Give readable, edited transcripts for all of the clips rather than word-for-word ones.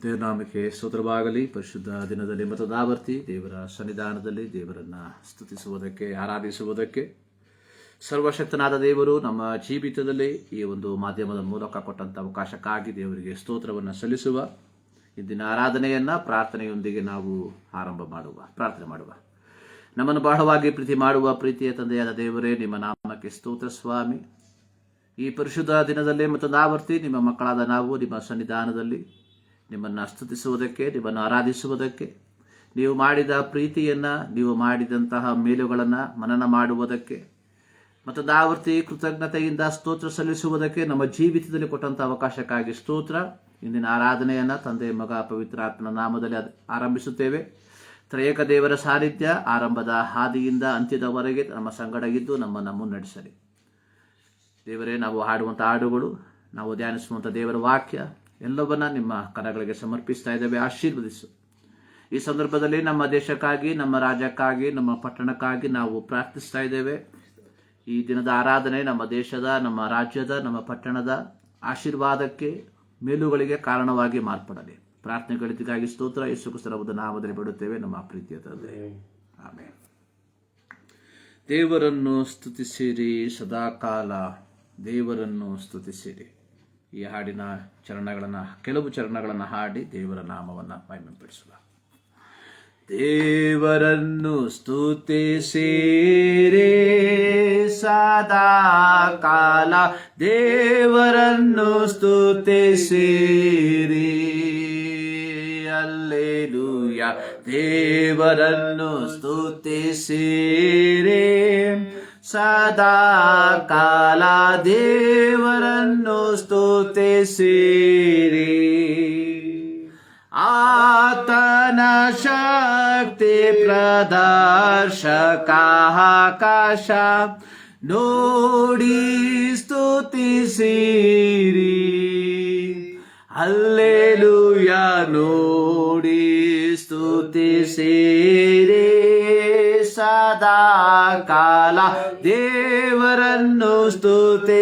ದೇವನಾಮಕ್ಕೆ ಸ್ತೋತ್ರವಾಗಲಿ. ಪರಿಶುದ್ಧ ದಿನದಲ್ಲಿ ಮತದಾವರ್ತಿ ದೇವರ ಸನ್ನಿಧಾನದಲ್ಲಿ ದೇವರನ್ನು ಸ್ತುತಿಸುವುದಕ್ಕೆ, ಆರಾಧಿಸುವುದಕ್ಕೆ ಸರ್ವಶಕ್ತನಾದ ದೇವರು ನಮ್ಮ ಜೀವಿತದಲ್ಲಿ ಈ ಒಂದು ಮಾಧ್ಯಮದ ಮೂಲಕ ಕೊಟ್ಟಂಥ ಅವಕಾಶಕ್ಕಾಗಿ ದೇವರಿಗೆ ಸ್ತೋತ್ರವನ್ನು ಸಲ್ಲಿಸುವ ಇಂದಿನ ಆರಾಧನೆಯನ್ನು ಪ್ರಾರ್ಥನೆಯೊಂದಿಗೆ ನಾವು ಪ್ರಾರ್ಥನೆ ಮಾಡುವ. ನಮ್ಮನ್ನು ಬಹಳವಾಗಿ ಪ್ರೀತಿ ಮಾಡುವ ಪ್ರೀತಿಯ ತಂದೆಯಾದ ದೇವರೇ, ನಿಮ್ಮ ನಾಮಕ್ಕೆ ಸ್ತೋತ್ರ ಸ್ವಾಮಿ. ಈ ಪರಿಶುದ್ಧ ದಿನದಲ್ಲೇ ಮತದಾವರ್ತಿ ನಿಮ್ಮ ಮಕ್ಕಳಾದ ನಾವು ನಿಮ್ಮ ಸನ್ನಿಧಾನದಲ್ಲಿ ನಿಮ್ಮನ್ನು ಸ್ತುತಿಸುವುದಕ್ಕೆ, ನಿಮ್ಮನ್ನು ಆರಾಧಿಸುವುದಕ್ಕೆ, ನೀವು ಮಾಡಿದ ಪ್ರೀತಿಯನ್ನು, ನೀವು ಮಾಡಿದಂತಹ ಮೇಲುಗಳನ್ನು ಮನನ ಮಾಡುವುದಕ್ಕೆ, ಮತದಾವರ್ತಿ ಕೃತಜ್ಞತೆಯಿಂದ ಸ್ತೋತ್ರ ಸಲ್ಲಿಸುವುದಕ್ಕೆ ನಮ್ಮ ಜೀವಿತದಲ್ಲಿ ಕೊಟ್ಟಂಥ ಅವಕಾಶಕ್ಕಾಗಿ ಸ್ತೋತ್ರ. ಇಂದಿನ ಆರಾಧನೆಯನ್ನು ತಂದೆ, ಮಗ, ಪವಿತ್ರಾತ್ಮನ ನಾಮದಲ್ಲಿ ಆರಂಭಿಸುತ್ತೇವೆ. ತ್ರಯೇಕ ದೇವರ ಸಾನ್ನಿಧ್ಯ ಆರಂಭದ ಹಾದಿಯಿಂದ ಅಂತ್ಯದವರೆಗೆ ನಮ್ಮ ಸಂಗಡ ಇದ್ದು ನಮ್ಮನ್ನು ಮುನ್ನಡೆಸಲಿ. ದೇವರೇ, ನಾವು ಹಾಡುವಂಥ ಹಾಡುಗಳು, ನಾವು ಧ್ಯಾನಿಸುವಂಥ ದೇವರ ವಾಕ್ಯ ಎಲ್ಲವನ್ನ ನಿಮ್ಮ ಕರಗಳಿಗೆ ಸಮರ್ಪಿಸ್ತಾ ಇದ್ದೇವೆ. ಆಶೀರ್ವದಿಸು. ಈ ಸಂದರ್ಭದಲ್ಲಿ ನಮ್ಮ ದೇಶಕ್ಕಾಗಿ, ನಮ್ಮ ರಾಜ್ಯಕ್ಕಾಗಿ, ನಮ್ಮ ಪಟ್ಟಣಕ್ಕಾಗಿ ನಾವು ಪ್ರಾರ್ಥಿಸ್ತಾ ಇದ್ದೇವೆ. ಈ ದಿನದ ಆರಾಧನೆ ನಮ್ಮ ದೇಶದ, ನಮ್ಮ ರಾಜ್ಯದ, ನಮ್ಮ ಪಟ್ಟಣದ ಆಶೀರ್ವಾದಕ್ಕೆ, ಮೇಲುಗಳಿಗೆ ಕಾರಣವಾಗಿ ಮಾರ್ಪಡಲಿ. ಪ್ರಾರ್ಥನೆಗಳಿಗಾಗಿ ಸ್ತೋತ್ರ. ಯೇಸು ಕ್ರಿಸ್ತನ ನಾಮದಲ್ಲಿ ಬಿಡುತ್ತೇವೆ ನಮ್ಮ ಪ್ರೀತಿಯ ತಂದೆ, ಆಮೆನ್. ದೇವರನ್ನು ಸ್ತುತಿಸಿರಿ ಸದಾಕಾಲ, ದೇವರನ್ನು ಸ್ತುತಿಸಿರಿ. ಈ ಹಾಡಿನ ಕೆಲವು ಚರಣಗಳನ್ನು ಹಾಡಿ ದೇವರ ನಾಮವನ್ನು ಮಹಿಮೆಪಡಿಸುವ. ದೇವರನ್ನು ಸ್ತುತಿಸಿರಿ ಸದಾ ಕಾಲ, ದೇವರನ್ನು ಸ್ತುತಿಸಿರಿ. ಹಲ್ಲೆಲೂಯ. ದೇವರನ್ನು ಸ್ತುತಿಸಿರಿ ಸದಾ ಕಾಲ, ದೇವರನ್ನು ಸ್ತುತಿಸಿರಿ. ಆತನ ಶಕ್ತಿ ಪ್ರದರ್ಶಕ ಆಕಾಶ ನೋಡಿ ಸ್ತುತಿಸಿರಿ. ಹಲ್ಲೆಲೂಯ. ನೋಡಿ ಸ್ತುತಿಸಿರಿ ಸದಾ ಕಾಲ, ದೇವರನ್ನು ಸ್ತುತಿಸಿರಿ.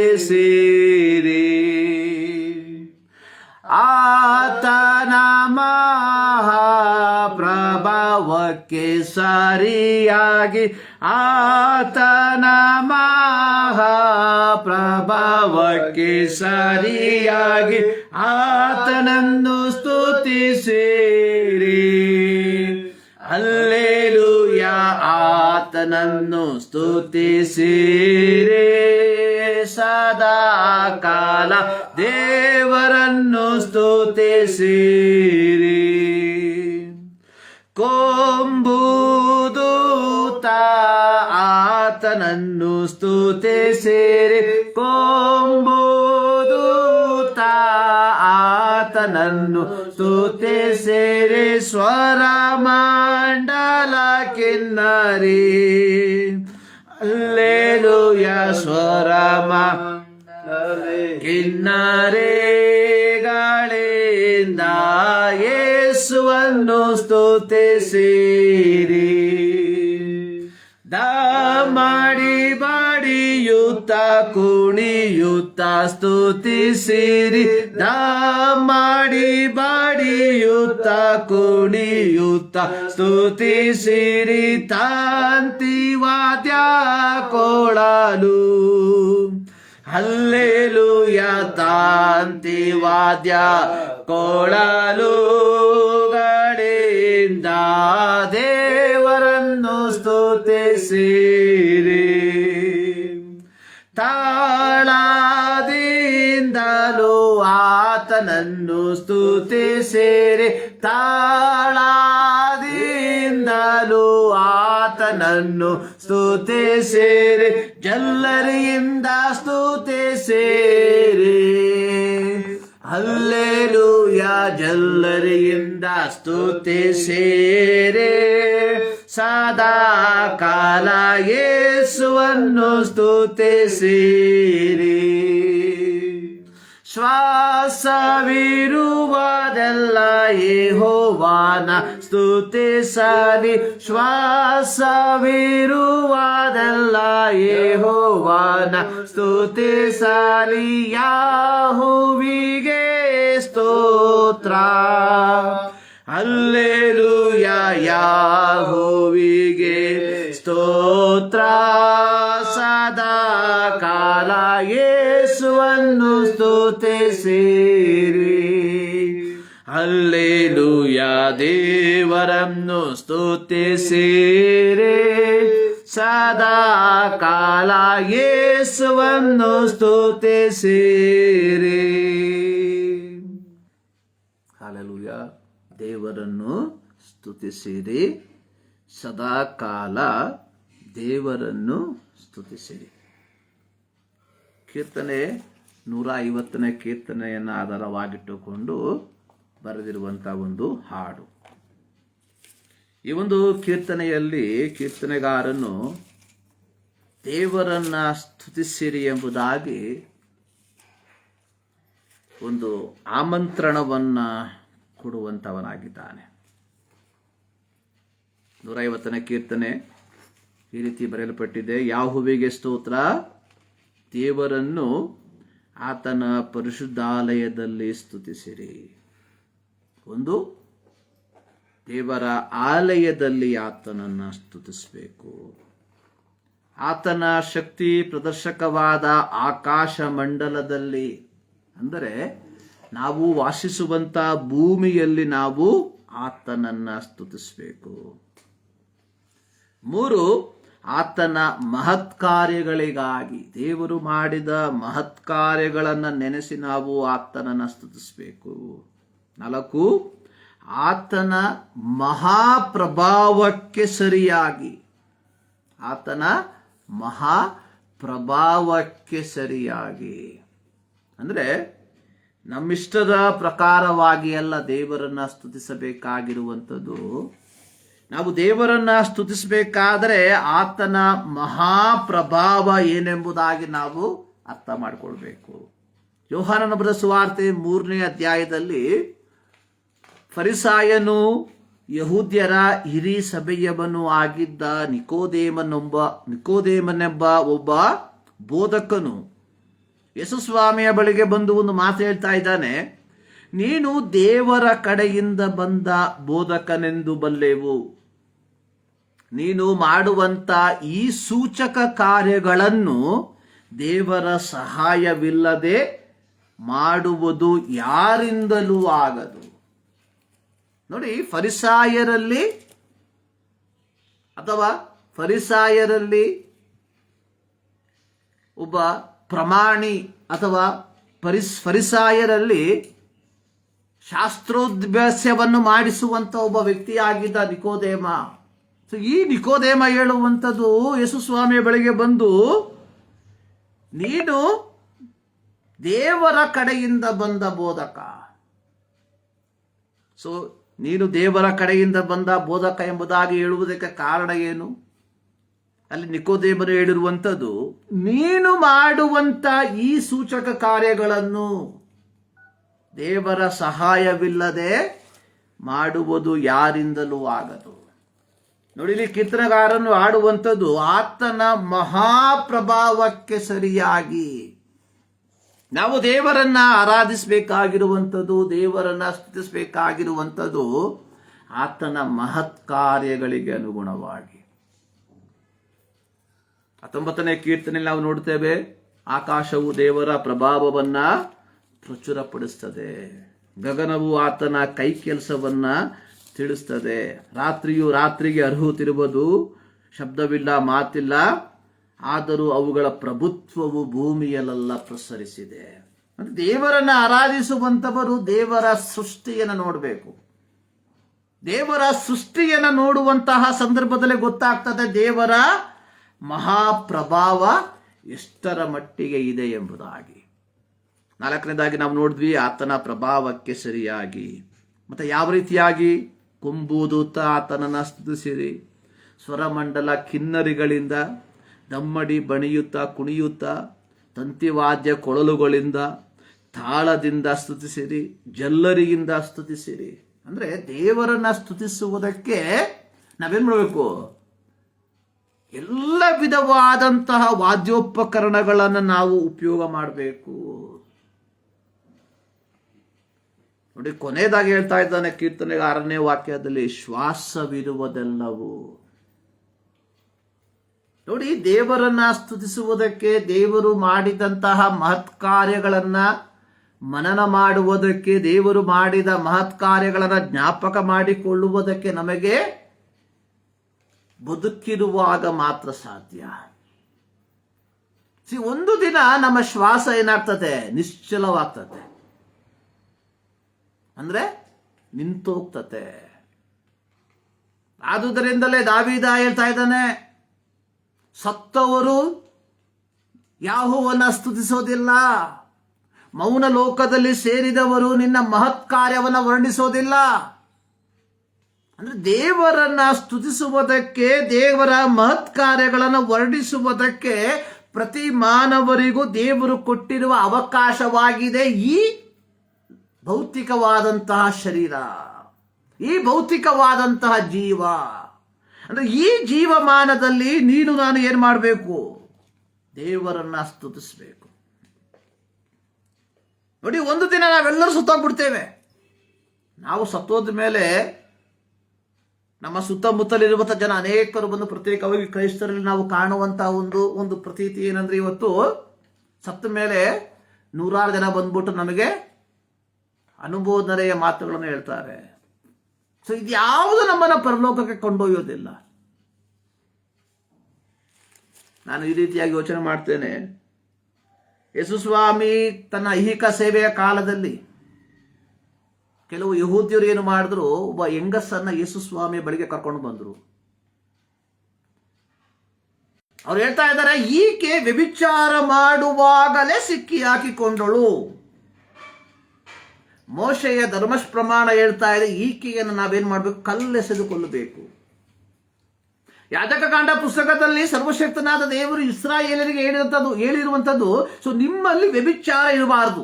ಆತನ ಮಹಾಪ್ರಭಾವಕ್ಕೆ ಸರಿಯಾಗಿ, ಆತನ ಮಹಾಪ್ರಭಾವಕ್ಕೆ ಸರಿಯಾಗಿ ಆತನನ್ನು ಸ್ತುತಿಸಿರಿ. ಹಲ್ಲೆಲೂಯ. ಆತನನ್ನು ಸ್ತುತಿಸಿರಿ ಸದಾ ಕಾಲ, ದೇವರನ್ನು ಸ್ತುತಿಸಿರಿ. ಕೊಂಬುದೂತ ಆತನನ್ನು ಸ್ತುತಿಸಿರಿ. ಕೊಂಬುದೂತ ಆತನನ್ನು ಸ್ತುತಿಸಿರಿ. ಸ್ವರ ಮಂಡಲ ಕಿನ್ನರಿ. ಹಲ್ಲೆಲೂಯ. ಸ್ವರ ಕಿನ್ನರಿಗಳಿಂದ ಯೇಸುವನ್ನು ಸ್ತುತಿಸಿರಿ. ಮಾಡಿ ಬಾಡಿಯುತ್ತ ಕುಣಿಯುತ್ತ ಸ್ತುತಿಸಿರಿ. ಮಾಡಿ ಬಾಡಿಯುತ್ತ ಕುಣಿಯುತ್ತ ಸ್ತುತಿಸಿರಿ. ತಾಂತಿವಾದ್ಯ ಕೊಳಲು. ಹಲ್ಲೆಲೂಯ. ತಾಂತಿವಾದ್ಯ ಕೊಳಲುಗಳಿಂದ ದೇವರನ್ನು ಸ್ತುತಿಸಿರಿ. ತಾಳದಿಂದಲೂ ಆತನನ್ನು ಸ್ತುತಿಸಿರಿ. ತಾಳದಿಂದಲೂ ಆತನನ್ನು ಸ್ತುತಿಸಿರಿ. ಜಲ್ಲರಿಯಿಂದ ಸ್ತುತಿಸಿರಿ. ಹಲ್ಲೆಲೂಯ. ಜಲ್ಲರಿಯಿಂದ ಸ್ತುತಿಸಿರಿ ಸದಾ ಕಾಲ, ಯೇಸುವನ್ನು ಸ್ತುತಿಸಿರಿ. ಶ್ವಾಸವಿರುವುದೆಲ್ಲ ಯೆಹೋವನ ಸ್ತುತಿಸಲಿ, ಶ್ವಾಸವಿರುವಾದೆಲ್ಲ ಯೆಹೋವನ ಸ್ತುತಿಸಲಿ, ಯಾಹುವಿಗೆ ಸ್ತೋತ್ರ. ಹಲ್ಲೆಲೂಯ, ಯಾಹುವಿಗೆ ಸ್ತೋತ್ರ, ಸದಾ ಕಾಲ ಯೇಸುವನ್ನು ಸ್ತುತಿಸಿರಿ. ಹಲ್ಲೆಲೂಯ, ದೇವರನ್ನು ಸ್ತುತಿಸಿರಿ, ಸದಾ ಕಾಲ ಯೇಸುವನ್ನು ಸ್ತುತಿಸಿರಿ. ಹಲ್ಲೆಲೂಯ, ದೇವರನ್ನು ಸ್ತುತಿಸಿರಿ, ಸದಾ ಕಾಲ ದೇವರನ್ನು ಸ್ತುತಿಸಿರಿ. ಕೀರ್ತನೆ 150ನೇ ಕೀರ್ತನೆಯನ್ನು ಆಧಾರವಾಗಿಟ್ಟುಕೊಂಡು ಬರೆದಿರುವಂತಹ ಒಂದು ಹಾಡು. ಈ ಒಂದು ಕೀರ್ತನೆಯಲ್ಲಿ ಕೀರ್ತನೆಗಾರನು ದೇವರನ್ನ ಸ್ತುತಿಸಿರಿ ಎಂಬುದಾಗಿ ಒಂದು ಆಮಂತ್ರಣವನ್ನ ಕೊಡುವಂತವನಾಗಿದ್ದಾನೆ. 150ನೇ ಕೀರ್ತನೆ ಈ ರೀತಿ ಬರೆಯಲ್ಪಟ್ಟಿದೆ: ಯಾಹುವಿಗೆ ಸ್ತೋತ್ರ, ದೇವರನ್ನು ಆತನ ಪರಿಶುದ್ಧಾಲಯದಲ್ಲಿ ಸ್ತುತಿಸಿರಿ. ಒಂದು, ದೇವರ ಆಲಯದಲ್ಲಿ ಆತನನ್ನ ಸ್ತುತಿಸಬೇಕು. ಆತನ ಶಕ್ತಿ ಪ್ರದರ್ಶಕವಾದ ಆಕಾಶ ಮಂಡಲದಲ್ಲಿ, ಅಂದರೆ ನಾವು ವಾಸಿಸುವಂತ ಭೂಮಿಯಲ್ಲಿ ನಾವು ಆತನನ್ನ ಸ್ತುತಿಸಬೇಕು. 3, ಆತನ ಮಹತ್ ಕಾರ್ಯಗಳಿಗಾಗಿ, ದೇವರು ಮಾಡಿದ ಮಹತ್ ಕಾರ್ಯಗಳನ್ನು ನೆನೆಸಿ ನಾವು ಆತನನ್ನ ಸ್ತುತಿಸಬೇಕು. 4, ಆತನ ಮಹಾಪ್ರಭಾವಕ್ಕೆ ಸರಿಯಾಗಿ, ಆತನ ಮಹಾಪ್ರಭಾವಕ್ಕೆ ಸರಿಯಾಗಿ, ಅಂದರೆ ನಮ್ಮಿಷ್ಟದ ಪ್ರಕಾರವಾಗಿ ಎಲ್ಲ ದೇವರನ್ನ ಸ್ತುತಿಸಬೇಕಾಗಿರುವಂಥದ್ದು. ನಾವು ದೇವರನ್ನ ಸ್ತುತಿಸಬೇಕಾದರೆ ಆತನ ಮಹಾಪ್ರಭಾವ ಏನೆಂಬುದಾಗಿ ನಾವು ಅರ್ಥ ಮಾಡಿಕೊಳ್ಬೇಕು. ಯೋಹಾನನ ಬರೆದ ಸುವಾರ್ತೆ 3ನೇ ಅಧ್ಯಾಯದಲ್ಲಿ ಫರಿಸಾಯನು, ಯಹೂದ್ಯರ ಹಿರಿ ಸಭೆಯವನು ಆಗಿದ್ದ ನಿಕೋದೇಮನೆಂಬ ಒಬ್ಬ ಬೋಧಕನು ಯೇಸುಸ್ವಾಮಿಯ ಬಳಿಗೆ ಬಂದು ಒಂದು ಮಾತು ಹೇಳ್ತಾ ಇದ್ದಾನೆ: ನೀನು ದೇವರ ಕಡೆಯಿಂದ ಬಂದ ಬೋಧಕನೆಂದು ಬಲ್ಲೆವು. ನೀನು ಮಾಡುವಂತ ಈ ಸೂಚಕ ಕಾರ್ಯಗಳನ್ನು ದೇವರ ಸಹಾಯವಿಲ್ಲದೆ ಮಾಡುವುದು ಯಾರಿಂದಲೂ ಆಗದು. ನೋಡಿ, ಫರಿಸಾಯರಲ್ಲಿ ಒಬ್ಬ ಪ್ರಮಾಣಿ ಅಥವಾ ಫರಿಸಾಯರಲ್ಲಿ ಶಾಸ್ತ್ರೋದ್ಭ್ಯಾಸವನ್ನು ಮಾಡಿಸುವಂತ ಒಬ್ಬ ವ್ಯಕ್ತಿಯಾಗಿದ್ದ ನಿಕೋದೇಮ. ಈ ನಿಕೋದೇಮ ಹೇಳುವಂಥದ್ದು ಯೇಸುಸ್ವಾಮಿಯ ಬಳಿಗೆ ಬಂದು, ನೀನು ದೇವರ ಕಡೆಯಿಂದ ಬಂದ ಬೋಧಕ. ನೀನು ದೇವರ ಕಡೆಯಿಂದ ಬಂದ ಬೋಧಕ ಎಂಬುದಾಗಿ ಹೇಳುವುದಕ್ಕೆ ಕಾರಣ ಏನು? ಅಲ್ಲಿ ನಿಕೋದೇಮನು ಹೇಳಿರುವಂಥದ್ದು, ನೀನು ಮಾಡುವಂತ ಈ ಸೂಚಕ ಕಾರ್ಯಗಳನ್ನು ದೇವರ ಸಹಾಯವಿಲ್ಲದೆ ಮಾಡುವುದು ಯಾರಿಂದಲೂ ಆಗದು. ನೋಡಿ, ಇಲ್ಲಿ ಕೀರ್ತನೆಗಾರನು ಆಡುವಂಥದ್ದು ಆತನ ಮಹಾಪ್ರಭಾವಕ್ಕೆ ಸರಿಯಾಗಿ. ನಾವು ದೇವರನ್ನ ಆರಾಧಿಸಬೇಕಾಗಿರುವಂಥದ್ದು, ದೇವರನ್ನ ಸ್ತುತಿಸಬೇಕಾಗಿರುವಂಥದ್ದು ಆತನ ಮಹತ್ ಕಾರ್ಯಗಳಿಗೆ ಅನುಗುಣವಾಗಿ. 19ನೇ ಕೀರ್ತನೆಯಲ್ಲಿ ನಾವು ನೋಡ್ತೇವೆ, ಆಕಾಶವು ದೇವರ ಪ್ರಭಾವವನ್ನ ಪ್ರಚುರಪಡಿಸ್ತದೆ, ಗಗನವು ಆತನ ಕೈ ಕೆಲಸವನ್ನ ತಿಳಿಸ್ತದೆ. ರಾತ್ರಿಯು ರಾತ್ರಿಗೆ ಅರ್ಹುತ್ತಿರುವುದು, ಶಬ್ದವಿಲ್ಲ, ಮಾತಿಲ್ಲ, ಆದರೂ ಅವುಗಳ ಪ್ರಭುತ್ವವು ಭೂಮಿಯಲ್ಲೆಲ್ಲ ಪ್ರಸರಿಸಿದೆ. ದೇವರನ್ನ ಆರಾಧಿಸುವಂತವರು ದೇವರ ಸೃಷ್ಟಿಯನ್ನು ನೋಡಬೇಕು. ದೇವರ ಸೃಷ್ಟಿಯನ್ನು ನೋಡುವಂತಹ ಸಂದರ್ಭದಲ್ಲಿ ಗೊತ್ತಾಗ್ತದೆ ದೇವರ ಮಹಾಪ್ರಭಾವ ಎಷ್ಟರ ಮಟ್ಟಿಗೆ ಇದೆ ಎಂಬುದಾಗಿ. 4ನೇದಾಗಿ ನಾವು ನೋಡಿದ್ವಿ, ಆತನ ಪ್ರಭಾವಕ್ಕೆ ಸರಿಯಾಗಿ. ಮತ್ತೆ ಯಾವ ರೀತಿಯಾಗಿ? ಕೊಂಬೂದುತ್ತಾ ಆತನನ್ನ ಸ್ತುತಿಸಿರಿ, ಸ್ವರಮಂಡಲ ಕಿನ್ನರಿಗಳಿಂದ, ದಮ್ಮಡಿ ಬಣಿಯುತ್ತಾ ಕುಣಿಯುತ್ತಾ, ತಂತಿವಾದ್ಯ ಕೊಳಲುಗಳಿಂದ, ತಾಳದಿಂದ ಸ್ತುತಿಸಿರಿ, ಜಲ್ಲರಿಯಿಂದ ಸ್ತುತಿಸಿರಿ. ಅಂದ್ರೆ ದೇವರನ್ನ ಸ್ತುತಿಸುವುದಕ್ಕೆ ನಾವೇನ್ ಮಾಡಬೇಕು? ಎಲ್ಲ ವಿಧವಾದಂತಹ ವಾದ್ಯೋಪಕರಣಗಳನ್ನು ನಾವು ಉಪಯೋಗ ಮಾಡಬೇಕು. ನೋಡಿ, ಕೊನೆಯದಾಗಿ ಹೇಳ್ತಾ ಇದ್ದಾನೆ ಕೀರ್ತನೆಗೆ 6ನೇ ವಾಕ್ಯದಲ್ಲಿ, ಶ್ವಾಸವಿರುವುದೆಲ್ಲವೂ. ನೋಡಿ, ದೇವರನ್ನ ಸ್ತುತಿಸುವುದಕ್ಕೆ, ದೇವರು ಮಾಡಿದಂತಹ ಮಹತ್ ಕಾರ್ಯಗಳನ್ನ ಮನನ ಮಾಡುವುದಕ್ಕೆ, ದೇವರು ಮಾಡಿದ ಮಹತ್ ಕಾರ್ಯಗಳನ್ನು ಜ್ಞಾಪಕ ಮಾಡಿಕೊಳ್ಳುವುದಕ್ಕೆ ನಮಗೆ ಬದುಕಿರುವಾಗ ಮಾತ್ರ ಸಾಧ್ಯ. ಒಂದು ದಿನ ನಮ್ಮ ಶ್ವಾಸ ಏನಾಗ್ತದೆ? ನಿಶ್ಚಲವಾಗ್ತದೆ, ಅಂದ್ರೆ ನಿಂತೋಗ್ತದೆ. ಆದುದರಿಂದಲೇ ದಾವೀದ ಹೇಳ್ತಾ ಇದ್ದಾನೆ, ಸತ್ತವರು ಯೆಹೋವನ ಸ್ತುತಿಸೋದಿಲ್ಲ, ಮೌನ ಲೋಕದಲ್ಲಿ ಸೇರಿದವರು ನಿನ್ನ ಮಹತ್ ಕಾರ್ಯವನ್ನು ವರ್ಣಿಸೋದಿಲ್ಲ. ಅಂದ್ರೆ ದೇವರನ್ನ ಸ್ತುತಿಸುವುದಕ್ಕೆ, ದೇವರ ಮಹತ್ ಕಾರ್ಯಗಳನ್ನು ವರ್ಣಿಸುವುದಕ್ಕೆ ಪ್ರತಿ ಮಾನವರಿಗೂ ದೇವರು ಕೊಟ್ಟಿರುವ ಅವಕಾಶವಾಗಿದೆ ಈ ಭೌತಿಕವಾದಂತಹ ಶರೀರ, ಈ ಭೌತಿಕವಾದಂತಹ ಜೀವ. ಅಂದ್ರೆ ಈ ಜೀವಮಾನದಲ್ಲಿ ನೀನು ನಾನು ಏನ್ ಮಾಡಬೇಕು? ದೇವರನ್ನ ಸ್ತುತಿಸಬೇಕು. ನೋಡಿ, ಒಂದು ದಿನ ನಾವೆಲ್ಲರೂ ಸತ್ತೋಗ್ಬಿಡ್ತೇವೆ. ನಾವು ಸತ್ತೋದ ಮೇಲೆ ನಮ್ಮ ಸುತ್ತಮುತ್ತಲಿರುವಂಥ ಜನ ಅನೇಕರು ಬಂದು, ಪ್ರತ್ಯೇಕವಾಗಿ ಕ್ರೈಸ್ತರಲ್ಲಿ ನಾವು ಕಾಣುವಂತಹ ಒಂದು ಪ್ರತೀತಿ ಏನಂದ್ರೆ, ಇವತ್ತು ಸತ್ತ ಮೇಲೆ 100 ಜನ ಬಂದ್ಬಿಟ್ಟು ನಮಗೆ ಅನುಮೋದನೆಯ ಮಾತುಗಳನ್ನು ಹೇಳ್ತಾರೆ. ಸೊ ಇದ್ಯಾವುದು ನಮ್ಮನ್ನ ಪರಲೋಕಕ್ಕೆ ಕೊಂಡೊಯ್ಯೋದಿಲ್ಲ. ನಾನು ಈ ರೀತಿಯಾಗಿ ಯೋಚನೆ ಮಾಡ್ತೇನೆ. ಯೇಸುಸ್ವಾಮಿ ತನ್ನ ಐಹಿಕ ಸೇವೆಯ ಕಾಲದಲ್ಲಿ ಕೆಲವು ಯಹೂದ್ಯರು ಏನು ಮಾಡಿದ್ರು, ಒಬ್ಬ ಹೆಂಗಸನ್ನ ಯೇಸುಸ್ವಾಮಿಯ ಬಳಿಗೆ ಕರ್ಕೊಂಡು ಬಂದ್ರು. ಅವ್ರು ಹೇಳ್ತಾ ಇದ್ದಾರೆ, ಈಕೆ ವ್ಯಭಿಚಾರ ಮಾಡುವಾಗಲೇ ಸಿಕ್ಕಿ ಹಾಕಿಕೊಂಡಳು. ಮೋಶೆಯ ಧರ್ಮಪ್ರಮಾಣ ಹೇಳ್ತಾ ಇದೆ, ಈಕೆಯನ್ನು ನಾವೇನ್ ಮಾಡ್ಬೇಕು? ಕಲ್ಲೆಸೆದುಕೊಳ್ಳಬೇಕು. ಯಾಜಕಕಾಂಡ ಪುಸ್ತಕದಲ್ಲಿ ಸರ್ವಶಕ್ತನಾದ ದೇವರು ಇಸ್ರಾಯೇಲರಿಗೆ ಹೇಳಿರುವಂಥದ್ದು, ಸೊ ನಿಮ್ಮಲ್ಲಿ ವ್ಯಭಿಚಾರ ಇರಬಾರದು.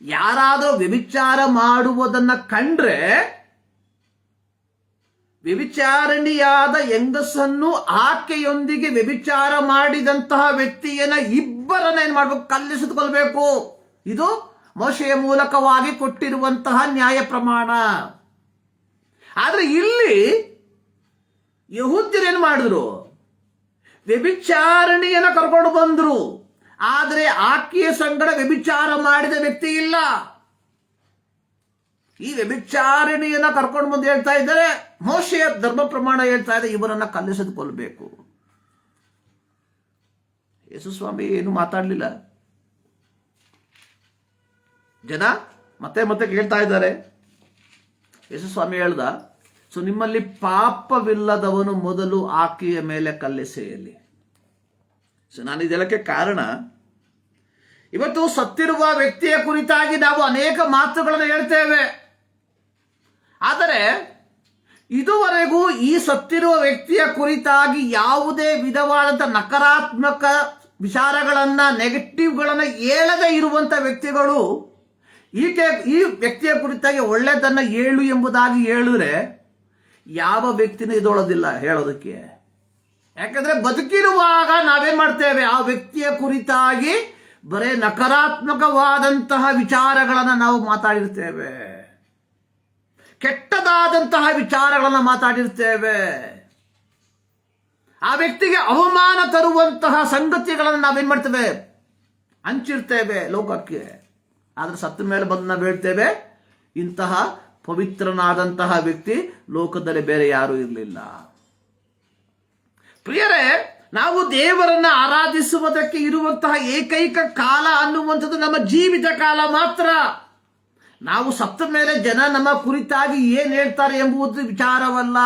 ಯಾರಾದರೂ ವ್ಯಭಿಚಾರ ಮಾಡುವುದನ್ನ ಕಂಡ್ರೆ, ವ್ಯಭಿಚಾರಣಿಯಾದ ಹೆಂಗಸನ್ನು ಆಕೆಯೊಂದಿಗೆ ವ್ಯಭಿಚಾರ ಮಾಡಿದಂತಹ ವ್ಯಕ್ತಿಯನ್ನ ಇಬ್ಬರನ್ನ ಏನ್ ಮಾಡ್ಬೇಕು? ಕಲ್ಲೆಸೆದುಕೊಳ್ಬೇಕು. ಇದು ಮೋಶೆಯ ಮೂಲಕವಾಗಿ ಕೊಟ್ಟಿರುವಂತಹ ನ್ಯಾಯ ಪ್ರಮಾಣ. ಆದ್ರೆ ಇಲ್ಲಿ ಯಹೂದ್ಯರು ಏನು ಮಾಡಿದ್ರು? ವ್ಯಭಿಚಾರಣಿಯನ್ನ ಕರ್ಕೊಂಡು ಬಂದ್ರು. ಆದರೆ ಆಕೆಯ ಸಂಗಡ ವ್ಯಭಿಚಾರ ಮಾಡಿದ ವ್ಯಕ್ತಿ ಇಲ್ಲ. ಈ ವ್ಯಭಿಚಾರಣಿಯನ್ನ ಕರ್ಕೊಂಡು ಬಂದು ಹೇಳ್ತಾ ಇದ್ದಾರೆ, ಮೋಶೆಯ ಧರ್ಮ ಪ್ರಮಾಣ ಹೇಳ್ತಾ ಇದೆ, ಇವರನ್ನ ಕಲ್ಲೆಸೆದುಕೊಳ್ಬೇಕು. ಯೇಸುಸ್ವಾಮಿ ಏನು ಮಾತಾಡಲಿಲ್ಲ. ಜನ ಮತ್ತೆ ಕೇಳ್ತಾ ಇದ್ದಾರೆ. ಯೇಸುಸ್ವಾಮಿ ಹೇಳ್ದ, ಸೊ ನಿಮ್ಮಲ್ಲಿ ಪಾಪವಿಲ್ಲದವನು ಮೊದಲು ಆಕೆಯ ಮೇಲೆ ಕಲ್ಲೆಸೆಯಲಿ. ಸೊ ನಾನು ಇದೆಲ್ಲಕ್ಕೆ ಕಾರಣ, ಇವತ್ತು ಸತ್ತಿರುವ ವ್ಯಕ್ತಿಯ ಕುರಿತಾಗಿ ನಾವು ಅನೇಕ ಮಾತುಗಳನ್ನು ಹೇಳ್ತೇವೆ. ಆದರೆ ಇದುವರೆಗೂ ಈ ಸತ್ತಿರುವ ವ್ಯಕ್ತಿಯ ಕುರಿತಾಗಿ ಯಾವುದೇ ವಿಧವಾದಂಥ ನಕಾರಾತ್ಮಕ ವಿಚಾರಗಳನ್ನ, ನೆಗೆಟಿವ್ಗಳನ್ನ ಹೇಳದೇ ಇರುವಂತ ವ್ಯಕ್ತಿಗಳು ಈ ವ್ಯಕ್ತಿಯ ಕುರಿತಾಗಿ ಒಳ್ಳೆಯದನ್ನ ಹೇಳು ಎಂಬುದಾಗಿ ಹೇಳಿದ್ರೆ ಯಾವ ವ್ಯಕ್ತಿನೂ ಇದೊಳದಿಲ್ಲ ಹೇಳೋದಕ್ಕೆ. ಯಾಕಂದ್ರೆ ಬದುಕಿರುವಾಗ ನಾವೇನ್ ಮಾಡ್ತೇವೆ? ಆ ವ್ಯಕ್ತಿಯ ಕುರಿತಾಗಿ ಬರೇ ನಕಾರಾತ್ಮಕವಾದಂತಹ ವಿಚಾರಗಳನ್ನ ನಾವು ಮಾತಾಡಿರ್ತೇವೆ, ಕೆಟ್ಟದಾದಂತಹ ವಿಚಾರಗಳನ್ನ ಮಾತಾಡಿರ್ತೇವೆ, ಆ ವ್ಯಕ್ತಿಗೆ ಅವಮಾನ ತರುವಂತಹ ಸಂಗತಿಗಳನ್ನು ನಾವೇನ್ ಮಾಡ್ತೇವೆ? ಹಂಚಿರ್ತೇವೆ ಲೋಕಕ್ಕೆ. ಆದ್ರೆ ಸತ್ತ ಮೇಲೆ ಬಂದು ನಾವು ಹೇಳ್ತೇವೆ, ಇಂತಹ ಪವಿತ್ರನಾದಂತಹ ವ್ಯಕ್ತಿ ಲೋಕದಲ್ಲಿ ಬೇರೆ ಯಾರೂ ಇರಲಿಲ್ಲ. ಪ್ರಿಯರೇ, ನಾವು ದೇವರನ್ನ ಆರಾಧಿಸುವುದಕ್ಕೆ ಇರುವಂತಹ ಏಕೈಕ ಕಾಲ ಅನ್ನುವಂಥದ್ದು ನಮ್ಮ ಜೀವಿತ ಕಾಲ ಮಾತ್ರ. ನಾವು ಸತ್ತ ಮೇಲೆ ಜನ ನಮ್ಮ ಕುರಿತಾಗಿ ಏನ್ ಹೇಳ್ತಾರೆ ಎಂಬುದು ವಿಚಾರವಲ್ಲ.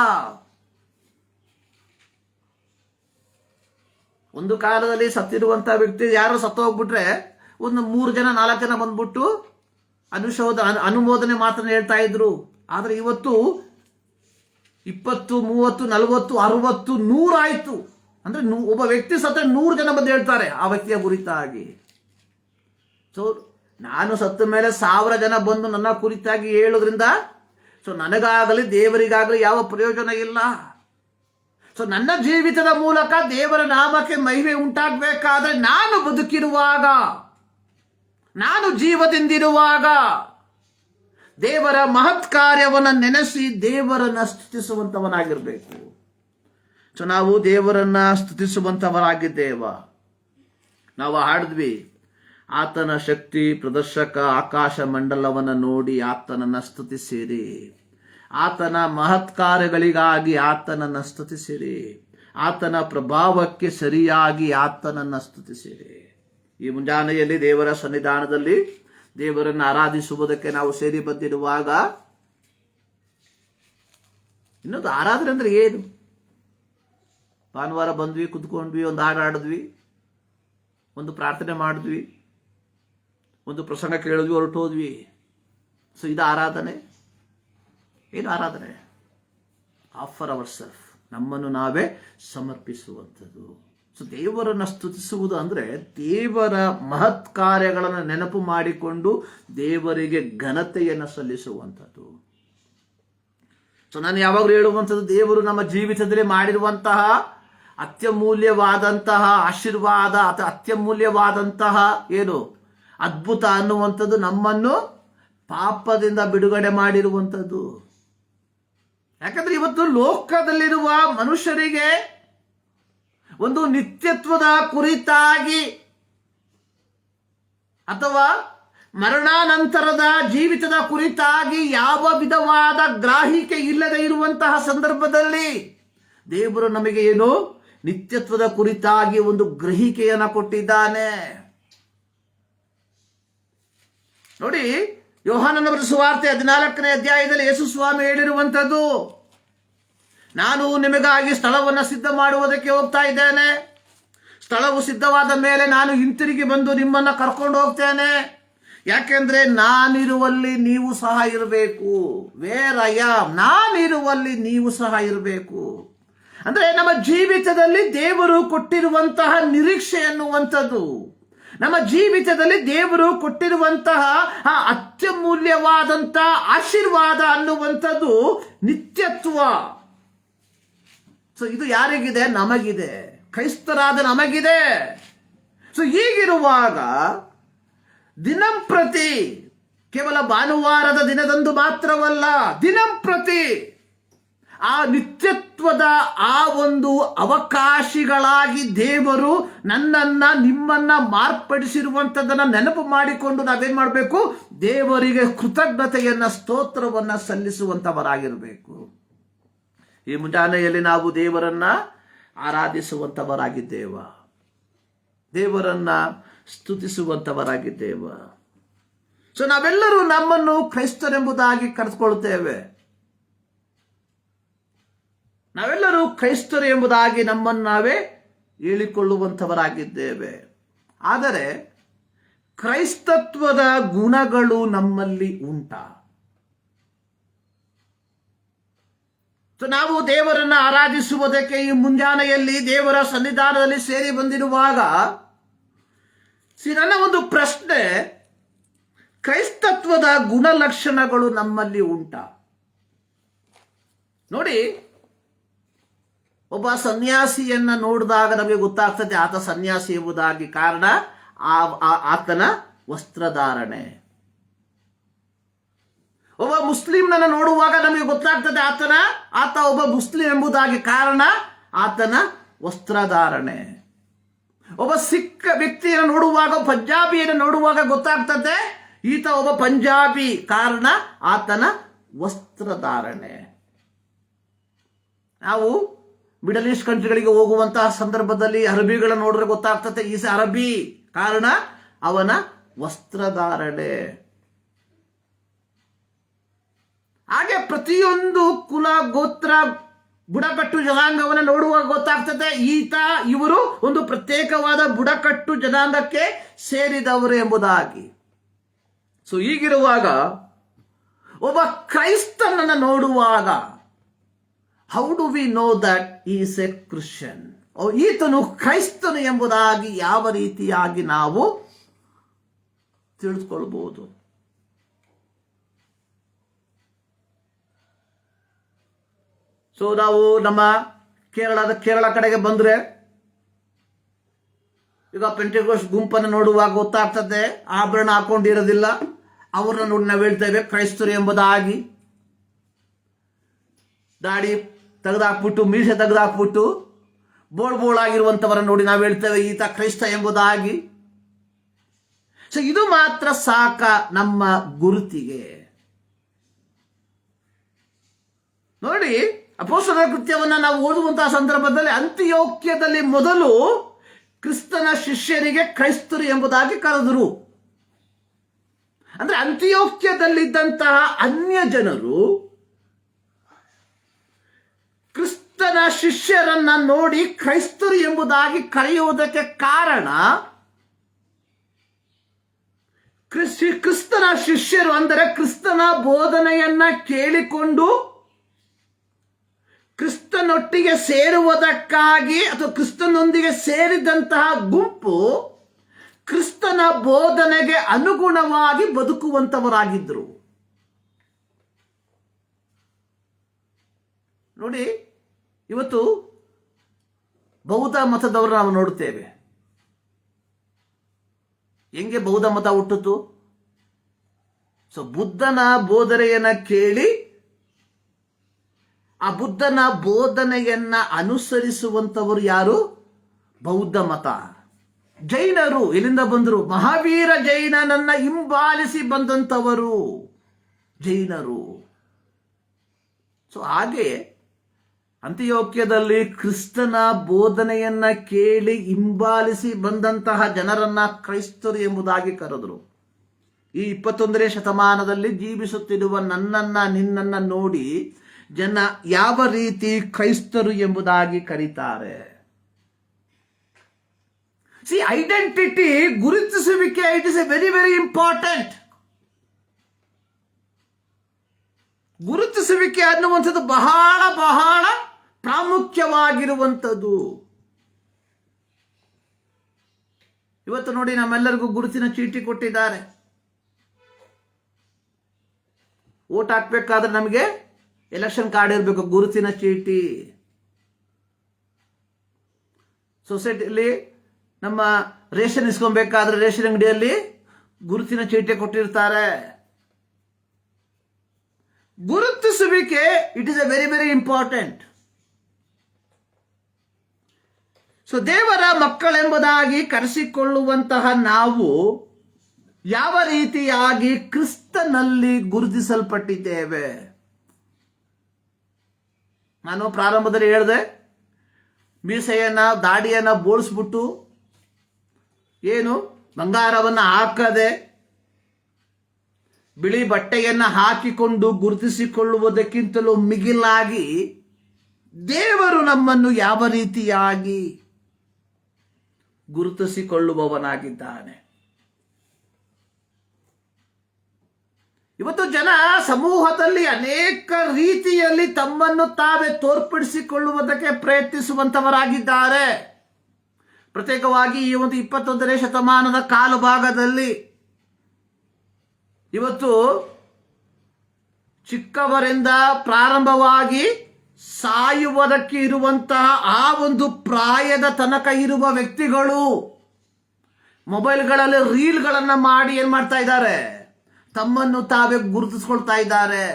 ಒಂದು ಕಾಲದಲ್ಲಿ ಸತ್ತಿರುವಂತಹ ವ್ಯಕ್ತಿ ಯಾರು ಸತ್ತು ಹೋಗ್ಬಿಟ್ರೆ ಒಂದು 3 ಜನ 4 ಜನ ಬಂದ್ಬಿಟ್ಟು ಅನುಮೋದನೆ ಮಾತ್ರ ಹೇಳ್ತಾ ಇದ್ರು. ಆದ್ರೆ ಇವತ್ತು 20, 30, 40, 60, 100 ಆಯ್ತು. ಅಂದ್ರೆ ಒಬ್ಬ ವ್ಯಕ್ತಿ ಸತ್ತ 100 ಜನ ಬಂದು ಹೇಳ್ತಾರೆ ಆ ವ್ಯಕ್ತಿಯ ಕುರಿತಾಗಿ. ಸೊ ನಾನು ಸತ್ತ ಮೇಲೆ 1000 ಜನ ಬಂದು ನನ್ನ ಕುರಿತಾಗಿ ಹೇಳೋದ್ರಿಂದ ಸೊ ನನಗಾಗಲಿ ದೇವರಿಗಾಗಲಿ ಯಾವ ಪ್ರಯೋಜನ ಇಲ್ಲ. ಸೊ ನನ್ನ ಜೀವಿತದ ಮೂಲಕ ದೇವರ ನಾಮಕ್ಕೆ ಮಹಿಮೆ ಉಂಟಾಗಬೇಕಾದ್ರೆ ನಾನು ಬದುಕಿರುವಾಗ, ನಾನು ಜೀವದಿಂದಿರುವಾಗ ದೇವರ ಮಹತ್ ಕಾರ್ಯವನ್ನು ನೆನೆಸಿ ದೇವರನ್ನ ಸ್ತುತಿಸುವಂತವನಾಗಿರ್ಬೇಕು. ಸೊ ನಾವು ದೇವರನ್ನ ಸ್ತುತಿಸುವಂತವರಾಗಿದ್ದೇವ. ನಾವು ಹಾಡಿದ್ವಿ, ಆತನ ಶಕ್ತಿ ಪ್ರದರ್ಶಕ ಆಕಾಶ ಮಂಡಲವನ್ನು ನೋಡಿ ಆತನನ್ನ ಸ್ತುತಿಸಿರಿ, ಆತನ ಮಹತ್ ಕಾರ್ಯಗಳಿಗಾಗಿ ಆತನನ್ನ ಸ್ತುತಿಸಿರಿ, ಆತನ ಪ್ರಭಾವಕ್ಕೆ ಸರಿಯಾಗಿ ಆತನನ್ನ ಸ್ತುತಿಸಿರಿ. ಈ ಮುಂಜಾನೆಯಲ್ಲಿ ದೇವರ ಸನ್ನಿಧಾನದಲ್ಲಿ ದೇವರನ್ನು ಆರಾಧಿಸುವುದಕ್ಕೆ ನಾವು ಸೇರಿ ಬಂದಿರುವಾಗ, ಇನ್ನೊಂದು ಆರಾಧನೆ ಅಂದ್ರೆ ಏನು? ಭಾನುವಾರ ಬಂದ್ವಿ, ಕುತ್ಕೊಂಡ್ವಿ, ಒಂದು ಹಾಡು ಹಾಡಿದ್ವಿ, ಒಂದು ಪ್ರಾರ್ಥನೆ ಮಾಡಿದ್ವಿ, ಒಂದು ಪ್ರಸಂಗ ಕೇಳಿದ್ವಿ, ಹೊರಟೋದ್ವಿ. ಸೊ ಇದು ಆರಾಧನೆ? ಏನು ಆರಾಧನೆ? ಆಫರ್ ಅವರ್ ಸೆಲ್ಫ್, ನಮ್ಮನ್ನು ನಾವೇ ಸಮರ್ಪಿಸುವಂಥದ್ದು. ಸೊ ದೇವರನ್ನು ಸ್ತುತಿಸುವುದು ಅಂದರೆ ದೇವರ ಮಹತ್ ಕಾರ್ಯಗಳನ್ನು ನೆನಪು ಮಾಡಿಕೊಂಡು ದೇವರಿಗೆ ಘನತೆಯನ್ನು ಸಲ್ಲಿಸುವಂಥದ್ದು. ಸೊ ನಾನು ಯಾವಾಗಲೂ ಹೇಳುವಂಥದ್ದು, ದೇವರು ನಮ್ಮ ಜೀವಿತದಲ್ಲಿ ಮಾಡಿರುವಂತಹ ಅತ್ಯಮೂಲ್ಯವಾದಂತಹ ಆಶೀರ್ವಾದ ಅಥವಾ ಅತ್ಯಮೂಲ್ಯವಾದಂತಹ ಏನು ಅದ್ಭುತ ಅನ್ನುವಂಥದ್ದು ನಮ್ಮನ್ನು ಪಾಪದಿಂದ ಬಿಡುಗಡೆ ಮಾಡಿರುವಂಥದ್ದು. ಯಾಕಂದ್ರೆ ಇವತ್ತು ಲೋಕದಲ್ಲಿರುವ ಮನುಷ್ಯರಿಗೆ ಒಂದು ನಿತ್ಯತ್ವದ ಕುರಿತಾಗಿ ಅಥವಾ ಮರಣಾನಂತರದ ಜೀವಿತದ ಕುರಿತಾಗಿ ಯಾವ ವಿಧವಾದ ಗ್ರಾಹಿಕೆ ಇಲ್ಲದೆ ಇರುವಂತಹ ಸಂದರ್ಭದಲ್ಲಿ ದೇವರು ನಮಗೆ ಏನು ನಿತ್ಯತ್ವದ ಕುರಿತಾಗಿ ಒಂದು ಗ್ರಹಿಕೆಯನ್ನು ಕೊಟ್ಟಿದ್ದಾನೆ. ನೋಡಿ, ಯೋಹಾನನ ಬರೆದ ಸುವಾರ್ತೆ 14ನೇ ಅಧ್ಯಾಯದಲ್ಲಿ ಯೇಸು ಸ್ವಾಮಿ ಹೇಳಿರುವಂಥದ್ದು, ನಾನು ನಿಮಗಾಗಿ ಸ್ಥಳವನ್ನು ಸಿದ್ಧ ಮಾಡುವುದಕ್ಕೆ ಹೋಗ್ತಾ ಇದ್ದೇನೆ. ಸ್ಥಳವು ಸಿದ್ಧವಾದ ಮೇಲೆ ನಾನು ಹಿಂತಿರುಗಿ ಬಂದು ನಿಮ್ಮನ್ನು ಕರ್ಕೊಂಡು ಹೋಗ್ತೇನೆ. ಯಾಕೆಂದ್ರೆ ನಾನಿರುವಲ್ಲಿ ನೀವು ಸಹ ಇರಬೇಕು. ವೇರ್ ಐ ಆಮ್, ನಾನಿರುವಲ್ಲಿ ನೀವು ಸಹ ಇರಬೇಕು. ಅಂದ್ರೆ ನಮ್ಮ ಜೀವಿತದಲ್ಲಿ ದೇವರು ಕೊಟ್ಟಿರುವಂತಹ ನಿರೀಕ್ಷೆ ಎನ್ನುವಂಥದ್ದು, ನಮ್ಮ ಜೀವಿತದಲ್ಲಿ ದೇವರು ಕೊಟ್ಟಿರುವಂತಹ ಆ ಅತ್ಯಮೂಲ್ಯವಾದಂತಹ ಆಶೀರ್ವಾದ ಅನ್ನುವಂಥದ್ದು ನಿತ್ಯತ್ವ. ಸೊ ಇದು ಯಾರಿಗಿದೆ? ನಮಗಿದೆ, ಕ್ರೈಸ್ತರಾದ ನಮಗಿದೆ. ಸೊ ಹೀಗಿರುವಾಗ ದಿನಂಪ್ರತಿ, ಕೇವಲ ಭಾನುವಾರದ ದಿನದಂದು ಮಾತ್ರವಲ್ಲ, ದಿನಂಪ್ರತಿ ಆ ನಿತ್ಯತ್ವದ ಆ ಒಂದು ಅವಕಾಶಿಗಳಾಗಿ ದೇವರು ನನ್ನನ್ನ ನಿಮ್ಮನ್ನ ಮಾರ್ಪಡಿಸಿರುವಂಥದ್ದನ್ನ ನೆನಪು ಮಾಡಿಕೊಂಡು ನಾವೇನ್ ಮಾಡಬೇಕು? ದೇವರಿಗೆ ಕೃತಜ್ಞತೆಯನ್ನ, ಸ್ತೋತ್ರವನ್ನ ಸಲ್ಲಿಸುವಂತವರಾಗಿರಬೇಕು. ಈ ಮುಂಜಾನೆಯಲ್ಲಿ ನಾವು ದೇವರನ್ನ ಆರಾಧಿಸುವಂತವರಾಗಿದ್ದೇವ, ದೇವರನ್ನ ಸ್ತುತಿಸುವಂತವರಾಗಿದ್ದೇವ. ಸೊ ನಾವೆಲ್ಲರೂ ನಮ್ಮನ್ನು ಕ್ರೈಸ್ತರೆಂಬುದಾಗಿ ಕರೆದುಕೊಳ್ಳುತ್ತೇವೆ. ನಾವೆಲ್ಲರೂ ಕ್ರೈಸ್ತರು ಎಂಬುದಾಗಿ ನಮ್ಮನ್ನು ನಾವೇ ಹೇಳಿಕೊಳ್ಳುವಂಥವರಾಗಿದ್ದೇವೆ. ಆದರೆ ಕ್ರೈಸ್ತತ್ವದ ಗುಣಗಳು ನಮ್ಮಲ್ಲಿ ಉಂಟಾ? ಸೊ ನಾವು ದೇವರನ್ನ ಆರಾಧಿಸುವುದಕ್ಕೆ ಈ ಮುಂಜಾನೆಯಲ್ಲಿ ದೇವರ ಸನ್ನಿಧಾನದಲ್ಲಿ ಸೇರಿ ಬಂದಿರುವಾಗ ನನ್ನ ಒಂದು ಪ್ರಶ್ನೆ, ಕ್ರೈಸ್ತತ್ವದ ಗುಣಲಕ್ಷಣಗಳು ನಮ್ಮಲ್ಲಿ ಉಂಟಾ? ನೋಡಿ, ಒಬ್ಬ ಸನ್ಯಾಸಿಯನ್ನ ನೋಡಿದಾಗ ನಮಗೆ ಗೊತ್ತಾಗ್ತದೆ ಆತ ಸನ್ಯಾಸಿ ಎಂಬುದಾಗಿ. ಕಾರಣ ಆತನ ವಸ್ತ್ರಧಾರಣೆ. ಒಬ್ಬ ಮುಸ್ಲಿಂನನ್ನು ನೋಡುವಾಗ ನಮಗೆ ಗೊತ್ತಾಗ್ತದೆ ಆತ ಒಬ್ಬ ಮುಸ್ಲಿಂ ಎಂಬುದಾಗಿ. ಕಾರಣ ಆತನ ವಸ್ತ್ರಧಾರಣೆ. ಒಬ್ಬ ಸಿಖ್ ವ್ಯಕ್ತಿಯನ್ನು ನೋಡುವಾಗ, ಪಂಜಾಬಿಯನ್ನು ನೋಡುವಾಗ ಗೊತ್ತಾಗ್ತದೆ ಈತ ಒಬ್ಬ ಪಂಜಾಬಿ. ಕಾರಣ ಆತನ ವಸ್ತ್ರಧಾರಣೆ. ನಾವು ಮಿಡಲ್ ಈಸ್ಟ್ ಕಂಟ್ರಿಗಳಿಗೆ ಹೋಗುವಂತಹ ಸಂದರ್ಭದಲ್ಲಿ ಅರಬಿಗಳನ್ನು ನೋಡಿದ್ರೆ ಗೊತ್ತಾಗ್ತದೆ ಈಸ ಅರಬಿ. ಕಾರಣ ಅವನ ವಸ್ತ್ರಧಾರಣೆ. ಹಾಗೆ ಪ್ರತಿಯೊಂದು ಕುಲ, ಗೋತ್ರ, ಬುಡಕಟ್ಟು ಜನಾಂಗವನ್ನು ನೋಡುವಾಗ ಗೊತ್ತಾಗ್ತದೆ ಇವರು ಒಂದು ಪ್ರತ್ಯೇಕವಾದ ಬುಡಕಟ್ಟು ಜನಾಂಗಕ್ಕೆ ಸೇರಿದವರು ಎಂಬುದಾಗಿ. ಸೊ ಹೀಗಿರುವಾಗ ಒಬ್ಬ ಕ್ರೈಸ್ತನನ್ನು ನೋಡುವಾಗ how do we know that is A Christian? ಈತನು ಕ್ರೈಸ್ತನು ಎಂಬುದಾಗಿ ಯಾವ ರೀತಿಯಾಗಿ ನಾವು ತಿಳಿದುಕೊಳ್ಬಹುದು? ಸೊ ನಾವು ನಮ್ಮ ಕೇರಳ ಕಡೆಗೆ ಬಂದ್ರೆ ಈಗ ಪೆಂಟೆಕೋಸ್ಟ್ ಗುಂಪನ್ನು ನೋಡುವಾಗ ಗೊತ್ತಾಗ್ತದೆ, ಆಭರಣ ಹಾಕೊಂಡಿರೋದಿಲ್ಲ, ಅವ್ರನ್ನ ನೋಡಿ ನಾವು ಹೇಳ್ತೇವೆ ಕ್ರೈಸ್ತರು ಎಂಬುದಾಗಿ. ದಾಡಿ ತೆಗೆದಾಕ್ಬಿಟ್ಟು, ಮೀಸೆ ತೆಗೆದಾಕ್ಬಿಟ್ಟು ಬೋಳಾಗಿರುವಂಥವರನ್ನು ನೋಡಿ ನಾವು ಹೇಳ್ತೇವೆ ಈತ ಕ್ರೈಸ್ತ ಎಂಬುದಾಗಿ. ಸೊ ಇದು ಮಾತ್ರ ಸಾಕ ನಮ್ಮ ಗುರುತಿಗೆ. ನೋಡಿ, ಅಪೊಸ್ತಲರ ಕೃತ್ಯವನ್ನ ನಾವು ಓದುವಂತಹ ಸಂದರ್ಭದಲ್ಲಿ ಅಂತಿಯೋಕ್ಯದಲ್ಲಿ ಮೊದಲು ಕ್ರಿಸ್ತನ ಶಿಷ್ಯರಿಗೆ ಕ್ರೈಸ್ತರು ಎಂಬುದಾಗಿ ಕರೆದರು. ಅಂದ್ರೆ ಅಂತಿಯೋಕ್ಯದಲ್ಲಿದ್ದಂತಹ ಅನ್ಯ ಜನರು ಕ್ರಿಸ್ತನ ಶಿಷ್ಯರನ್ನ ನೋಡಿ ಕ್ರೈಸ್ತರು ಎಂಬುದಾಗಿ ಕರೆಯುವುದಕ್ಕೆ ಕಾರಣ, ಕ್ರಿಸ್ತನ ಶಿಷ್ಯರು ಅಂದರೆ ಕ್ರಿಸ್ತನ ಬೋಧನೆಯನ್ನ ಕೇಳಿಕೊಂಡು ಕ್ರಿಸ್ತನೊಟ್ಟಿಗೆ ಸೇರುವುದಕ್ಕಾಗಿ ಅಥವಾ ಕ್ರಿಸ್ತನೊಂದಿಗೆ ಸೇರಿದಂತಹ ಗುಂಪು ಕ್ರಿಸ್ತನ ಬೋಧನೆಗೆ ಅನುಗುಣವಾಗಿ ಬದುಕುವಂತವರಾಗಿದ್ದರು. ನೋಡಿ, ಇವತ್ತು ಬೌದ್ಧ ಮತದವರು ನಾವು ನೋಡುತ್ತೇವೆ. ಹೆಂಗೆ ಬೌದ್ಧ ಮತ ಹುಟ್ಟಿತು? ಸೊ ಬುದ್ಧನ ಬೋಧನೆಯನ್ನ ಕೇಳಿ ಆ ಬುದ್ಧನ ಬೋಧನೆಯನ್ನ ಅನುಸರಿಸುವಂತವರು ಯಾರು? ಬೌದ್ಧ ಮತ. ಜೈನರು ಎಲ್ಲಿಂದ ಬಂದರು? ಮಹಾವೀರ ಜೈನನನ್ನ ಹಿಂಬಾಲಿಸಿ ಬಂದಂತವರು ಜೈನರು. ಸೊ ಹಾಗೆ ಅಂತಿಯೋಕ್ಯದಲ್ಲಿ ಕ್ರಿಸ್ತನ ಬೋಧನೆಯನ್ನ ಕೇಳಿ ಹಿಂಬಾಲಿಸಿ ಬಂದಂತಹ ಜನರನ್ನ ಕ್ರೈಸ್ತರು ಎಂಬುದಾಗಿ ಕರೆದರು. ಈ 21ನೇ ಶತಮಾನದಲ್ಲಿ ಜೀವಿಸುತ್ತಿರುವ ನನ್ನನ್ನ ನಿನ್ನನ್ನ ನೋಡಿ ಜನ ಯಾವ ರೀತಿ ಕ್ರೈಸ್ತರು ಎಂಬುದಾಗಿ ಕರೀತಾರೆ. ಸಿ, ಐಡೆಂಟಿಟಿ, ಗುರುತಿಸುವಿಕೆ, it is A very very important. ಗುರುತಿಸುವಿಕೆ ಅನ್ನುವಂಥದ್ದು ಬಹಳ ಬಹಳ ಪ್ರಾಮುಖ್ಯವಾಗಿರುವಂಥದ್ದು. ಇವತ್ತು ನೋಡಿ, ನಮ್ಮೆಲ್ಲರಿಗೂ ಗುರುತಿನ ಚೀಟಿ ಕೊಟ್ಟಿದ್ದಾರೆ. ವೋಟ್ ಹಾಕ್ಬೇಕಾದ್ರೆ ನಮಗೆ ಎಲೆಕ್ಷನ್ ಕಾರ್ಡ್ ಇರಬೇಕು, ಗುರುತಿನ ಚೀಟಿ. ಸೊಸೈಟಿಯಲ್ಲಿ ನಮ್ಮ ರೇಷನ್ ಇಸ್ಕೊಬೇಕಾದ್ರೆ ರೇಷನ್ ಅಂಗಡಿಯಲ್ಲಿ ಗುರುತಿನ ಚೀಟಿ ಕೊಟ್ಟಿರ್ತಾರೆ. ಗುರುತಿಸುವಿಕೆ it is A very very important. So ದೇವರ ಮಕ್ಕಳೆಂಬುದಾಗಿ ಕರೆಸಿಕೊಳ್ಳುವಂತಹ ನಾವು ಯಾವ ರೀತಿಯಾಗಿ ಕ್ರಿಸ್ತನಲ್ಲಿ ಗುರುತಿಸಲ್ಪಟ್ಟಿದ್ದೇವೆ? ನಾನು ಪ್ರಾರಂಭದಲ್ಲಿ ಹೇಳಿದೆ, ಮೀಸೆಯನ್ನ ದಾಡಿಯನ್ನ ಬೋಳಿಸ್ಬಿಟ್ಟು ಏನು ಬಂಗಾರವನ್ನ ಹಾಕದೆ ಬಿಳಿ ಬಟ್ಟೆಯನ್ನ ಹಾಕಿಕೊಂಡು ಗುರುತಿಸಿಕೊಳ್ಳುವುದಕ್ಕಿಂತಲೂ ಮಿಗಿಲಾಗಿ ದೇವರು ನಮ್ಮನ್ನು ಯಾವ ರೀತಿಯಾಗಿ ಗುರುತಿಸಿಕೊಳ್ಳುವವನಾಗಿದ್ದಾನೆ. ಇವತ್ತು ಜನ ಸಮೂಹದಲ್ಲಿ ಅನೇಕ ರೀತಿಯಲ್ಲಿ ತಮ್ಮನ್ನು ತಾವೇ ತೋರ್ಪಡಿಸಿಕೊಳ್ಳುವುದಕ್ಕೆ ಪ್ರಯತ್ನಿಸುವಂತವರಾಗಿದ್ದಾರೆ. ಪ್ರತ್ಯೇಕವಾಗಿ ಈ ಒಂದು 21ನೇ ಶತಮಾನದ ಕಾಲಭಾಗದಲ್ಲಿ ಇವತ್ತು ಚಿಕ್ಕವರಿಂದ ಪ್ರಾರಂಭವಾಗಿ ಸಾಯುವುದಕ್ಕೆ ಇರುವಂತಹ ಆ ಒಂದು ಪ್ರಾಯದ ತನಕ ಇರುವ ವ್ಯಕ್ತಿಗಳು ಮೊಬೈಲ್ಗಳಲ್ಲಿ ರೀಲ್ಗಳನ್ನ ಮಾಡಿ ಏನ್ ಮಾಡ್ತಾ ಇದ್ದಾರೆ? ತಮ್ಮನ್ನು ತಾವೇ ಗುರುತಿಸ್ಕೊಳ್ತಾ ಇದ್ದಾರೆ.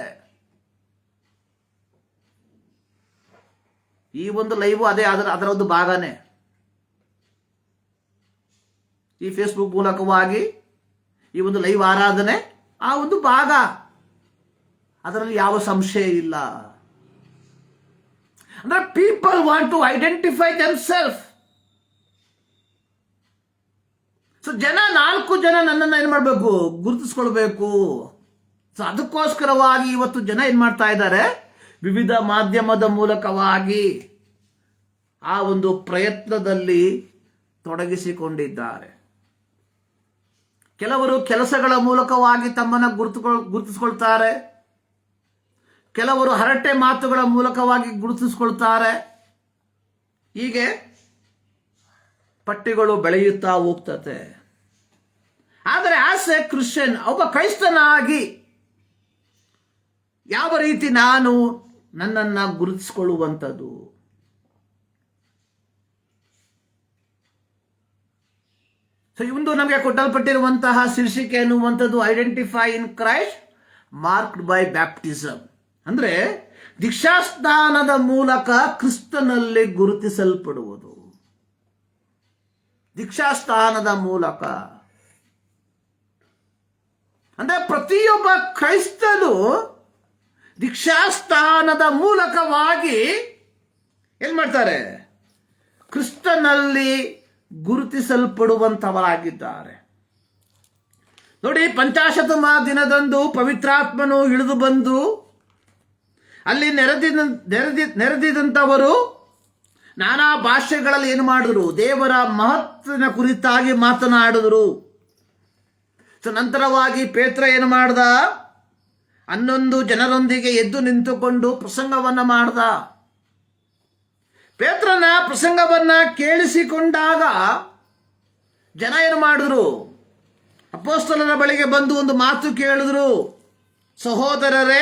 ಈ ಒಂದು ಲೈವ್ ಅದೇ ಅದರ ಒಂದು ಭಾಗನೇ. ಈ ಫೇಸ್ಬುಕ್ ಮೂಲಕವಾಗಿ ಈ ಒಂದು ಲೈವ್ ಆರಾಧನೆ ಆ ಒಂದು ಭಾಗ, ಅದರಲ್ಲಿ ಯಾವ ಸಂಶಯ ಇಲ್ಲ. ಅಂದ್ರೆ people want to identify themselves. So ನಾಲ್ಕು ಜನ ನನ್ನನ್ನು ಏನ್ ಮಾಡಬೇಕು? ಗುರುತಿಸ್ಕೊಳ್ಬೇಕು. ಸೊ ಅದಕ್ಕೋಸ್ಕರವಾಗಿ ಇವತ್ತು ಜನ ಏನ್ ಮಾಡ್ತಾ ಇದ್ದಾರೆ? ವಿವಿಧ ಮಾಧ್ಯಮದ ಮೂಲಕವಾಗಿ ಆ ಒಂದು ಪ್ರಯತ್ನದಲ್ಲಿ ತೊಡಗಿಸಿಕೊಂಡಿದ್ದಾರೆ. ಕೆಲವರು ಕೆಲಸಗಳ ಮೂಲಕವಾಗಿ ತಮ್ಮನ್ನು ಗುರುತಿಸ್ಕೊಳ್ತಾರೆ. ಕೆಲವರು ಹರಟೆ ಮಾತುಗಳ ಮೂಲಕವಾಗಿ ಗುರುತಿಸ್ಕೊಳ್ತಾರೆ. ಹೀಗೆ ಪಟ್ಟಿಗಳು ಬೆಳೆಯುತ್ತಾ ಹೋಗ್ತದೆ. ಆದರೆ ಆಸ್ ಎ ಕ್ರಿಶ್ಚಿಯನ್, ಒಬ್ಬ ಕ್ರೈಸ್ತನಾಗಿ ಯಾವ ರೀತಿ ನಾನು ನನ್ನನ್ನು ಗುರುತಿಸಿಕೊಳ್ಳುವಂಥದ್ದು. ಸೊ ಇಂದು ನಮಗೆ ಕೊಟ್ಟಲ್ಪಟ್ಟಿರುವಂತಹ ಶೀರ್ಷಿಕೆ ಎನ್ನುವಂಥದ್ದು identify in Christ marked by baptism. ಅಂದ್ರೆ ದೀಕ್ಷಾಸ್ನಾನದ ಮೂಲಕ ಕ್ರಿಸ್ತನಲ್ಲಿ ಗುರುತಿಸಲ್ಪಡುವುದು. ದೀಕ್ಷಾಸ್ನಾನದ ಮೂಲಕ ಅಂದ್ರೆ ಪ್ರತಿಯೊಬ್ಬ ಕ್ರೈಸ್ತನು ದೀಕ್ಷಾಸ್ನಾನದ ಮೂಲಕವಾಗಿ ಏನ್ ಮಾಡ್ತಾರೆ? ಕ್ರಿಸ್ತನಲ್ಲಿ ಗುರುತಿಸಲ್ಪಡುವಂತವರಾಗಿದ್ದಾರೆ. ನೋಡಿ, ಪಂಚಾಶತಮ ದಿನದಂದು ಪವಿತ್ರಾತ್ಮನು ಇಳಿದು ಬಂದು ಅಲ್ಲಿ ನೆರೆದಿದಂಥವರು ನಾನಾ ಭಾಷೆಗಳಲ್ಲಿ ಏನು ಮಾಡಿದ್ರು? ದೇವರ ಮಹತ್ವನ ಕುರಿತಾಗಿ ಮಾತನಾಡಿದ್ರು. ಸೊ ನಂತರವಾಗಿ ಪೇತ್ರ ಏನು ಮಾಡ್ದ? 11 ಜನರೊಂದಿಗೆ ಎದ್ದು ನಿಂತುಕೊಂಡು ಪ್ರಸಂಗವನ್ನ ಮಾಡ್ದ. ಪೇತ್ರನ ಪ್ರಸಂಗವನ್ನ ಕೇಳಿಸಿಕೊಂಡಾಗ ಜನ ಏನು ಮಾಡಿದ್ರು? ಅಪೊಸ್ತಲರ ಬಳಿಗೆ ಬಂದು ಒಂದು ಮಾತು ಕೇಳಿದ್ರು, ಸಹೋದರರೇ,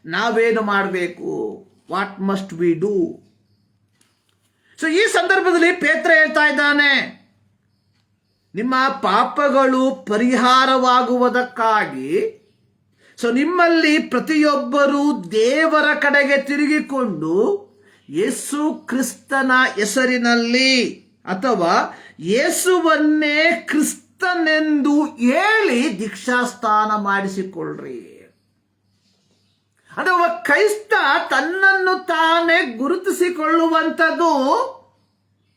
ನಾವೇನು ಮಾಡಬೇಕು? What must we do? So ಈ ಸಂದರ್ಭದಲ್ಲಿ ಪೇತ್ರ ಹೇಳ್ತಾ ಇದ್ದಾನೆ, ನಿಮ್ಮ ಪಾಪಗಳು ಪರಿಹಾರವಾಗುವುದಕ್ಕಾಗಿ ಸೊ ನಿಮ್ಮಲ್ಲಿ ಪ್ರತಿಯೊಬ್ಬರೂ ದೇವರ ಕಡೆಗೆ ತಿರುಗಿಕೊಂಡು ಯೇಸು ಕ್ರಿಸ್ತನ ಹೆಸರಿನಲ್ಲಿ ಅಥವಾ ಯೇಸುವನ್ನೇ ಕ್ರಿಸ್ತನೆಂದು ಹೇಳಿ ದೀಕ್ಷಾಸ್ನಾನ ಮಾಡಿಸಿಕೊಳ್ಳ್ರಿ. ಅಂದ್ರೆ ಒಬ್ಬ ಕ್ರೈಸ್ತ ತನ್ನನ್ನು ತಾನೇ ಗುರುತಿಸಿಕೊಳ್ಳುವಂಥದ್ದು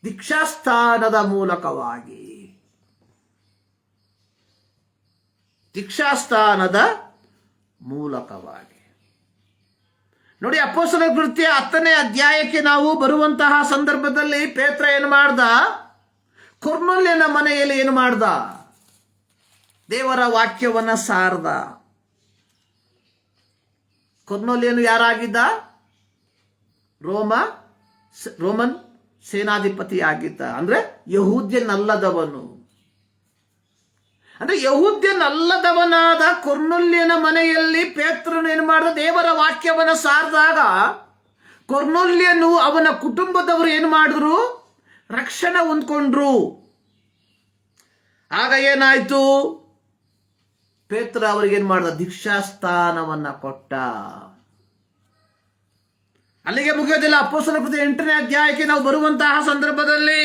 ದೀಕ್ಷಾಸ್ನಾನದ ಮೂಲಕವಾಗಿ. ದೀಕ್ಷಾಸ್ನಾನದ ಮೂಲಕವಾಗಿ. ನೋಡಿ, ಅಪೊಸ್ತಲರ ಕೃತ್ಯ 10ನೇ ಅಧ್ಯಾಯಕ್ಕೆ ನಾವು ಬರುವಂತಹ ಸಂದರ್ಭದಲ್ಲಿ ಪೇತ್ರ ಏನು ಮಾಡ್ದ? ಕೊರ್ನೆಲ್ಯನ ಮನೆಯಲ್ಲಿ ಏನು ಮಾಡ್ದ? ದೇವರ ವಾಕ್ಯವನ್ನ ಸಾರ್ದ. ಕೊರ್ನೆಲ್ಯನು ಯಾರಾಗಿದ್ದ? ರೋಮನ್ ಸೇನಾಧಿಪತಿ ಆಗಿದ್ದ. ಅಂದ್ರೆ ಯಹೂದ್ಯನಲ್ಲದವನು. ಅಂದ್ರೆ ಯಹೂದ್ಯನಲ್ಲದವನಾದ ಕೊರ್ನೆಲ್ಯನ ಮನೆಯಲ್ಲಿ ಪೇತ್ರನು ಏನು ಮಾಡಿದ? ದೇವರ ವಾಕ್ಯವನ್ನ ಸಾರಿದಾಗ ಕೊರ್ನೆಲ್ಯನು ಅವನ ಕುಟುಂಬದವರು ಏನು ಮಾಡಿದ್ರು? ರಕ್ಷಣೆ ಹೊಂದ್ಕೊಂಡ್ರು. ಆಗ ಏನಾಯ್ತು? ಪೇತ್ರ ಅವರಿಗೇನು ಮಾಡ್ದ? ದೀಕ್ಷಾಸ್ನಾನವನ್ನ ಕೊಟ್ಟ. ಅಲ್ಲಿಗೆ ಮುಗಿಯೋದಿಲ್ಲ. ಅಪೊಸ್ತಲರ ಕೃತ್ಯ 8ನೇ ಅಧ್ಯಾಯಕ್ಕೆ ನಾವು ಬರುವಂತಹ ಸಂದರ್ಭದಲ್ಲಿ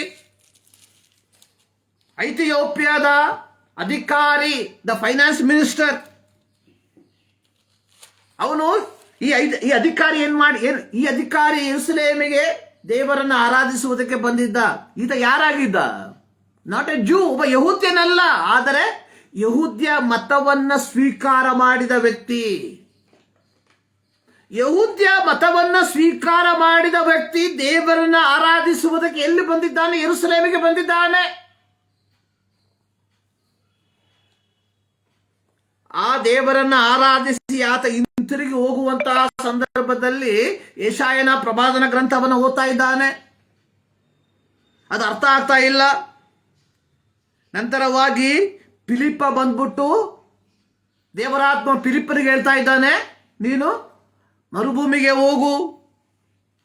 ಐಥಿಯೋಪಿಯಾದ ಅಧಿಕಾರಿ, ದ ಫೈನಾನ್ಸ್ ಮಿನಿಸ್ಟರ್, ಅವನು ಈ ಅಧಿಕಾರಿ ಈ ಅಧಿಕಾರಿ ಯೆರೂಸಲೇಮಿಗೆ ದೇವರನ್ನು ಆರಾಧಿಸುವುದಕ್ಕೆ ಬಂದಿದ್ದ. ಈತ ಯಾರಾಗಿದ್ದ? ನಾಟ್ ಎ ಜೂ, ಒಬ್ಬ ಯಹೂದ್ಯನಲ್ಲ, ಆದರೆ ಯಹೂದ್ಯ ಮತವನ್ನ ಸ್ವೀಕಾರ ಮಾಡಿದ ವ್ಯಕ್ತಿ. ಯಹೂದ್ಯ ಮತವನ್ನ ಸ್ವೀಕಾರ ಮಾಡಿದ ವ್ಯಕ್ತಿ ದೇವರನ್ನ ಆರಾಧಿಸುವುದಕ್ಕೆ ಎಲ್ಲಿ ಬಂದಿದ್ದಾನೆ? ಯೆರೂಸಲೇಮಿಗೆ ಬಂದಿದ್ದಾನೆ. ಆ ದೇವರನ್ನ ಆರಾಧಿಸಿ ಆತ ಹಿಂತಿರುಗಿ ಹೋಗುವಂತಹ ಸಂದರ್ಭದಲ್ಲಿ ಯೆಶಾಯನ ಪ್ರವಾದನ ಗ್ರಂಥವನ್ನು ಓದ್ತಾ ಇದ್ದಾನೆ. ಅದು ಅರ್ಥ ಆಗ್ತಾ ಇಲ್ಲ. ನಂತರವಾಗಿ ಫಿಲಿಪ್ಪ ಬಂದ್ಬಿಟ್ಟು ದೇವರಾತ್ಮ ಫಿಲಿಪ್ಪನಿಗೆ ಹೇಳ್ತಾ ಇದ್ದಾನೆ, ನೀನು ಮರುಭೂಮಿಗೆ ಹೋಗು.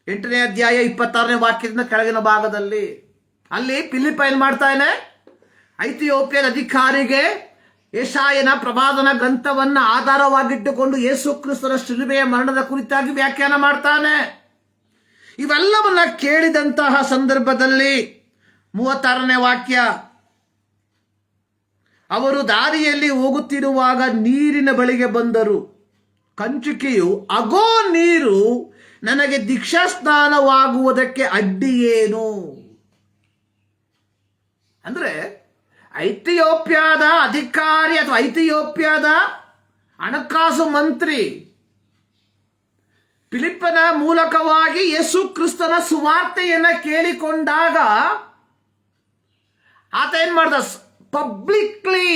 8ನೇ ಅಧ್ಯಾಯ 26ನೇ ವಾಕ್ಯದಿಂದ ಕೆಳಗಿನ ಭಾಗದಲ್ಲಿ ಅಲ್ಲಿ ಫಿಲಿಪ್ಪ ಏನ್ ಮಾಡ್ತಾನೆ? ಐಥಿಯೋಪಿಯದ ಅಧಿಕಾರಿಗೆ ಯೆಶಾಯನ ಪ್ರವಾದನ ಗ್ರಂಥವನ್ನ ಆಧಾರವಾಗಿಟ್ಟುಕೊಂಡು ಯೇಸು ಕ್ರಿಸ್ತನ ಶಿಲುಬೆಯ ಮರಣದ ಕುರಿತಾಗಿ ವ್ಯಾಖ್ಯಾನ ಮಾಡ್ತಾನೆ. ಇವೆಲ್ಲವನ್ನ ಕೇಳಿದಂತಹ ಸಂದರ್ಭದಲ್ಲಿ 36ನೇ ವಾಕ್ಯ, ಅವರು ದಾರಿಯಲ್ಲಿ ಹೋಗುತ್ತಿರುವಾಗ ನೀರಿನ ಬಳಿಗೆ ಬಂದರು. ಕಂಚುಕಿಯು, ಅಗೋ ನೀರು, ನನಗೆ ದೀಕ್ಷಾಸ್ನಾನವಾಗುವುದಕ್ಕೆ ಅಡ್ಡಿಯೇನು? ಅಂದ್ರೆ ಐಥಿಯೋಪಿಯಾದ ಅಧಿಕಾರಿ ಅಥವಾ ಐಥಿಯೋಪಿಯಾದ ಹಣಕಾಸು ಮಂತ್ರಿ ಫಿಲಿಪ್ಪನ ಮೂಲಕವಾಗಿ ಯೇಸು ಕ್ರಿಸ್ತನ ಸುವಾರ್ತೆಯನ್ನ ಕೇಳಿಕೊಂಡಾಗ ಆತ ಏನ್ ಮಾಡ್ದ? ಪಬ್ಲಿಕ್ಲಿ,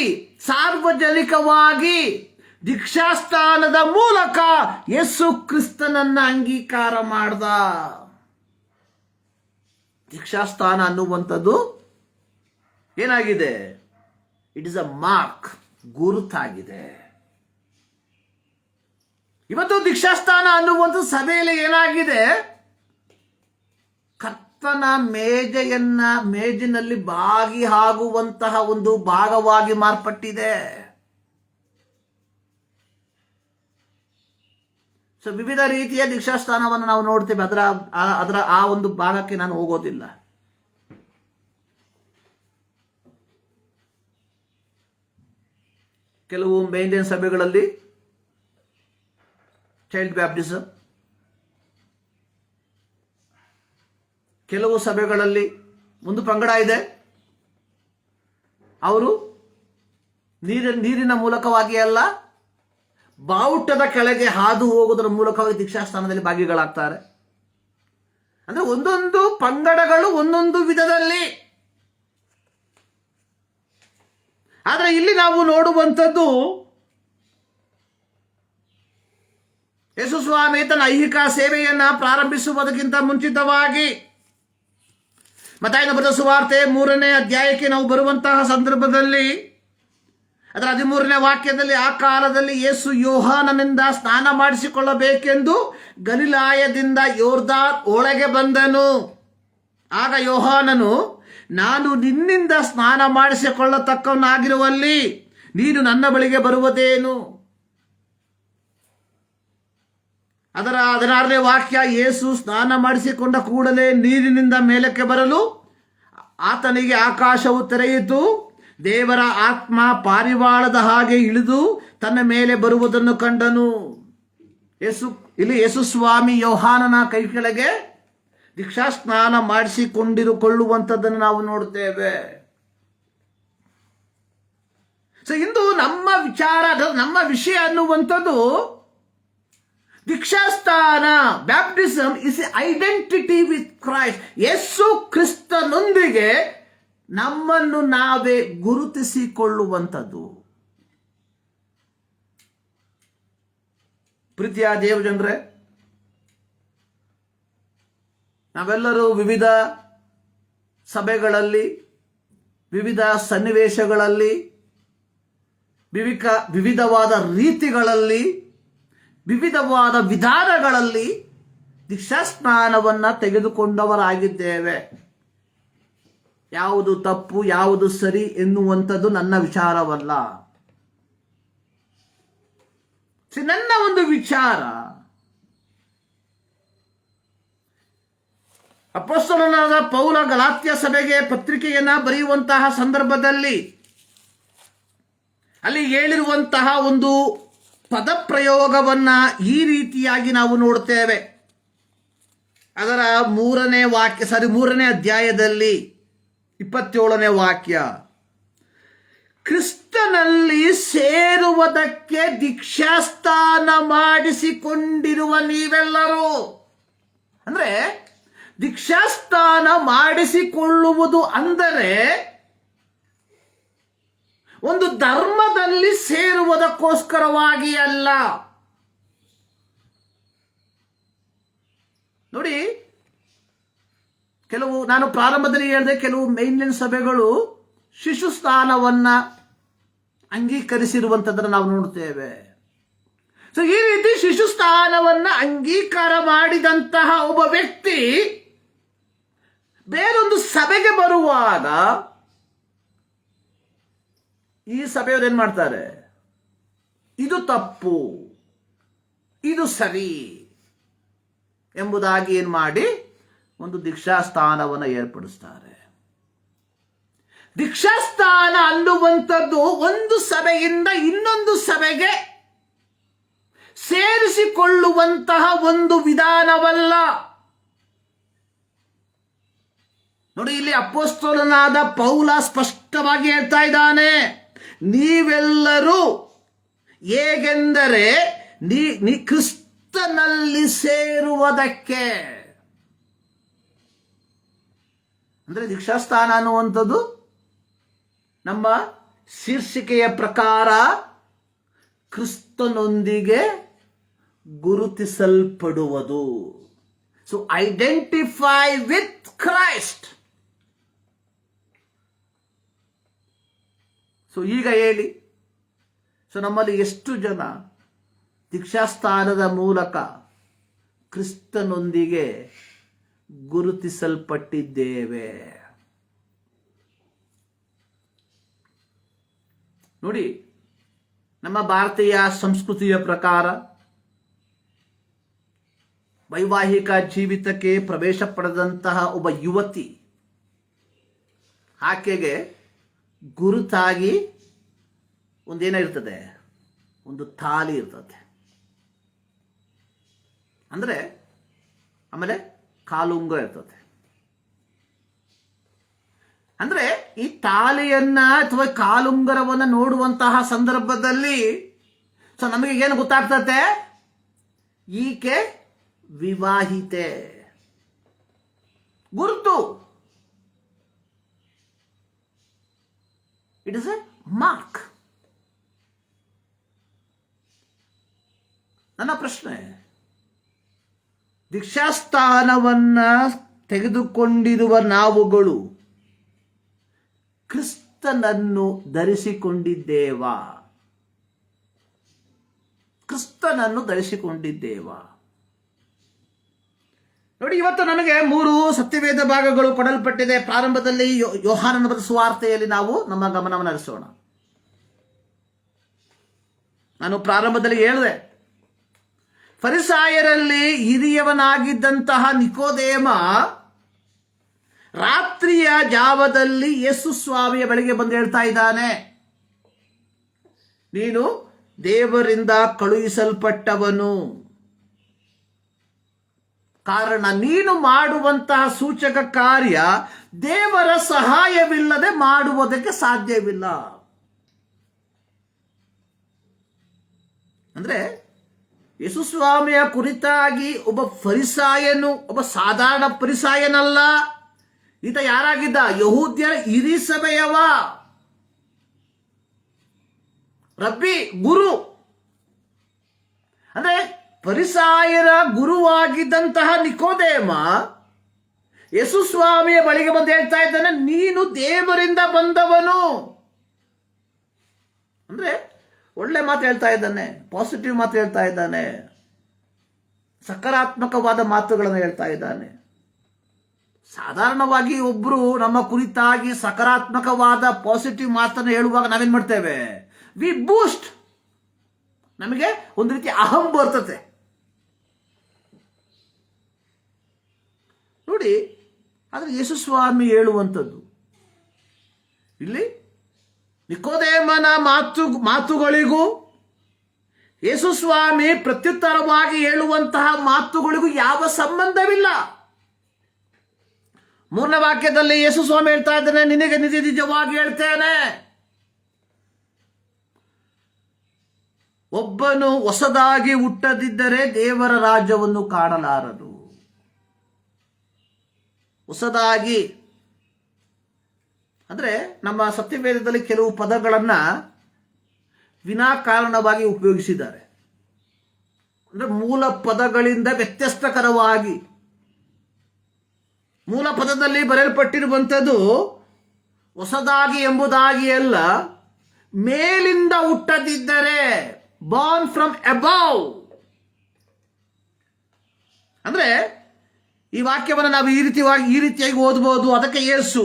ಸಾರ್ವಜನಿಕವಾಗಿ ದೀಕ್ಷಾಸ್ನಾನದ ಮೂಲಕ ಯೇಸು ಕ್ರಿಸ್ತನನ್ನ ಅಂಗೀಕಾರ ಮಾಡ್ದ. ದೀಕ್ಷಾಸ್ನಾನ ಅನ್ನುವಂಥದ್ದು ಏನಾಗಿದೆ? ಇಟ್ ಇಸ್ ಅ ಮಾರ್ಕ್, ಗುರುತಾಗಿದೆ. ಇವತ್ತು ದೀಕ್ಷಾಸ್ಥಾನ ಅನ್ನುವಂಥ ಸಭೆಯಲ್ಲಿ ಏನಾಗಿದೆ, ಕರ್ತನ ಮೇಜಿನಲ್ಲಿ ಭಾಗಿಯಾಗುವಂತಹ ಒಂದು ಭಾಗವಾಗಿ ಮಾರ್ಪಟ್ಟಿದೆ. ಸೊ ವಿವಿಧ ರೀತಿಯ ದೀಕ್ಷಾಸ್ಥಾನವನ್ನು ನಾವು ನೋಡ್ತೇವೆ. ಅದರ ಆ ಒಂದು ಭಾಗಕ್ಕೆ ನಾನು ಹೋಗೋದಿಲ್ಲ. ಕೆಲವು ಮೇಂದಿನ ಸಭೆಗಳಲ್ಲಿ ಚೈಲ್ಡ್ ಬ್ಯಾಪ್ಟಿಸಮ್, ಕೆಲವು ಸಭೆಗಳಲ್ಲಿ ಒಂದು ಪಂಗಡ ಇದೆ, ಅವರು ನೀರಿನ ಮೂಲಕವಾಗಿ ಅಲ್ಲ, ಬಾವುಟದ ಕೆಳಗೆ ಹಾದು ಹೋಗುವುದರ ಮೂಲಕವಾಗಿ ದೀಕ್ಷಾಸ್ಥಾನದಲ್ಲಿ ಭಾಗಿಗಳಾಗ್ತಾರೆ. ಅಂದ್ರೆ ಒಂದೊಂದು ಪಂಗಡಗಳು ಒಂದೊಂದು ವಿಧದಲ್ಲಿ. ಆದರೆ ಇಲ್ಲಿ ನಾವು ನೋಡುವಂಥದ್ದು, ಯೇಸು ಸ್ವಾಮಿ ತನ್ನ ಐಹಿಕ ಸೇವೆಯನ್ನ ಪ್ರಾರಂಭಿಸುವುದಕ್ಕಿಂತ ಮುಂಚಿತವಾಗಿ ಮತ್ತಾಯನ ಬರೆದ ಸುವಾರ್ತೆ 3ನೇ ಅಧ್ಯಾಯಕ್ಕೆ ನಾವು ಬರುವಂತಹ ಸಂದರ್ಭದಲ್ಲಿ ಅದರ 13ನೇ ವಾಕ್ಯದಲ್ಲಿ, ಆ ಕಾಲದಲ್ಲಿ ಯೇಸು ಯೋಹಾನನಿಂದ ಸ್ನಾನ ಮಾಡಿಸಿಕೊಳ್ಳಬೇಕೆಂದು ಗಲಿಲಾಯದಿಂದ ಯೋರ್ದಾನ್ ಒಳಗೆ ಬಂದನು. ಆಗ ಯೋಹಾನನು, ನಾನು ನಿನ್ನಿಂದ ಸ್ನಾನ ಮಾಡಿಸಿಕೊಳ್ಳತಕ್ಕವನಾಗಿರುವಲ್ಲಿ ನೀನು ನನ್ನ ಬಳಿಗೆ ಬರುವುದೇನು? ಅದರ 16ನೇ ವಾಕ್ಯ, ಯೇಸು ಸ್ನಾನ ಮಾಡಿಸಿಕೊಂಡ ಕೂಡಲೇ ನೀರಿನಿಂದ ಮೇಲಕ್ಕೆ ಬರಲು ಆತನಿಗೆ ಆಕಾಶವು ತೆರೆಯಿತು. ದೇವರ ಆತ್ಮ ಪಾರಿವಾಳದ ಹಾಗೆ ಇಳಿದು ತನ್ನ ಮೇಲೆ ಬರುವುದನ್ನು ಕಂಡನು. ಇಲ್ಲಿ ಯೇಸು ಸ್ವಾಮಿ ಯೋಹಾನನ ಕೈ ಕೆಳಗೆ ದೀಕ್ಷಾಸ್ನಾನ ಮಾಡಿಸಿಕೊಳ್ಳುವಂಥದ್ದನ್ನು ನಾವು ನೋಡ್ತೇವೆ. ಸೊ ಇಂದು ನಮ್ಮ ವಿಷಯ ಅನ್ನುವಂಥದ್ದು ದೀಕ್ಷಾಸ್ಥಾನ, baptism is identity with Christ. Yesu ಕ್ರಿಸ್ತನೊಂದಿಗೆ ನಮ್ಮನ್ನು ನಾವೇ ಗುರುತಿಸಿಕೊಳ್ಳುವಂಥದ್ದು. ಪ್ರೀತಿಯ ದೇವಜನರೇ, ನಾವೆಲ್ಲರೂ ವಿವಿಧ ಸಭೆಗಳಲ್ಲಿ, ವಿವಿಧ ಸನ್ನಿವೇಶಗಳಲ್ಲಿ, ವಿವಿಧವಾದ ರೀತಿಗಳಲ್ಲಿ, ವಿವಿಧವಾದ ವಿಧಾನಗಳಲ್ಲಿ ದೀಕ್ಷಾಸ್ನಾನವನ್ನು ತೆಗೆದುಕೊಂಡವರಾಗಿದ್ದೇವೆ. ಯಾವುದು ತಪ್ಪು, ಯಾವುದು ಸರಿ ಎನ್ನುವಂಥದ್ದು ನನ್ನ ವಿಚಾರವಲ್ಲ. ನನ್ನ ಒಂದು ವಿಚಾರ, ಅಪೊಸ್ತಲನಾದ ಪೌಲ ಗಲಾತ್ಯ ಸಭೆಗೆ ಪತ್ರಿಕೆಯನ್ನ ಬರೆಯುವಂತಹ ಸಂದರ್ಭದಲ್ಲಿ ಅಲ್ಲಿ ಹೇಳಿರುವಂತಹ ಒಂದು ಪದಪ್ರಯೋಗವನ್ನ ಈ ರೀತಿಯಾಗಿ ನಾವು ನೋಡ್ತೇವೆ. ಅದರ 3ನೇ ಅಧ್ಯಾಯದಲ್ಲಿ 27ನೇ ವಾಕ್ಯ, ಕ್ರಿಸ್ತನಲ್ಲಿ ಸೇರುವುದಕ್ಕೆ ದೀಕ್ಷಾಸ್ನಾನ ಮಾಡಿಸಿಕೊಂಡಿರುವ ನೀವೆಲ್ಲರೂ. ಅಂದ್ರೆ ದೀಕ್ಷಾಸ್ನಾನ ಮಾಡಿಸಿಕೊಳ್ಳುವುದು ಅಂದರೆ ಒಂದು ಧರ್ಮದಲ್ಲಿ ಸೇರುವುದಕ್ಕೋಸ್ಕರವಾಗಿ ಅಲ್ಲ. ನೋಡಿ, ನಾನು ಪ್ರಾರಂಭದಲ್ಲಿ ಹೇಳಿದೆ, ಕೆಲವು ಮೇನ್ಲೈನ್ ಸಭೆಗಳು ಶಿಶು ಸ್ನಾನವನ್ನ ಅಂಗೀಕರಿಸಿರುವಂಥದ್ದನ್ನು ನಾವು ನೋಡ್ತೇವೆ. ಸೊ ಈ ರೀತಿ ಶಿಶು ಸ್ನಾನವನ್ನ ಅಂಗೀಕಾರ ಮಾಡಿದಂತಹ ಒಬ್ಬ ವ್ಯಕ್ತಿ ಬೇರೊಂದು ಸಭೆಗೆ ಬರುವಾಗ ಈ ಸಭೆಯವರು ಏನ್ ಮಾಡ್ತಾರೆ? ಇದು ತಪ್ಪು, ಇದು ಸರಿ ಎಂಬುದಾಗಿ ಏನ್ ಮಾಡಿ ಒಂದು ದೀಕ್ಷಾಸ್ಥಾನವನ್ನು ಏರ್ಪಡಿಸ್ತಾರೆ. ದೀಕ್ಷಾಸ್ಥಾನ ಅನ್ನುವಂಥದ್ದು ಒಂದು ಸಭೆಯಿಂದ ಇನ್ನೊಂದು ಸಭೆಗೆ ಸೇರಿಸಿಕೊಳ್ಳುವಂತಹ ಒಂದು ವಿಧಾನವಲ್ಲ. ನೋಡಿ, ಇಲ್ಲಿ ಅಪೊಸ್ತಲನಾದ ಪೌಲ ಸ್ಪಷ್ಟವಾಗಿ ಹೇಳ್ತಾ ಇದ್ದಾನೆ, ನೀವೆಲ್ಲರೂ ಹೇಗೆಂದರೆ ನೀ ಕ್ರಿಸ್ತನಲ್ಲಿ ಸೇರುವುದಕ್ಕೆ. ಅಂದ್ರೆ ದೀಕ್ಷಾಸ್ಥಾನ ಅನ್ನುವಂಥದ್ದು ನಮ್ಮ ಶೀರ್ಷಿಕೆಯ ಪ್ರಕಾರ ಕ್ರಿಸ್ತನೊಂದಿಗೆ ಗುರುತಿಸಲ್ಪಡುವುದು. So identify with Christ. So ಈಗ ಹೇಳಿ, ಸೊ ನಮ್ಮಲ್ಲಿ ಎಷ್ಟು ಜನ ದೀಕ್ಷಾಸ್ಥಾನದ ಮೂಲಕ ಕ್ರಿಸ್ತನೊಂದಿಗೆ ಗುರುತಿಸಲ್ಪಟ್ಟಿದ್ದೇವೆ. ನೋಡಿ, ನಮ್ಮ ಭಾರತೀಯ ಸಂಸ್ಕೃತಿಯ ಪ್ರಕಾರ ವೈವಾಹಿಕ ಜೀವಿತಕ್ಕೆ ಪ್ರವೇಶ ಪಡೆದಂತಹ ಒಬ್ಬ ಯುವತಿ, ಆಕೆಗೆ ಗುರುತಾಗಿ ಒಂದೇನಿರ್ತದೆ, ಒಂದು ತಾಳಿ ಇರ್ತದೆ. ಅಂದರೆ ಆಮೇಲೆ ಕಾಲುಂಗುರ ಇರ್ತದೆ. ಅಂದ್ರೆ ಈ ತಾಳಿಯನ್ನ ಅಥವಾ ಕಾಲುಂಗರವನ್ನು ನೋಡುವಂತಹ ಸಂದರ್ಭದಲ್ಲಿ ನಮಗೆ ಏನು ಗೊತ್ತಾಗ್ತದೆ? ಈಕೆ ವಿವಾಹಿತೆ. ಗುರುತು. It is A mark. ನನ್ನ ಪ್ರಶ್ನೆ, ದೀಕ್ಷಾಸ್ಥಾನವನ್ನ ತೆಗೆದುಕೊಂಡಿರುವ ನಾವುಗಳು ಕ್ರಿಸ್ತನನ್ನು ಧರಿಸಿಕೊಂಡಿದ್ದೇವಾ? ಕ್ರಿಸ್ತನನ್ನು ಧರಿಸಿಕೊಂಡಿದ್ದೇವಾ? ನೋಡಿ, ಇವತ್ತು ನಮಗೆ 3 ಸತ್ಯವೇದ ಭಾಗಗಳು ಕೊಡಲ್ಪಟ್ಟಿದೆ. ಪ್ರಾರಂಭದಲ್ಲಿ ಯೋಹಾನನ ಬರೆದ ಸುವಾರ್ತೆಯಲ್ಲಿ ನಾವು ನಮ್ಮ ಗಮನವನ್ನು ಹರಿಸೋಣ. ನಾನು ಪ್ರಾರಂಭದಲ್ಲಿ ಹೇಳಿದೆ, ಫರಿಸಾಯರಲ್ಲಿ ಹಿರಿಯವನಾಗಿದ್ದಂತಹ ನಿಕೋದೇಮ ರಾತ್ರಿಯ ಜಾವದಲ್ಲಿ ಯೇಸು ಸ್ವಾಮಿಯ ಬಳಿಗೆ ಬಂದು ಹೇಳ್ತಾ ಇದ್ದಾನೆ, ನೀನು ದೇವರಿಂದ ಕಳುಹಿಸಲ್ಪಟ್ಟವನು, ಕಾರಣ ನೀನು ಮಾಡುವಂತಹ ಸೂಚಕ ಕಾರ್ಯ ದೇವರ ಸಹಾಯವಿಲ್ಲದೆ ಮಾಡುವುದಕ್ಕೆ ಸಾಧ್ಯವಿಲ್ಲ. ಅಂದ್ರೆ ಯೇಸು ಸ್ವಾಮಿಯ ಕುರಿತಾಗಿ ಒಬ್ಬ ಫರಿಸಾಯನು, ಒಬ್ಬ ಸಾಧಾರಣ ಫರಿಸಾಯನಲ್ಲ, ಈತ ಯಾರಾಗಿದ್ದ? ಯಹೂದ್ಯರ ಹಿರಿ ಸಭೆಯವ, ರಬ್ಬಿ, ಗುರು. ಅಂದ್ರೆ ಫರಿಸಾಯರ ಗುರುವಾಗಿದ್ದಂತಹ ನಿಕೋದೇಮ ಯೇಸು ಸ್ವಾಮಿಯ ಬಳಿಗೆ ಬಂದು ಹೇಳ್ತಾ ಇದ್ದಾನೆ, ನೀನು ದೇವರಿಂದ ಬಂದವನು. ಅಂದ್ರೆ ಒಳ್ಳೆ ಮಾತು ಹೇಳ್ತಾ ಇದ್ದಾನೆ, ಪಾಸಿಟಿವ್ ಮಾತು ಹೇಳ್ತಾ ಇದ್ದಾನೆ, ಸಕಾರಾತ್ಮಕವಾದ ಮಾತುಗಳನ್ನು ಹೇಳ್ತಾ ಇದ್ದಾನೆ. ಸಾಧಾರಣವಾಗಿ ಒಬ್ರು ನಮ್ಮ ಕುರಿತಾಗಿ ಸಕಾರಾತ್ಮಕವಾದ ಪಾಸಿಟಿವ್ ಮಾತನ್ನು ಹೇಳುವಾಗ ನಾವೇನ್ ಮಾಡ್ತೇವೆ? ವಿ ಬೂಸ್ಟ್. ನಮಗೆ ಒಂದು ರೀತಿ ಅಹಂ ಬರ್ತದೆ. ನೋಡಿ, ಆದರೆ ಯೇಸು ಸ್ವಾಮಿ ಹೇಳುವಂಥದ್ದು ಇಲ್ಲಿ ನಿಕೋದೇಮನ ಮಾತುಗಳಿಗೂ ಯೇಸು ಸ್ವಾಮಿ ಪ್ರತ್ಯುತ್ತರವಾಗಿ ಹೇಳುವಂತಹ ಮಾತುಗಳಿಗೂ ಯಾವ ಸಂಬಂಧವಿಲ್ಲ. 3ನೇ ವಾಕ್ಯದಲ್ಲಿ ಯೇಸು ಸ್ವಾಮಿ ಹೇಳ್ತಾ ಇದ್ದಾನೆ, ನಿನಗೆ ನಿಜ ನಿಜವಾಗಿ ಹೇಳ್ತೇನೆ, ಒಬ್ಬನು ಹೊಸದಾಗಿ ಹುಟ್ಟದಿದ್ದರೆ ದೇವರ ರಾಜ್ಯವನ್ನು ಕಾಣಲಾರನು. ಹೊಸದಾಗಿ ಅಂದ್ರೆ ನಮ್ಮ ಸತ್ಯವೇದದಲ್ಲಿ ಕೆಲವು ಪದಗಳನ್ನ ವಿನಾಕಾರಣವಾಗಿ ಉಪಯೋಗಿಸಿದ್ದಾರೆ. ಅಂದ್ರೆ ಮೂಲ ಪದಗಳಿಂದ ವ್ಯತ್ಯಸ್ತಕರವಾಗಿ. ಮೂಲ ಪದದಲ್ಲಿ ಬರೆಯಲ್ಪಟ್ಟಿರುವಂಥದ್ದು ಹೊಸದಾಗಿ ಎಂಬುದಾಗಿ ಅಲ್ಲ, ಮೇಲಿಂದ ಹುಟ್ಟದಿದ್ದರೆ, ಬಾರ್ನ್ ಫ್ರಮ್ ಅಬೌವ್. ಅಂದ್ರೆ ಈ ವಾಕ್ಯವನ್ನು ನಾವು ಈ ರೀತಿಯಾಗಿ ಓದಬಹುದು. ಅದಕ್ಕೆ ಯೇಸು,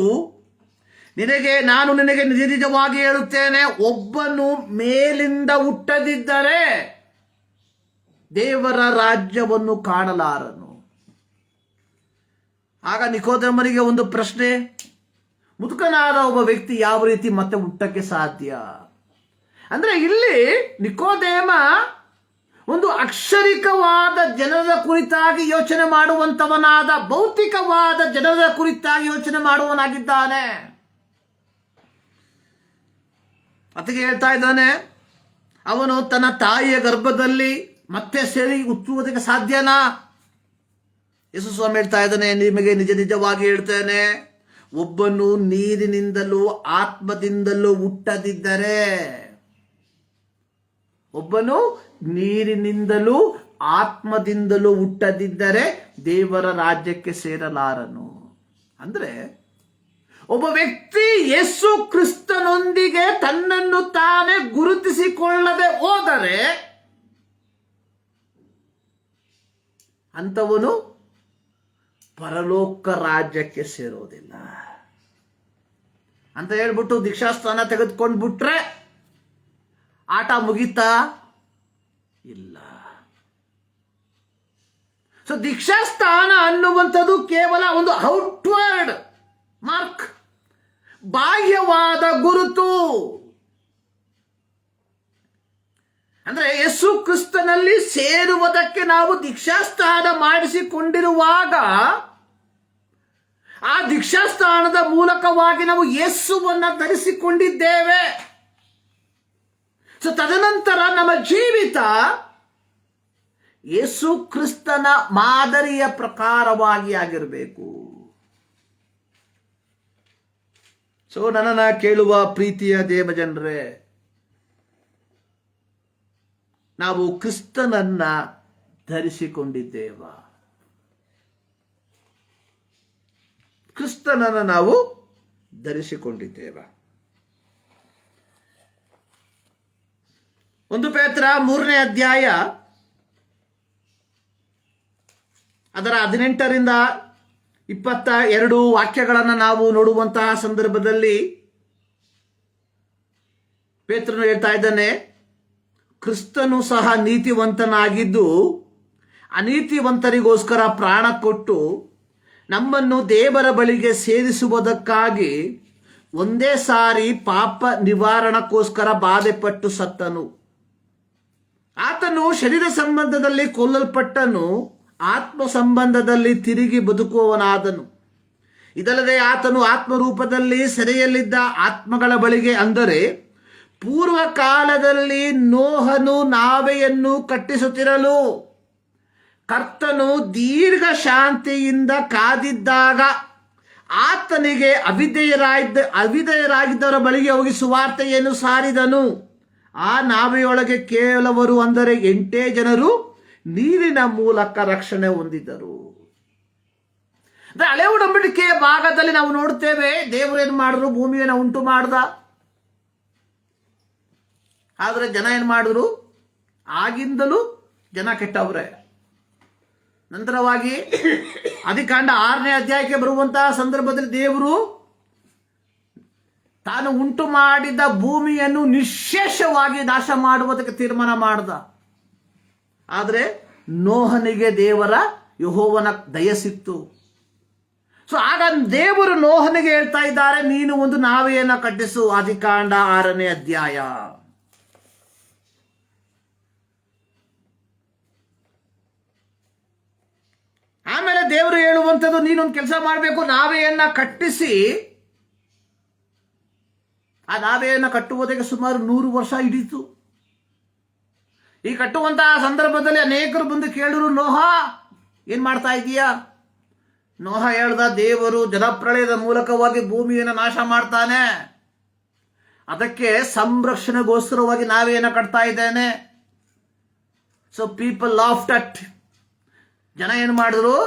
ನಾನು ನಿನಗೆ ನಿಜ ನಿಜವಾಗಿ ಹೇಳುತ್ತೇನೆ, ಒಬ್ಬನು ಮೇಲಿಂದ ಹುಟ್ಟದಿದ್ದರೆ ದೇವರ ರಾಜ್ಯವನ್ನು ಕಾಣಲಾರನು. ಆಗ ನಿಕೋದೇಮನಿಗೆ ಒಂದು ಪ್ರಶ್ನೆ, ಮುದುಕನಾದ ಒಬ್ಬ ವ್ಯಕ್ತಿ ಯಾವ ರೀತಿ ಮತ್ತೆ ಹುಟ್ಟಕ್ಕೆ ಸಾಧ್ಯ? ಅಂದ್ರೆ ಇಲ್ಲಿ ನಿಕೋದೇಮ ಒಂದು ಅಕ್ಷರಿಕವಾದ ಜನರ ಕುರಿತಾಗಿ ಯೋಚನೆ ಮಾಡುವಂತವನಾದ, ಭೌತಿಕವಾದ ಜನರ ಕುರಿತಾಗಿ ಯೋಚನೆ ಮಾಡುವನಾಗಿದ್ದಾನೆ. ಅದಕ್ಕೆ ಹೇಳ್ತಾ ಇದ್ದಾನೆ, ಅವನು ತನ್ನ ತಾಯಿಯ ಗರ್ಭದಲ್ಲಿ ಮತ್ತೆ ಸೇರಿ ಹುಟ್ಟುವುದಕ್ಕೆ ಸಾಧ್ಯನಾ? ಯೇಸು ಸ್ವಾಮಿ ಹೇಳ್ತಾ ಇದ್ದಾನೆ, ನಿಮಗೆ ನಿಜ ನಿಜವಾಗಿ ಹೇಳ್ತೇನೆ, ಒಬ್ಬನು ನೀರಿನಿಂದಲೂ ಆತ್ಮದಿಂದಲೂ ಹುಟ್ಟದಿದ್ದರೆ, ಒಬ್ಬನು ನೀರಿನಿಂದಲೂ ಆತ್ಮದಿಂದಲೂ ಹುಟ್ಟದಿದ್ದರೆ ದೇವರ ರಾಜ್ಯಕ್ಕೆ ಸೇರಲಾರನು. ಅಂದ್ರೆ ಒಬ್ಬ ವ್ಯಕ್ತಿ ಯೇಸು ಕ್ರಿಸ್ತನೊಂದಿಗೆ ತನ್ನನ್ನು ತಾನೇ ಗುರುತಿಸಿಕೊಳ್ಳದೆ ಹೋದರೆ ಅಂಥವನು ಪರಲೋಕ ರಾಜ್ಯಕ್ಕೆ ಸೇರೋದಿಲ್ಲ ಅಂತ ಹೇಳ್ಬಿಟ್ಟು ದೀಕ್ಷಾಸ್ಥಾನ ತೆಗೆದುಕೊಂಡು ಬಿಟ್ರೆ ಆಟ ಮುಗೀತಾ? ಇಲ್ಲ. ಸೊ ದೀಕ್ಷಾಸ್ಥಾನ ಅನ್ನುವಂಥದ್ದು ಕೇವಲ ಒಂದು ಔಟ್ವರ್ಡ್ ಮಾರ್ಕ್, ಬಾಹ್ಯವಾದ ಗುರುತು. ಅಂದ್ರೆ ಯೇಸು ಕ್ರಿಸ್ತನಲ್ಲಿ ಸೇರುವುದಕ್ಕೆ ನಾವು ದೀಕ್ಷಾಸ್ಥಾನ ಮಾಡಿಸಿಕೊಂಡಿರುವಾಗ ಆ ದೀಕ್ಷಾಸ್ಥಾನದ ಮೂಲಕವಾಗಿ ನಾವು ಯೇಸುವನ್ನ ಧರಿಸಿಕೊಂಡಿದ್ದೇವೆ. ಸೊ ತದನಂತರ ನಮ್ಮ ಜೀವಿತ ಯೇಸು ಕ್ರಿಸ್ತನ ಮಾದರಿಯ ಪ್ರಕಾರವಾಗಿ ಆಗಿರಬೇಕು. ಸೊ ನನ್ನನ್ನು ಕೇಳುವ ಪ್ರೀತಿಯ ದೇವಜನರೇ, ನಾವು ಕ್ರಿಸ್ತನನ್ನ ಧರಿಸಿಕೊಂಡಿದ್ದೇವ? ಕ್ರಿಸ್ತನನ್ನು ನಾವು ಧರಿಸಿಕೊಂಡಿದ್ದೇವ. 1 ಪೇತ್ರ 3ನೇ ಅಧ್ಯಾಯ ಅದರ 18ರಿಂದ 22 ವಾಕ್ಯಗಳನ್ನು ನಾವು ನೋಡುವಂತಹ ಸಂದರ್ಭದಲ್ಲಿ ಪೇತ್ರನು ಹೇಳ್ತಾ ಇದ್ದಾನೆ, ಕ್ರಿಸ್ತನು ಸಹ ನೀತಿವಂತನಾಗಿದ್ದು ಅನೀತಿವಂತರಿಗೋಸ್ಕರ ಪ್ರಾಣ ಕೊಟ್ಟು ನಮ್ಮನ್ನು ದೇವರ ಬಳಿಗೆ ಸೇರಿಸುವುದಕ್ಕಾಗಿ ಒಂದೇ ಸಾರಿ ಪಾಪ ನಿವಾರಣಕ್ಕೋಸ್ಕರ ಬಾಧೆಪಟ್ಟು ಸತ್ತನು. ಆತನು ಶರೀರ ಸಂಬಂಧದಲ್ಲಿ ಕೊಲ್ಲಲ್ಪಟ್ಟನು, ಆತ್ಮ ಸಂಬಂಧದಲ್ಲಿ ತಿರುಗಿ ಬದುಕುವವನಾದನು. ಇದಲ್ಲದೆ ಆತನು ಆತ್ಮರೂಪದಲ್ಲಿ ಸೆರೆಯಲ್ಲಿದ್ದ ಆತ್ಮಗಳ ಬಳಿಗೆ, ಅಂದರೆ ಪೂರ್ವ ಕಾಲದಲ್ಲಿ ನೋಹನು ನಾವೆಯನ್ನು ಕಟ್ಟಿಸುತ್ತಿರಲು ಕರ್ತನು ದೀರ್ಘ ಶಾಂತಿಯಿಂದ ಕಾದಿದ್ದಾಗ ಆತನಿಗೆ ಅವಿಧೇಯರಾಗಿದ್ದವರ ಬಳಿಗೆ ಹೋಗಿ ಸುವಾರ್ತೆಯನ್ನು ಸಾರಿದನು. ಆ ನಾವೆಯೊಳಗೆ ಕೆಲವರು, ಅಂದರೆ 8 ಜನರು ನೀರಿನ ಮೂಲಕ ರಕ್ಷಣೆ ಹೊಂದಿದರು. ಹಳೆ ಒಡಂಬಡಿಕೆಯ ಭಾಗದಲ್ಲಿ ನಾವು ನೋಡ್ತೇವೆ, ದೇವರು ಏನು ಮಾಡಿದ್ರು, ಭೂಮಿಯನ್ನು ಉಂಟು ಮಾಡ್ದ. ಆದರೆ ಜನ ಏನು ಮಾಡಿದ್ರು, ಆಗಿಂದಲೂ ಜನ ಕೆಟ್ಟವ್ರೆ. ನಂತರವಾಗಿ ಆದಿಕಾಂಡ 6ನೇ ಅಧ್ಯಾಯಕ್ಕೆ ಬರುವಂತಹ ಸಂದರ್ಭದಲ್ಲಿ ದೇವರು ತಾನು ಉಂಟು ಮಾಡಿದ ಭೂಮಿಯನ್ನು ನಿಶ್ಶೇಷವಾಗಿ ನಾಶ ಮಾಡುವುದಕ್ಕೆ ತೀರ್ಮಾನ ಮಾಡ್ದ. ಆದರೆ ನೋಹನಿಗೆ ದೇವರ ಯೆಹೋವನ ದಯೆ ಸಿಕ್ತು. ಸೊ ಆಗ ದೇವರು ನೋಹನಿಗೆ ಹೇಳ್ತಾ ಇದ್ದಾರೆ, ನೀನು ಒಂದು ನಾವೆಯನ್ನು ಕಟ್ಟಿಸು. ಆದಿಕಾಂಡ 6ನೇ ಅಧ್ಯಾಯ. ಆಮೇಲೆ ದೇವರು ಹೇಳುವಂಥದ್ದು, ನೀನೊಂದು ಕೆಲಸ ಮಾಡಬೇಕು, ನಾವೆಯನ್ನ ಕಟ್ಟಿಸಿ. ಆ ನಾವೆಯನ್ನ ಕಟ್ಟುವುದಕ್ಕೆ ಸುಮಾರು 100 ವರ್ಷ ಹಿಡಿತು. ಈ ಕಟ್ಟುವಂತಹ ಸಂದರ್ಭದಲ್ಲಿ ಅನೇಕರು ಬಂದು ಕೇಳಿದ್ರು, ನೋಹ ಏನ್ ಮಾಡ್ತಾ ಇದೀಯಾ? ನೋಹ ಹೇಳ್ದ, ದೇವರು ಜಲಪ್ರಳಯದ ಮೂಲಕವಾಗಿ ಭೂಮಿಯನ್ನು ನಾಶ ಮಾಡ್ತಾನೆ, ಅದಕ್ಕೆ ಸಂರಕ್ಷಣೆಗೋಸ್ಕರವಾಗಿ ನಾವೇನ ಕಟ್ತಾ ಇದ್ದೇನೆ. So people loft at. ಜನ ಏನು ಮಾಡಿದ್ರು,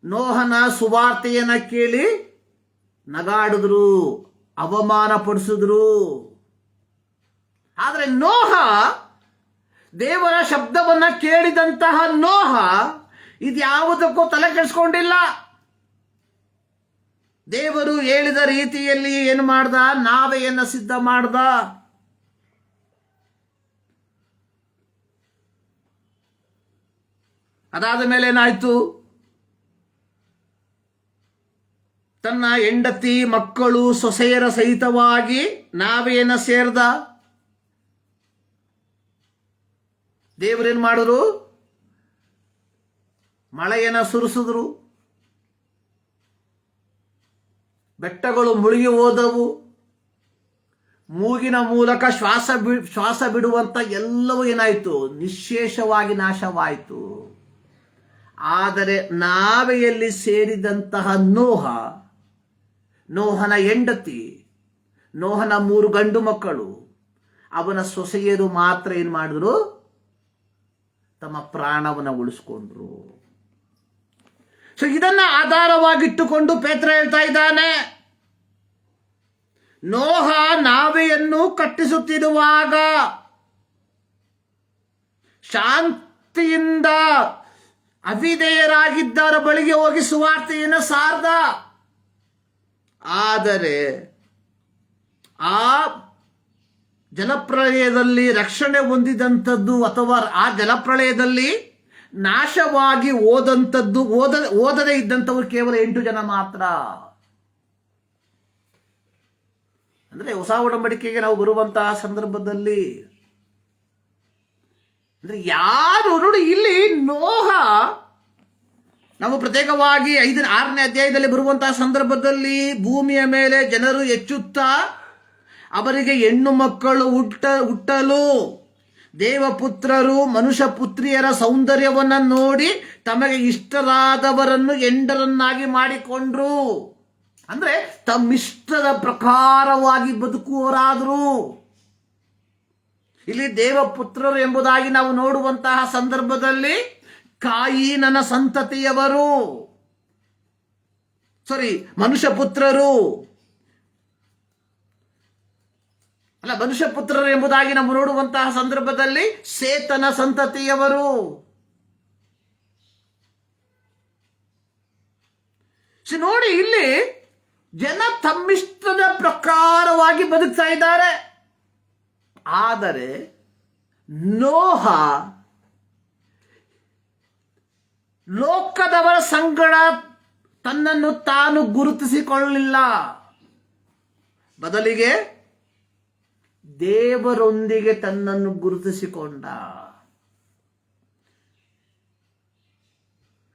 ನೋಹನ ಸುವಾರ್ತೆಯನ್ನ ಕೇಳಿ ನಗಾಡಿದ್ರು, ಅವಮಾನ ಪಡಿಸಿದ್ರು. ಆದರೆ ನೋಹ, ದೇವರ ಶಬ್ದವನ್ನ ಕೇಳಿದಂತಹ ನೋಹ ಇದ್ಯಾವುದಕ್ಕೂ ತಲೆ ಕೆಡಿಸ್ಕೊಂಡಿಲ್ಲ. ದೇವರು ಹೇಳಿದ ರೀತಿಯಲ್ಲಿ ಏನು ಮಾಡ್ದ, ನಾವೆಯನ್ನ ಸಿದ್ಧ ಮಾಡ್ದ. ಅದಾದ ಮೇಲೆ ಏನಾಯ್ತು, ತನ್ನ ಹೆಂಡತಿ, ಮಕ್ಕಳು, ಸೊಸೆಯರ ಸಹಿತವಾಗಿ ನಾವೆಯನ್ನ ಸೇರ್ದ. ದೇವರೇನು ಮಾಡಿದ್ರು, ಮಳೆಯನ್ನ ಸುರಿಸಿದ್ರು, ಬೆಟ್ಟಗಳು ಮುಳುಗಿ ಹೋದವು, ಮೂಗಿನ ಮೂಲಕ ಶ್ವಾಸ ಬಿಡುವಂತ ಎಲ್ಲವೂ ಏನಾಯ್ತು, ನಿಶ್ಶೇಷವಾಗಿ ನಾಶವಾಯಿತು. ಆದರೆ ನಾವೆಯಲ್ಲಿ ಸೇರಿದಂತಹ ನೋಹನ ಹೆಂಡತಿ, ನೋಹನ 3 ಗಂಡು ಮಕ್ಕಳು, ಅವನ ಸೊಸೆಯರು ಮಾತ್ರ ಏನ್ ಮಾಡಿದ್ರು, ತಮ್ಮ ಪ್ರಾಣವನ್ನು ಉಳಿಸ್ಕೊಂಡ್ರು. ಸೊ ಇದನ್ನ ಆಧಾರವಾಗಿಟ್ಟುಕೊಂಡು ಪೇತ್ರ ಹೇಳ್ತಾ ಇದ್ದಾನೆ, ನೋಹ ನಾವೆಯನ್ನು ಕಟ್ಟಿಸುತ್ತಿರುವಾಗ ಶಾಂತಿಯಿಂದ ಅವಿಧೇಯರಾಗಿದ್ದವರ ಬಳಿಗೆ ಹೋಗಿ ಸುವಾರ್ತೆಯನ್ನು ಸಾರ್ದ. ಆದರೆ ಆ ಜಲಪ್ರಳಯದಲ್ಲಿ ರಕ್ಷಣೆ ಹೊಂದಿದಂಥದ್ದು ಅಥವಾ ಆ ಜಲಪ್ರಳಯದಲ್ಲಿ ನಾಶವಾಗಿ ಓದದೇ ಇದ್ದಂಥವ್ರು ಕೇವಲ 8 ಜನ ಮಾತ್ರ. ಅಂದ್ರೆ ಹೊಸ ಒಡಂಬಡಿಕೆಗೆ ನಾವು ಬರುವಂತಹ ಸಂದರ್ಭದಲ್ಲಿ ಅಂದ್ರೆ ಯಾರು ನೋಡಿ, ಇಲ್ಲಿ ನೋಹ ನಾವು ಪ್ರತ್ಯೇಕವಾಗಿ 6ನೇ ಅಧ್ಯಾಯದಲ್ಲಿ ಬರುವಂತಹ ಸಂದರ್ಭದಲ್ಲಿ ಭೂಮಿಯ ಮೇಲೆ ಜನರು ಹೆಚ್ಚುತ್ತಾ ಅವರಿಗೆ ಹೆಣ್ಣು ಮಕ್ಕಳು ಹುಟ್ಟಲು ದೇವಪುತ್ರರು ಮನುಷ್ಯ ಪುತ್ರಿಯರ ಸೌಂದರ್ಯವನ್ನು ನೋಡಿ ತಮಗೆ ಇಷ್ಟರಾದವರನ್ನು ಹೆಂಡರನ್ನಾಗಿ ಮಾಡಿಕೊಂಡ್ರು. ಅಂದ್ರೆ ತಮ್ಮಿಷ್ಟದ ಪ್ರಕಾರವಾಗಿ ಬದುಕುವವರಾದ್ರು. ಇಲ್ಲಿ ದೇವಪುತ್ರರು ಎಂಬುದಾಗಿ ನಾವು ನೋಡುವಂತಹ ಸಂದರ್ಭದಲ್ಲಿ ಕಾಯಿನನ ಸಂತತಿಯವರು, ಮನುಷ್ಯ ಪುತ್ರರು ಎಂಬುದಾಗಿ ನಾವು ನೋಡುವಂತಹ ಸಂದರ್ಭದಲ್ಲಿ ಸೇತನ ಸಂತತಿಯವರು. ನೋಡಿ, ಇಲ್ಲಿ ಜನ ತಮ್ಮಿಷ್ಟದ ಪ್ರಕಾರವಾಗಿ ಬದುಕ್ತಾ ಇದ್ದಾರೆ. ಆದರೆ ನೋಹ ಲೋಕದವರ ಸಂಗಡ ತನ್ನನ್ನು ತಾನು ಗುರುತಿಸಿಕೊಳ್ಳಲಿಲ್ಲ. ಬದಲಿಗೆ ದೇವರೊಂದಿಗೆ ತನ್ನನ್ನು ಗುರುತಿಸಿಕೊಂಡ.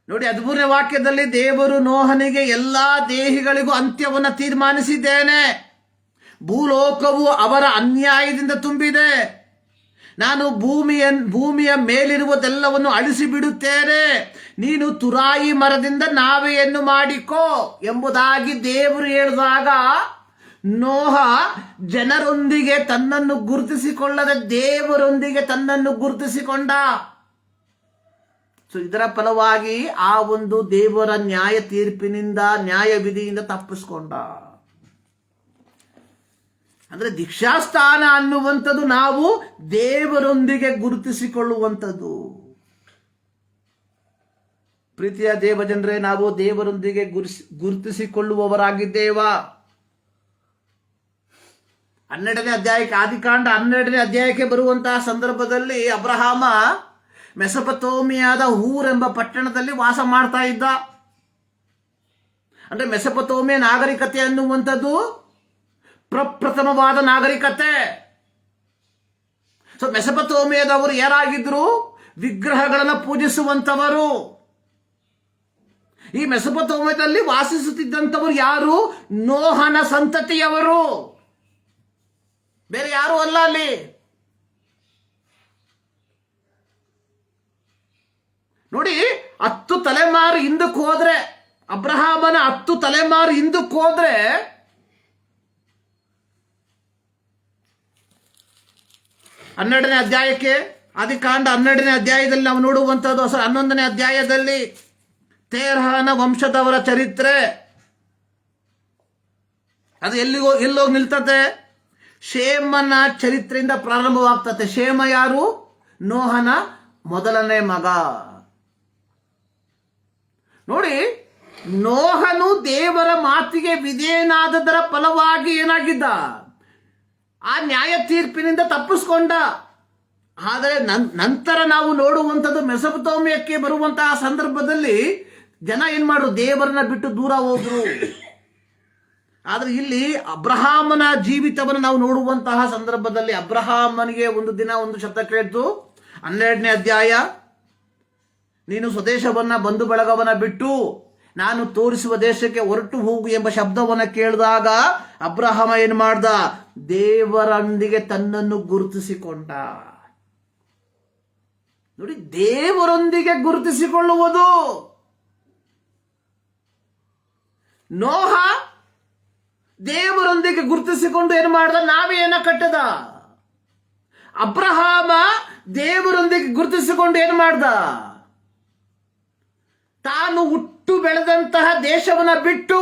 ನೋಡಿ, 13ನೇ ವಾಕ್ಯದಲ್ಲಿ ದೇವರು ನೋಹನಿಗೆ ಎಲ್ಲಾ ದೇಹಿಗಳಿಗೂ ಅಂತ್ಯವನ್ನು ತೀರ್ಮಾನಿಸಿದ್ದೇನೆ. ಭೂಲೋಕವು ಅವರ ಅನ್ಯಾಯದಿಂದ ತುಂಬಿದೆ. ನಾನು ಭೂಮಿಯ ಮೇಲಿರುವುದೆಲ್ಲವನ್ನು ಅಳಿಸಿ ಬಿಡುತ್ತೇನೆ. ನೀನು ತುರಾಯಿ ಮರದಿಂದ ನಾವೆಯನ್ನು ಮಾಡಿಕೋ ಎಂಬುದಾಗಿ ದೇವರು ಹೇಳಿದಾಗ ನೋಹ ಜನರೊಂದಿಗೆ ತನ್ನನ್ನು ಗುರುತಿಸಿಕೊಳ್ಳದೆ ದೇವರೊಂದಿಗೆ ತನ್ನನ್ನು ಗುರುತಿಸಿಕೊಂಡ. ಇದರ ಫಲವಾಗಿ ಆ ಒಂದು ದೇವರ ನ್ಯಾಯ ತೀರ್ಪಿನಿಂದ, ನ್ಯಾಯ ವಿಧಿಯಿಂದ ತಪ್ಪಿಸ್ಕೊಂಡ. ಅಂದ್ರೆ ದೀಕ್ಷಾಸ್ಥಾನ ಅನ್ನುವಂಥದ್ದು ನಾವು ದೇವರೊಂದಿಗೆ ಗುರುತಿಸಿಕೊಳ್ಳುವಂಥದ್ದು. ಪ್ರೀತಿಯ ದೇವಜನರೇ, ನಾವು ದೇವರೊಂದಿಗೆ ಗುರುತಿಸಿಕೊಳ್ಳುವವರಾಗಿದ್ದೇವಾ? 12ನೇ ಅಧ್ಯಾಯಕ್ಕೆ, ಆದಿಕಾಂಡ 12ನೇ ಅಧ್ಯಾಯಕ್ಕೆ ಬರುವಂತಹ ಸಂದರ್ಭದಲ್ಲಿ ಅಬ್ರಹಾಮ ಮೆಸೊಪೊತಾಮಿಯಾದ ಊರ್ ಎಂಬ ಪಟ್ಟಣದಲ್ಲಿ ವಾಸ ಮಾಡ್ತಾ ಇದ್ದ. ಅಂದ್ರೆ ಮೆಸೊಪೊತಾಮಿಯ ನಾಗರಿಕತೆ ಅನ್ನುವಂಥದ್ದು ಪ್ರಪ್ರಥಮವಾದ ನಾಗರಿಕತೆ. ಮೆಸೊಪೊತಾಮಿಯಾದವರು ಯಾರಾಗಿದ್ರು? ವಿಗ್ರಹಗಳನ್ನು ಪೂಜಿಸುವಂತವರು. ಈ ಮೆಸೊಪೊತಾಮಿಯಾದಲ್ಲಿ ವಾಸಿಸುತ್ತಿದ್ದಂಥವರು ಯಾರು? ನೋಹನ ಸಂತತಿಯವರು, ಬೇರೆ ಯಾರು ಅಲ್ಲ. ಅಲ್ಲಿ ನೋಡಿ, 10 ತಲೆಮಾರು ಹಿಂದಕ್ಕೆ ಹೋದ್ರೆ, ಅಬ್ರಹಾಮನ 10 ತಲೆಮಾರು ಹಿಂದಕ್ಕೆ ಹೋದ್ರೆ ಹನ್ನೆರಡನೇ ಅಧ್ಯಾಯಕ್ಕೆ, ಆದಿಕಾಂಡ 12ನೇ ಅಧ್ಯಾಯದಲ್ಲಿ ನಾವು ನೋಡುವಂಥದ್ದು 11ನೇ ಅಧ್ಯಾಯದಲ್ಲಿ ತೇರಹನ ವಂಶದವರ ಚರಿತ್ರೆ. ಅದು ಎಲ್ಲೋಗಿ ನಿಲ್ತತೆ? ಶೇಮನ ಚರಿತ್ರೆಯಿಂದ ಪ್ರಾರಂಭವಾಗ್ತತೆ. ಶೇಮ ಯಾರು? ನೋಹನ ಮೊದಲನೇ ಮಗ. ನೋಡಿ, ನೋಹನು ದೇವರ ಮಾತಿಗೆ ವಿಧೇಯನಾದದರ ಫಲವಾಗಿ ಏನಾಗಿದ್ದ? ಆ ನ್ಯಾಯ ತೀರ್ಪಿನಿಂದ ತಪ್ಪಿಸ್ಕೊಂಡ. ಆದರೆ ನಂತರ ನಾವು ನೋಡುವಂಥದ್ದು ಮೆಸೊಪೊತಾಮಿಯಕ್ಕೆ ಬರುವಂತಹ ಸಂದರ್ಭದಲ್ಲಿ ಜನ ಏನ್ ಮಾಡಿದ್ರು? ದೇವರನ್ನ ಬಿಟ್ಟು ದೂರ ಹೋದ್ರು. ಆದ್ರೆ ಇಲ್ಲಿ ಅಬ್ರಹಾಮನ ಜೀವಿತವನ್ನು ನಾವು ನೋಡುವಂತಹ ಸಂದರ್ಭದಲ್ಲಿ ಅಬ್ರಹಾಮನಿಗೆ ಒಂದು ದಿನ ಒಂದು ಶಬ್ದ ಕೇಳಿತು. 12ನೇ ಅಧ್ಯಾಯ, ನೀನು ಸ್ವದೇಶವನ್ನ, ಬಂಧು ಬಳಗವನ್ನ ಬಿಟ್ಟು ನಾನು ತೋರಿಸುವ ದೇಶಕ್ಕೆ ಹೊರಟು ಹೋಗು ಎಂಬ ಶಬ್ದವನ್ನ ಕೇಳಿದಾಗ ಅಬ್ರಹಾಮ ಏನ್ ಮಾಡ್ದ? ದೇವರೊಂದಿಗೆ ತನ್ನನ್ನು ಗುರುತಿಸಿಕೊಂಡ. ನೋಡಿ, ದೇವರೊಂದಿಗೆ ಗುರುತಿಸಿಕೊಳ್ಳುವುದು. ನೋಹ ದೇವರೊಂದಿಗೆ ಗುರುತಿಸಿಕೊಂಡು ಏನು ಮಾಡ್ದ? ನಾವೆಯನ್ನ ಕಟ್ಟದ. ಅಬ್ರಹಾಮ ದೇವರೊಂದಿಗೆ ಗುರುತಿಸಿಕೊಂಡು ಏನು ಮಾಡ್ದ? ತಾನು ಹುಟ್ಟು ಬೆಳೆದಂತಹ ದೇಶವನ್ನ ಬಿಟ್ಟು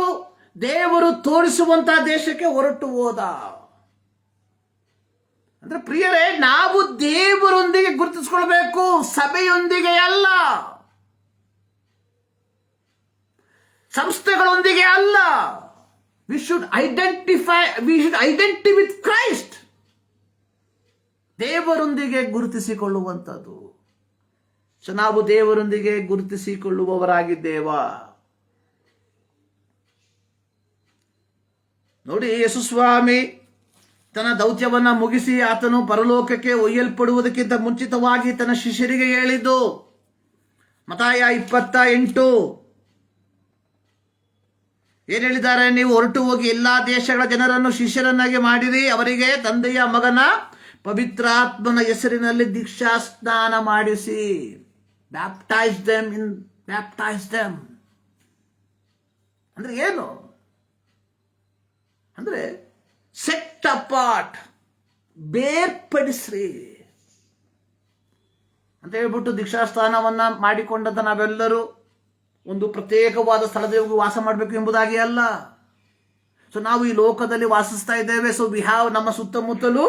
ದೇವರು ತೋರಿಸುವಂತಹ ದೇಶಕ್ಕೆ ಹೊರಟು ಹೋದ. ಅಂದ್ರೆ ಪ್ರಿಯರೇ, ನಾವು ದೇವರೊಂದಿಗೆ ಗುರುತಿಸಿಕೊಳ್ಬೇಕು, ಸಭೆಯೊಂದಿಗೆ ಅಲ್ಲ. ಸಂಸ್ಥೆಗಳೊಂದಿಗೆ ಅಲ್ಲ. We should identity with Christ. ದೇವರೊಂದಿಗೆ ಗುರುತಿಸಿಕೊಳ್ಳುವಂಥದ್ದು. ಸೊ ನಾವು ದೇವರೊಂದಿಗೆ ಗುರುತಿಸಿಕೊಳ್ಳುವವರಾಗಿದ್ದೇವಾ? ನೋಡಿ, ಯೇಸುಸ್ವಾಮಿ ತನ್ನ ದೌತ್ಯವನ್ನ ಮುಗಿಸಿ ಆತನು ಪರಲೋಕಕ್ಕೆ ಒಯ್ಯಲ್ಪಡುವುದಕ್ಕಿಂತ ಮುಂಚಿತವಾಗಿ ತನ್ನ ಶಿಷ್ಯರಿಗೆ ಹೇಳಿದ್ದು, ಮತ್ತಾಯ 28 ಏನ್ ಹೇಳಿದ್ದಾರೆ? ನೀವು ಹೊರಟು ಹೋಗಿ ಎಲ್ಲಾ ದೇಶಗಳ ಜನರನ್ನು ಶಿಷ್ಯರನ್ನಾಗಿ ಮಾಡಿರಿ, ಅವರಿಗೆ ತಂದೆಯ ಮಗನ ಪವಿತ್ರಾತ್ಮನ ಹೆಸರಿನಲ್ಲಿ ದೀಕ್ಷಾ ಸ್ನಾನ ಮಾಡಿಸಿ. ಬ್ಯಾಪ್ಟೈಸ್ ದೆಮ್ ಅಂದ್ರೆ ಏನು? ಅಂದ್ರೆ ಸೆಟ್ ಅಪಾರ್ಟ್, ಬೇರ್ಪಡಿಸ್ರಿ ಅಂತ ಹೇಳ್ಬಿಟ್ಟು ದೀಕ್ಷಾಸ್ಥಾನವನ್ನ ಮಾಡಿಕೊಂಡಂತ ನಾವೆಲ್ಲರೂ ಒಂದು ಪ್ರತ್ಯೇಕವಾದ ಸ್ಥಳದಲ್ಲಿ ಹೋಗಿ ವಾಸ ಮಾಡಬೇಕು ಎಂಬುದಾಗಿ ಅಲ್ಲ. ಸೊ ನಾವು ಈ ಲೋಕದಲ್ಲಿ ವಾಸಿಸ್ತಾ ಇದ್ದೇವೆ. ಸೊ ವಿ ಹ್ಯಾವ್, ನಮ್ಮ ಸುತ್ತಮುತ್ತಲೂ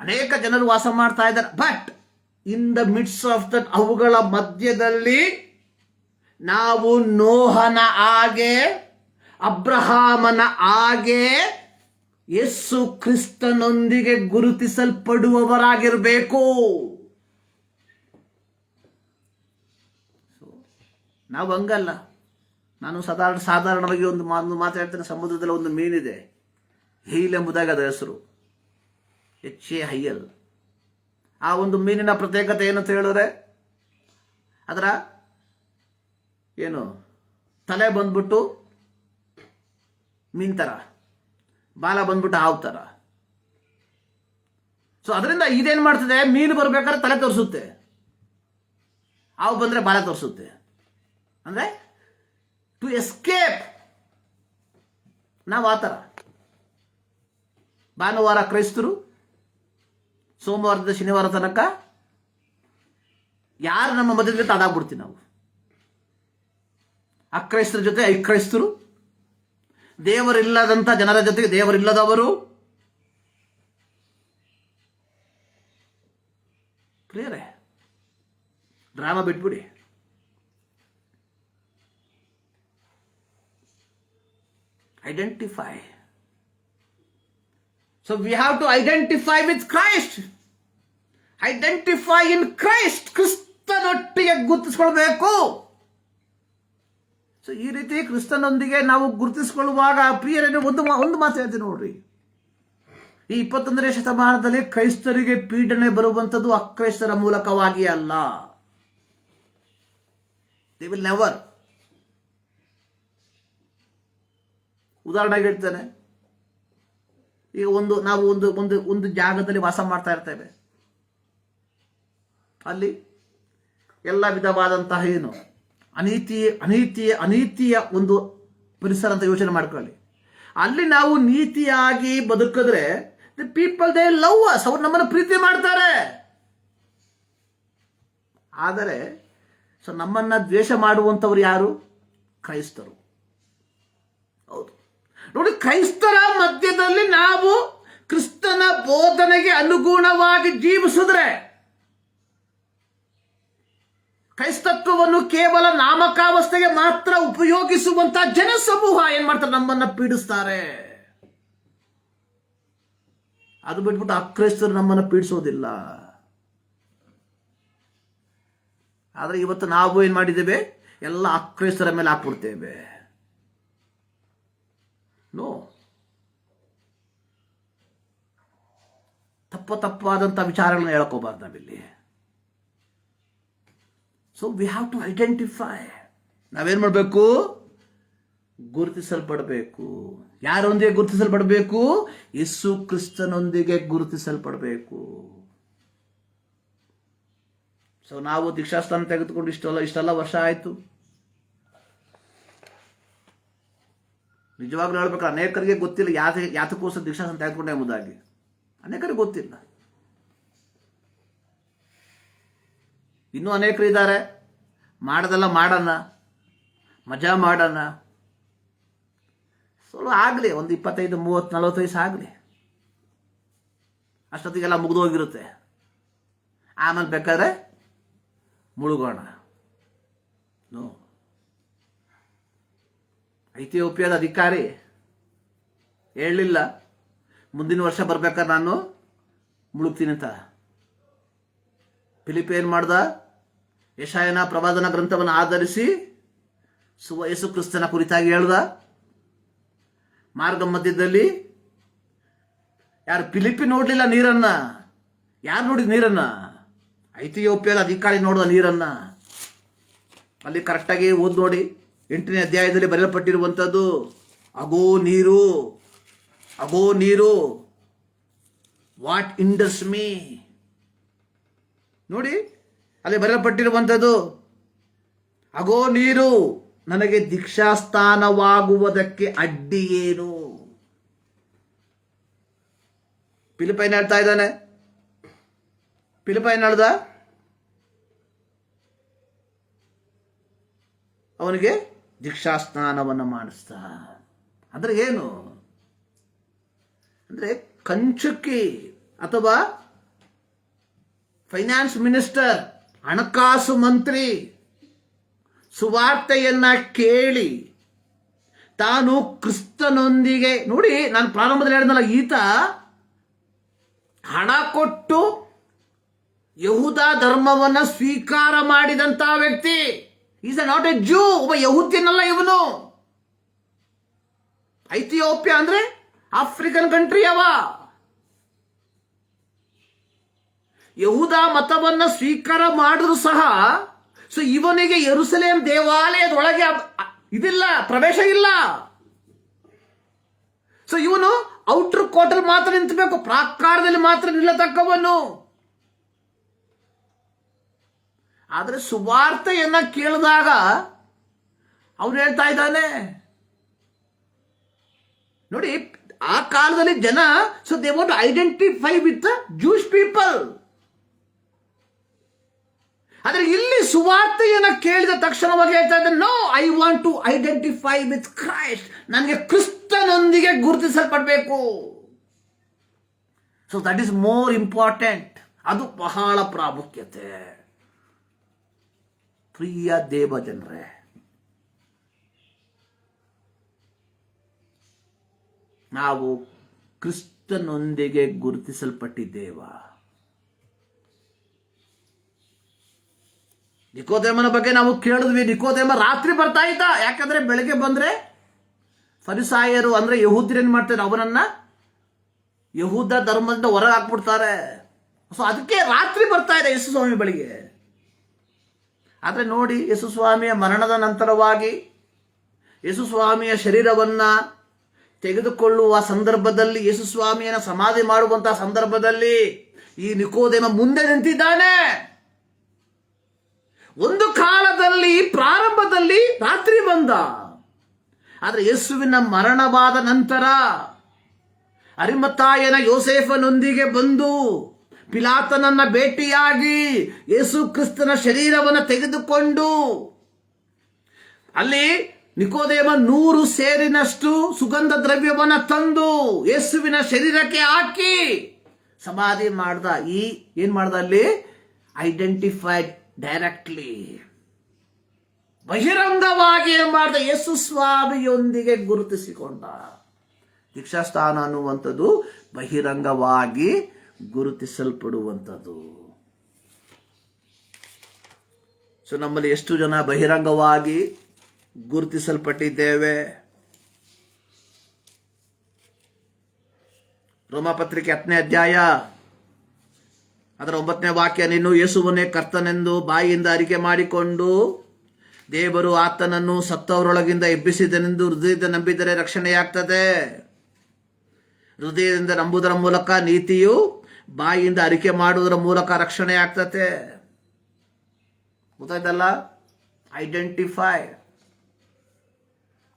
ಅನೇಕ ಜನರು ವಾಸ ಮಾಡ್ತಾ ಇದ್ದಾರೆ. But in the midst of that, ಅವುಗಳ ಮಧ್ಯದಲ್ಲಿ ನಾವು ನೋಹನ ಹಾಗೆ, ಅಬ್ರಹಾಮನ ಹಾಗೆ ಯೇಸು ಕ್ರಿಸ್ತನೊಂದಿಗೆ ಗುರುತಿಸಲ್ಪಡುವವರಾಗಿರಬೇಕು. ನಾವು ಹಂಗಲ್ಲ. ನಾನು ಸಾಧಾರಣವಾಗಿ ಒಂದು ಮಾತಾಡ್ತೇನೆ. ಸಮುದ್ರದಲ್ಲಿ ಒಂದು ಮೀನಿದೆ, ಹೀಲ್ ಎಂಬುದಾಗಿ ಅದರ ಹೆಸರು, HAIL. ಆ ಒಂದು ಮೀನಿನ ಪ್ರತ್ಯೇಕತೆ ಏನಂತ ಹೇಳಿದ್ರೆ, ಅದರ ಏನು ತಲೆ ಬಂದ್ಬಿಟ್ಟು ಮೀನ್ ತರ, ಬಾಲ ಬಂದ್ಬಿಟ್ಟು ಹಾವು ತರ. ಸೊ ಅದರಿಂದ ಇದೇನ್ ಮಾಡ್ತದೆ, ಮೀನು ಬರ್ಬೇಕಾದ್ರೆ ತಲೆ ತೋರಿಸುತ್ತೆ, ಹಾವು ಬಂದ್ರೆ ಬಾಲ ತೋರಿಸುತ್ತೆ. ಅಂದ್ರೆ ಟು ಎಸ್ಕೇಪ್. ನಾವು ಆ ಥರ ಭಾನುವಾರ ಕ್ರೈಸ್ತರು, ಸೋಮವಾರದಿಂದ ಶನಿವಾರ ತನಕ ಯಾರು ನಮ್ಮ ಮಧ್ಯದಲ್ಲಿ ತಾಡಾಗ್ಬಿಡ್ತೀವಿ ನಾವು. ಅಕ್ರೈಸ್ತರ ಜೊತೆ ಐಕ್ರೈಸ್ತರು, ದೇವರಿಲ್ಲದಂಥ ಜನರ ಜೊತೆಗೆ ದೇವರಿಲ್ಲದವರು. ಪ್ರಿಯರೇ, ಡ್ರಾಮಾ ಬಿಟ್ಬಿಡಿ. Identify. So we have to identify with Christ. Identify in Christ. ಕ್ರಿಸ್ತನೊಟ್ಟಿಗೆ ಗುರುತಿಸಿಕೊಳ್ಬೇಕು. ಸೊ ಈ ರೀತಿ ಕ್ರಿಸ್ತನೊಂದಿಗೆ ನಾವು ಗುರುತಿಸಿಕೊಳ್ಳುವಾಗ ಪ್ರಿಯರೇ, ಒಂದು ಮಾತು ಹೇಳ್ತೀನಿ ನೋಡ್ರಿ. ಈ 21ನೇ ಶತಮಾನದಲ್ಲಿ ಕ್ರೈಸ್ತರಿಗೆ ಪೀಡನೆ ಬರುವಂಥದ್ದು ಅಕ್ರೈಸ್ತರ ಮೂಲಕವಾಗಿ ಅಲ್ಲ. They will never. ಉದಾಹರಣೆಗೆ ಹೇಳ್ತೇನೆ. ಈಗ ನಾವು ಒಂದು ಜಾಗದಲ್ಲಿ ವಾಸ ಮಾಡ್ತಾ ಇರ್ತೇವೆ. ಅಲ್ಲಿ ಎಲ್ಲ ವಿಧವಾದಂತಹ ಏನು ಅನೀತಿಯ ಒಂದು ಪರಿಸರ ಅಂತ ಯೋಚನೆ ಮಾಡ್ಕೊಳ್ಳಿ. ಅಲ್ಲಿ ನಾವು ನೀತಿಯಾಗಿ ಬದುಕಿದ್ರೆ the people they love us, ಅವ್ರು ನಮ್ಮನ್ನು ಪ್ರೀತಿ ಮಾಡ್ತಾರೆ. ಆದರೆ ಸೊ ನಮ್ಮನ್ನ ದ್ವೇಷ ಮಾಡುವಂಥವ್ರು ಯಾರು? ಕ್ರೈಸ್ತರು. ಹೌದು ನೋಡಿ, ಕ್ರೈಸ್ತರ ಮಧ್ಯದಲ್ಲಿ ನಾವು ಕ್ರಿಸ್ತನ ಬೋಧನೆಗೆ ಅನುಗುಣವಾಗಿ ಜೀವಿಸಿದ್ರೆ, ಕ್ರೈಸ್ತತ್ವವನ್ನು ಕೇವಲ ನಾಮಕಾವಸ್ಥೆಗೆ ಮಾತ್ರ ಉಪಯೋಗಿಸುವಂತ ಜನಸಮೂಹ ಏನ್ ಮಾಡ್ತಾರೆ? ನಮ್ಮನ್ನ ಪೀಡಿಸ್ತಾರೆ. ಅದು ಬಿಟ್ಬಿಟ್ಟು ಅಕ್ರೈಸ್ತರು ನಮ್ಮನ್ನ ಪೀಡಿಸೋದಿಲ್ಲ. ಆದ್ರೆ ಇವತ್ತು ನಾವು ಏನ್ ಮಾಡಿದ್ದೇವೆ? ಎಲ್ಲ ಅಕ್ರೈಸ್ತರ ಮೇಲೆ ಹಾಕ್ಬಿಡ್ತೇವೆ. ನೋ, ತಪ್ಪಾದಂಥ ವಿಚಾರಗಳನ್ನ ಹೇಳಕೋಬಾರ್ದು ನಾವಿಲ್ಲಿ. So we have to identify. ನಾವೇನ್ ಮಾಡಬೇಕು? ಗುರುತಿಸಲ್ಪಡಬೇಕು. ಯಾರೊಂದಿಗೆ ಗುರುತಿಸಲ್ಪಡಬೇಕು? ಯೇಸು ಕ್ರಿಸ್ತನೊಂದಿಗೆ ಗುರುತಿಸಲ್ಪಡಬೇಕು. ಸೊ ನಾವು ದೀಕ್ಷಾಸ್ಥಾನ ತೆಗೆದುಕೊಂಡು ಇಷ್ಟೆಲ್ಲ ವರ್ಷ ಆಯ್ತು. ನಿಜವಾಗ್ಲೂ ಹೇಳ್ಬೇಕಾದ್ರೆ ಅನೇಕರಿಗೆ ಗೊತ್ತಿಲ್ಲ ಯಾತಕ್ಕೋಸ್ಕರ ದೀಕ್ಷಾಸ್ಥಾನ ತೆಗೆದುಕೊಂಡೆ ಎಂಬುದಾಗಿ. ಅನೇಕರಿಗೆ ಗೊತ್ತಿಲ್ಲ. ಇನ್ನೂ ಅನೇಕರು ಇದ್ದಾರೆ, ಮಾಡೋದೆಲ್ಲ ಮಾಡೋಣ, ಮಜಾ ಮಾಡೋಣ, ಸ್ವಲ್ಪ ಆಗಲಿ, ಒಂದು 25, 30, 40 ವಯಸ್ಸು ಆಗಲಿ, ಅಷ್ಟೊತ್ತಿಗೆಲ್ಲ ಮುಗಿದೋಗಿರುತ್ತೆ. ಆಮೇಲೆ ಬೇಕಾದ್ರೆ ಮುಳುಗೋಣ. ನೋ. ಐಥಿಯೋಪಿಯಾದ ಅಧಿಕಾರಿ ಹೇಳಲಿಲ್ಲ ಮುಂದಿನ ವರ್ಷ ಬರ್ಬೇಕಾದ್ರೆ ನಾನು ಮುಳುಗ್ತೀನಿ ಅಂತ. ಫಿಲಿಪ್ ಏನ್ ಮಾಡ್ದ? ಯೆಶಾಯನ ಪ್ರವಾದನ ಗ್ರಂಥವನ್ನು ಆಧರಿಸಿ ಯೇಸು ಕ್ರಿಸ್ತನ ಕುರಿತಾಗಿ ಹೇಳ್ದ. ಮಾರ್ಗ ಮಧ್ಯದಲ್ಲಿ ಯಾರು ಫಿಲಿಪಿ ನೋಡ್ಲಿಲ್ಲ ನೀರನ್ನ, ಯಾರು ನೋಡಿದ ನೀರನ್ನ? ಐಥಿಯೋಪಿಯಾದ ಅಧಿಕಾರಿ ನೋಡಿದ ನೀರನ್ನ. ಅಲ್ಲಿ ಕರೆಕ್ಟಾಗಿ ಓದ್ ನೋಡಿ, 8ನೇ ಅಧ್ಯಾಯದಲ್ಲಿ ಬರೆಯಲ್ಪಟ್ಟಿರುವಂಥದ್ದು ಅಗೋ ನೀರು, ಅಗೋ ನೀರು, ವಾಟ್ ಇಂಡಸ್ ಮೀ. ನೋಡಿ ಅಲ್ಲಿ ಬರೆಯಲ್ಪಟ್ಟಿರುವಂಥದ್ದು ಅಗೋ ನೀರು, ನನಗೆ ದೀಕ್ಷಾಸ್ಥಾನವಾಗುವುದಕ್ಕೆ ಅಡ್ಡಿ ಏನು? ಫಿಲಿಪ ಏನ್ ಹೇಳ್ತಾ ಇದ್ದಾನೆ? ಫಿಲಿಪ ಏನ್ ಹೇಳ್ದ? ಅವನಿಗೆ ದೀಕ್ಷಾಸ್ನಾನವನ್ನು ಮಾಡಿಸ್ತಾ. ಅಂದ್ರೆ ಏನು? ಅಂದ್ರೆ ಕಂಚುಕಿ ಅಥವಾ ಫೈನಾನ್ಸ್ ಮಿನಿಸ್ಟರ್, ಹಣಕಾಸು ಮಂತ್ರಿ ಸುವಾರ್ತೆಯನ್ನ ಕೇಳಿ ತಾನು ಕ್ರಿಸ್ತನೊಂದಿಗೆ, ನೋಡಿ ನಾನು ಪ್ರಾರಂಭದಲ್ಲಿ ಹೇಳಿದ್ನಲ್ಲ, ಈತ ಹಣ ಕೊಟ್ಟು ಯಹೂದ ಧರ್ಮವನ್ನ ಸ್ವೀಕಾರ ಮಾಡಿದಂತ ವ್ಯಕ್ತಿ. ಈಸ್ ನಾಟ್ ಎ ಜೂ, ಒಬ್ಬ ಯಹೂದ್ಯನಲ್ಲ ಇವನು. ಐಥಿಯೋಪಿಯಾ ಅಂದ್ರೆ ಆಫ್ರಿಕನ್ ಕಂಟ್ರಿ. ಯಹೂದ ಮತವನ್ನ ಸ್ವೀಕಾರ ಮಾಡಿದ್ರು ಸಹ ಸೊ ಇವನಿಗೆ ಯೆರೂಸಲೇಮ್ ದೇವಾಲಯದೊಳಗೆ ಇದಿಲ್ಲ, ಪ್ರವೇಶ ಇಲ್ಲ. ಸೊ ಇವನು ಔಟರ್ ಕೋರ್ಟಲ್ ಮಾತ್ರ ನಿಂತಬೇಕು, ಪ್ರಾಕಾರದಲ್ಲಿ ಮಾತ್ರ ನಿಲ್ಲತಕ್ಕವನು. ಆದ್ರೆ ಸುವಾರ್ತೆಯನ್ನ ಕೇಳಿದಾಗ ಅವನು ಹೇಳ್ತಾ ಇದ್ದಾನೆ, ನೋಡಿ ಆ ಕಾಲದಲ್ಲಿ ಜನ so they want to identify with Jews people. ಆದ್ರೆ ಇಲ್ಲಿ ಸುವಾರ್ತೆಯನ್ನ ಕೇಳಿದ ತಕ್ಷಣವಾಗಿ ಹೇಳ್ತಾ ಇದ್ದಾನೆ, no, I want to identify with Christ. ನನಗೆ ಕ್ರಿಸ್ತನೊಂದಿಗೆ ಗುರುತಿಸಲ್ಪಡಬೇಕು. So that is more important. ಅದು ಬಹಳ ಪ್ರಾಮುಖ್ಯತೆ. ಪ್ರಿಯ ದೇವ ಜನರೇ, ನಾವು ಕ್ರಿಸ್ತನೊಂದಿಗೆ ಗುರುತಿಸಲ್ಪಟ್ಟಿದ್ದೇವ. ನಿಕೋದೇಮನ ಬಗ್ಗೆ ನಾವು ಕೇಳಿದ್ವಿ. ನಿಕೋದೇಮ ರಾತ್ರಿ ಬರ್ತಾ ಇದ್ದ. ಯಾಕಂದ್ರೆ ಬೆಳಗ್ಗೆ ಬಂದ್ರೆ ಫರಿಸಾಯರು ಅಂದ್ರೆ ಯಹೂದ್ಯರು ಏನ್ ಮಾಡ್ತಾರೆ, ಅವನನ್ನ ಯಹೂದ ಧರ್ಮದಿಂದ ಹೊರಗೆ ಹಾಕ್ಬಿಡ್ತಾರೆ. ಸೊ ಅದಕ್ಕೆ ರಾತ್ರಿ ಬರ್ತಾ ಇದೆ ಯೇಸು ಸ್ವಾಮಿ ಬಳಿಗೆ. ಆದ್ರೆ ನೋಡಿ, ಯೇಸು ಸ್ವಾಮಿಯ ಮರಣದ ನಂತರವಾಗಿ ಯೇಸು ಸ್ವಾಮಿಯ ಶರೀರವನ್ನ ತೆಗೆದುಕೊಳ್ಳುವ ಸಂದರ್ಭದಲ್ಲಿ, ಯೇಸು ಸ್ವಾಮಿಯನ್ನ ಸಮಾಧಿ ಮಾಡುವಂತಹ ಸಂದರ್ಭದಲ್ಲಿ ಈ ನಿಕೋದೇಮ ಮುಂದೆ ನಿಂತಿದ್ದಾನೆ. ಒಂದು ಕಾಲದಲ್ಲಿ ಪ್ರಾರಂಭದಲ್ಲಿ ರಾತ್ರಿ ಬಂದ. ಆದ್ರೆ ಯೇಸುವಿನ ಮರಣವಾದ ನಂತರ ಅರಿಮಥಾಯನ ಯೋಸೇಫನೊಂದಿಗೆ ಬಂದು ಪಿಲಾತನನ್ನ ಭೇಟಿಯಾಗಿ ಯೇಸು ಕ್ರಿಸ್ತನ ಶರೀರವನ್ನು ತೆಗೆದುಕೊಂಡು ಅಲ್ಲಿ ನಿಕೋದೇಮ 100 ಸೇರಿನಷ್ಟು ಸುಗಂಧ ದ್ರವ್ಯವನ್ನ ತಂದು ಯೇಸುವಿನ ಶರೀರಕ್ಕೆ ಹಾಕಿ ಸಮಾಧಿ ಮಾಡ್ದ. ಏನ್ ಮಾಡ್ದ? ಅಲ್ಲಿ ಐಡೆಂಟಿಫೈಡ್ ಡೈರೆಕ್ಟ್ಲಿ, ಬಹಿರಂಗವಾಗಿ ಏನ್ ಮಾಡ್ದ? ಯೇಸು ಸ್ವಾಮಿಯೊಂದಿಗೆ ಗುರುತಿಸಿಕೊಂಡ. ದೀಕ್ಷಾಸ್ಥಾನ ಅನ್ನುವಂಥದ್ದು ಬಹಿರಂಗವಾಗಿ ಗುರುತಿಸಲ್ಪಡುವಂಥದ್ದು. ಸೊ ನಮ್ಮಲ್ಲಿ ಎಷ್ಟು ಜನ ಬಹಿರಂಗವಾಗಿ ಗುರುತಿಸಲ್ಪಟ್ಟಿದ್ದೇವೆ? ರೋಮಪತ್ರಿಕೆ 10ನೇ ಅಧ್ಯಾಯ ಅದರ 9ನೇ ವಾಕ್ಯ, ನೀನು ಯೇಸುವನ್ನೇ ಕರ್ತನೆಂದು ಬಾಯಿಯಿಂದ ಅರಿಕೆ ಮಾಡಿಕೊಂಡು ದೇವರು ಆತನನ್ನು ಸತ್ತವರೊಳಗಿಂದ ಎಬ್ಬಿಸಿದನೆಂದು ಹೃದಯದಿಂದ ನಂಬಿದರೆ ರಕ್ಷಣೆಯಾಗ್ತದೆ. ಹೃದಯದಿಂದ ನಂಬುವುದರ ಮೂಲಕ ನೀತಿಯು, ಬಾಯಿಯಿಂದ ಅರಿಕೆ ಮಾಡುವುದರ ಮೂಲಕ ರಕ್ಷಣೆ ಆಗ್ತದೆ. ಗೊತ್ತಾಯ್ತಲ್ಲ? ಐಡೆಂಟಿಫೈ,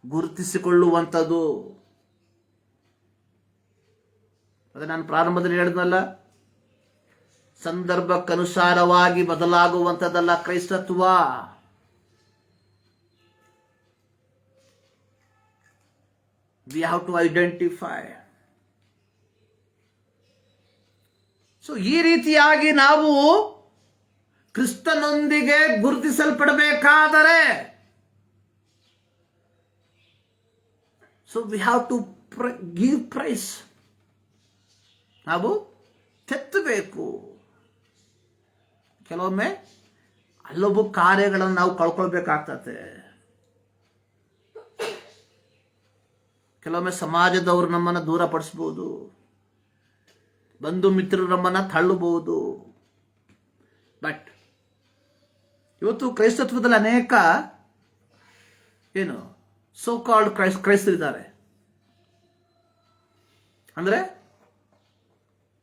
ಗುರುತಿಸಿಕೊಳ್ಳುವಂಥದ್ದು. ಅದೇ ನಾನು ಪ್ರಾರಂಭದಲ್ಲಿ ಹೇಳಿದ್ನಲ್ಲ, ಸಂದರ್ಭಕ್ಕನುಸಾರವಾಗಿ ಬದಲಾಗುವಂಥದ್ದಲ್ಲ ಕ್ರೈಸ್ತತ್ವ. We have to identify. So ಈ ರೀತಿಯಾಗಿ ನಾವು ಕ್ರಿಸ್ತನೊಂದಿಗೆ ಗುರುತಿಸಲ್ಪಡಬೇಕಾದರೆ so we have to give price. ನಾವು ತೆತ್ತಬೇಕು. ಕೆಲವೊಮ್ಮೆ ಹಲವು ಕಾರ್ಯಗಳನ್ನು ನಾವು ಕಳ್ಕೊಳ್ಬೇಕಾಗ್ತದೆ. ಕೆಲವೊಮ್ಮೆ ಸಮಾಜದವರು ನಮ್ಮನ್ನು ದೂರಪಡಿಸ್ಬೋದು, ಬಂಧು ಮಿತ್ರರು ನಮ್ಮನ್ನು ತಳ್ಳಬಹುದು. ಬಟ್ ಇವತ್ತು ಕ್ರೈಸ್ತತ್ವದಲ್ಲಿ ಅನೇಕ ಸೋ ಕಾಲ್ಡ್ ಕ್ರೈಸ್ತರಿದ್ದಾರೆ. ಅಂದರೆ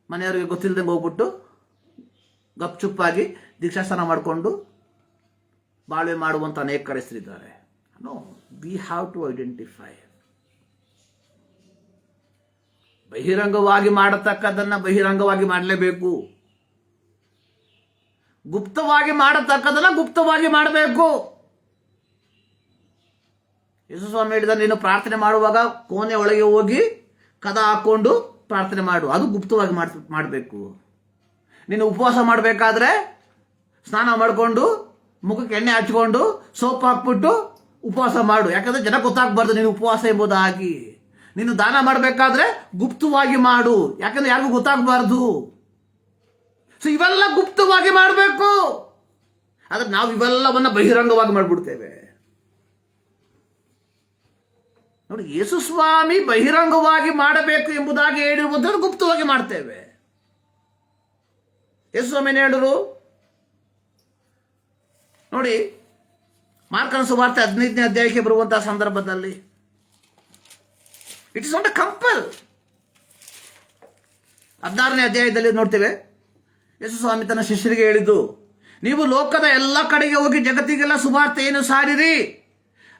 ಮನೆಯವರಿಗೆ ಗೊತ್ತಿಲ್ಲದಂಗೆ ಹೋಗ್ಬಿಟ್ಟು ಗಪ್ಚುಪ್ಪಾಗಿ ದೀಕ್ಷಾಸ್ನಾನ ಮಾಡಿಕೊಂಡು ಬಾಳ್ವೆ ಮಾಡುವಂಥ ಅನೇಕ ಕ್ರೈಸ್ತರಿದ್ದಾರೆ. No, we have to identify. ಬಹಿರಂಗವಾಗಿ ಮಾಡತಕ್ಕದನ್ನು ಬಹಿರಂಗವಾಗಿ ಮಾಡಲೇಬೇಕು. ಗುಪ್ತವಾಗಿ ಮಾಡತಕ್ಕದನ್ನ ಗುಪ್ತವಾಗಿ ಮಾಡಬೇಕು. ಯೇಸು ಸ್ವಾಮಿ ಹೇಳಿದ, ನೀನು ಪ್ರಾರ್ಥನೆ ಮಾಡುವಾಗ ಕೋಣೆ ಒಳಗೆ ಹೋಗಿ ಕದ ಹಾಕೊಂಡು ಪ್ರಾರ್ಥನೆ ಮಾಡು, ಅದು ಗುಪ್ತವಾಗಿ ಮಾಡಬೇಕು. ನೀನು ಉಪವಾಸ ಮಾಡಬೇಕಾದ್ರೆ ಸ್ನಾನ ಮಾಡಿಕೊಂಡು ಮುಖಕ್ಕೆ ಎಣ್ಣೆ ಹಚ್ಕೊಂಡು ಸೋಪ್ ಹಾಕ್ಬಿಟ್ಟು ಉಪವಾಸ ಮಾಡು, ಯಾಕಂದ್ರೆ ಜನ ಗೊತ್ತಾಗಬಾರ್ದು ನೀನು ಉಪವಾಸ ಎಂಬುದಾಗಿ. ನೀನು ದಾನ ಮಾಡಬೇಕಾದ್ರೆ ಗುಪ್ತವಾಗಿ ಮಾಡು, ಯಾಕಂದ್ರೆ ಯಾರಿಗೂ ಗೊತ್ತಾಗಬಾರ್ದು. ಸೊ ಇವೆಲ್ಲ ಗುಪ್ತವಾಗಿ ಮಾಡಬೇಕು. ಆದ್ರೆ ನಾವು ಇವೆಲ್ಲವನ್ನ ಬಹಿರಂಗವಾಗಿ ಮಾಡಿಬಿಡ್ತೇವೆ. ನೋಡಿ, ಯೇಸು ಸ್ವಾಮಿ ಬಹಿರಂಗವಾಗಿ ಮಾಡಬೇಕು ಎಂಬುದಾಗಿ ಹೇಳಿರುವಂಥದ್ದು ಗುಪ್ತವಾಗಿ ಮಾಡ್ತೇವೆ. ಯೇಸು ಸ್ವಾಮಿ ಏನು ಹೇಳಿದ್ರು ನೋಡಿ, ಮಾರ್ಕನ ಸುವಾರ್ತೆ 15ನೇ ಅಧ್ಯಾಯಕ್ಕೆ ಬರುವಂತಹ ಸಂದರ್ಭದಲ್ಲಿ ಇಟ್ ಇಸ್ ನಾಟ್ ಅ ಕಂಪಲ್. 16ನೇ ಅಧ್ಯಾಯದಲ್ಲಿ ನೋಡ್ತೇವೆ, ಯೇಸು ಸ್ವಾಮಿ ತನ್ನ ಶಿಷ್ಯರಿಗೆ ಹೇಳಿದ್ದು, ನೀವು ಲೋಕದ ಎಲ್ಲ ಕಡೆಗೆ ಹೋಗಿ ಜಗತ್ತಿಗೆಲ್ಲ ಸುವಾರ್ತೆಯನ್ನು ಸಾರಿರಿ,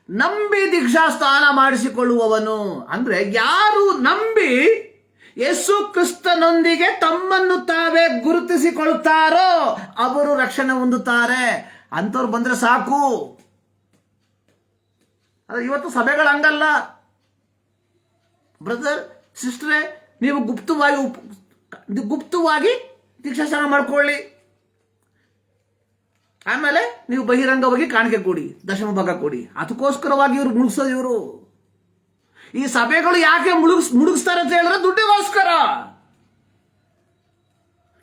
ನಂಬಿ ದೀಕ್ಷಾಸ್ನಾನ ಮಾಡಿಸಿಕೊಳ್ಳುವವನು. ಅಂದ್ರೆ ಯಾರು ನಂಬಿ ಯೇಸು ಕ್ರಿಸ್ತನೊಂದಿಗೆ ತಮ್ಮನ್ನು ತಾವೇ ಗುರುತಿಸಿಕೊಳ್ಳುತ್ತಾರೋ ಅವರು ರಕ್ಷಣೆ ಹೊಂದುತ್ತಾರೆ. ಅಂಥವ್ರು ಬಂದ್ರೆ ಸಾಕು. ಆದ್ರೆ ಇವತ್ತು ಸಭೆಗಳು ಹಂಗಲ್ಲ. ಬ್ರದರ್, ಸಿಸ್ಟರೇ, ನೀವು ಗುಪ್ತವಾಗಿ ದೀಕ್ಷಾಸ್ನಾನ ಮಾಡ್ಕೊಳ್ಳಿ, ಆಮೇಲೆ ನೀವು ಬಹಿರಂಗವಾಗಿ ಕಾಣಿಕೆ ಕೊಡಿ, ದಶಮ ಭಾಗ ಕೊಡಿ. ಅದಕ್ಕೋಸ್ಕರವಾಗಿ ಇವರು ಮುಳುಗಿಸೋದು. ಇವರು ಈ ಸಭೆಗಳು ಯಾಕೆ ಮುಳುಗಿಸ್ತಾರೆ ಅಂತ ಹೇಳಿದ್ರೆ ದುಡ್ಡಿಗೋಸ್ಕರ.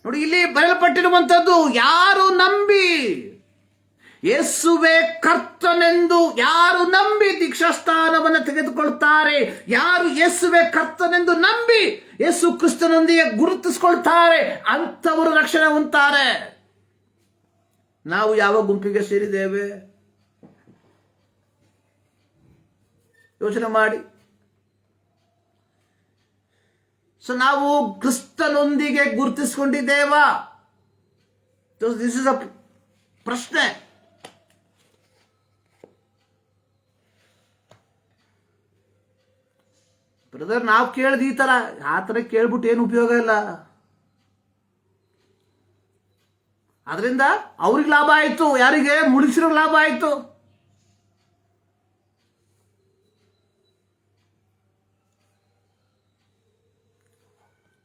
ನೋಡಿ, ಇಲ್ಲಿ ಬರೆಯಲ್ಪಟ್ಟಿರುವಂತದ್ದು, ಯಾರು ನಂಬಿ ಯೇಸುವೇ ಕರ್ತನೆಂದು ಯಾರು ನಂಬಿ ದೀಕ್ಷಾಸ್ನಾನವನ್ನು ತೆಗೆದುಕೊಳ್ತಾರೆ, ಯಾರು ಯೇಸುವೇ ಕರ್ತನೆಂದು ನಂಬಿ ಯೇಸು ಕ್ರಿಸ್ತನೊಂದಿಗೆ ಗುರುತಿಸಿಕೊಳ್ತಾರೆ, ಅಂಥವರು ರಕ್ಷಣೆ ಹೊಂದುತ್ತಾರೆ. ನಾವು ಯಾವ ಗುಂಪಿಗೆ ಸೇರಿದ್ದೇವೆ ಯೋಚನೆ ಮಾಡಿ. ಸೊ ನಾವು ಕ್ರಿಸ್ತನೊಂದಿಗೆ ಗುರುತಿಸಿಕೊಂಡಿದ್ದೇವಾ? ದಿಸ್ ಇಸ್ ಅ ಪ್ರಶ್ನೆ. ಬ್ರದರ್, ನಾವು ಕೇಳಿದ ಆ ಥರ ಕೇಳ್ಬಿಟ್ಟು ಏನು ಉಪಯೋಗ ಇಲ್ಲ. ಅದರಿಂದ ಅವ್ರಿಗೆ ಲಾಭ ಆಯಿತು, ಯಾರಿಗೆ? ಮುಳುಗಿಸಿರೋ ಲಾಭ ಆಯಿತು.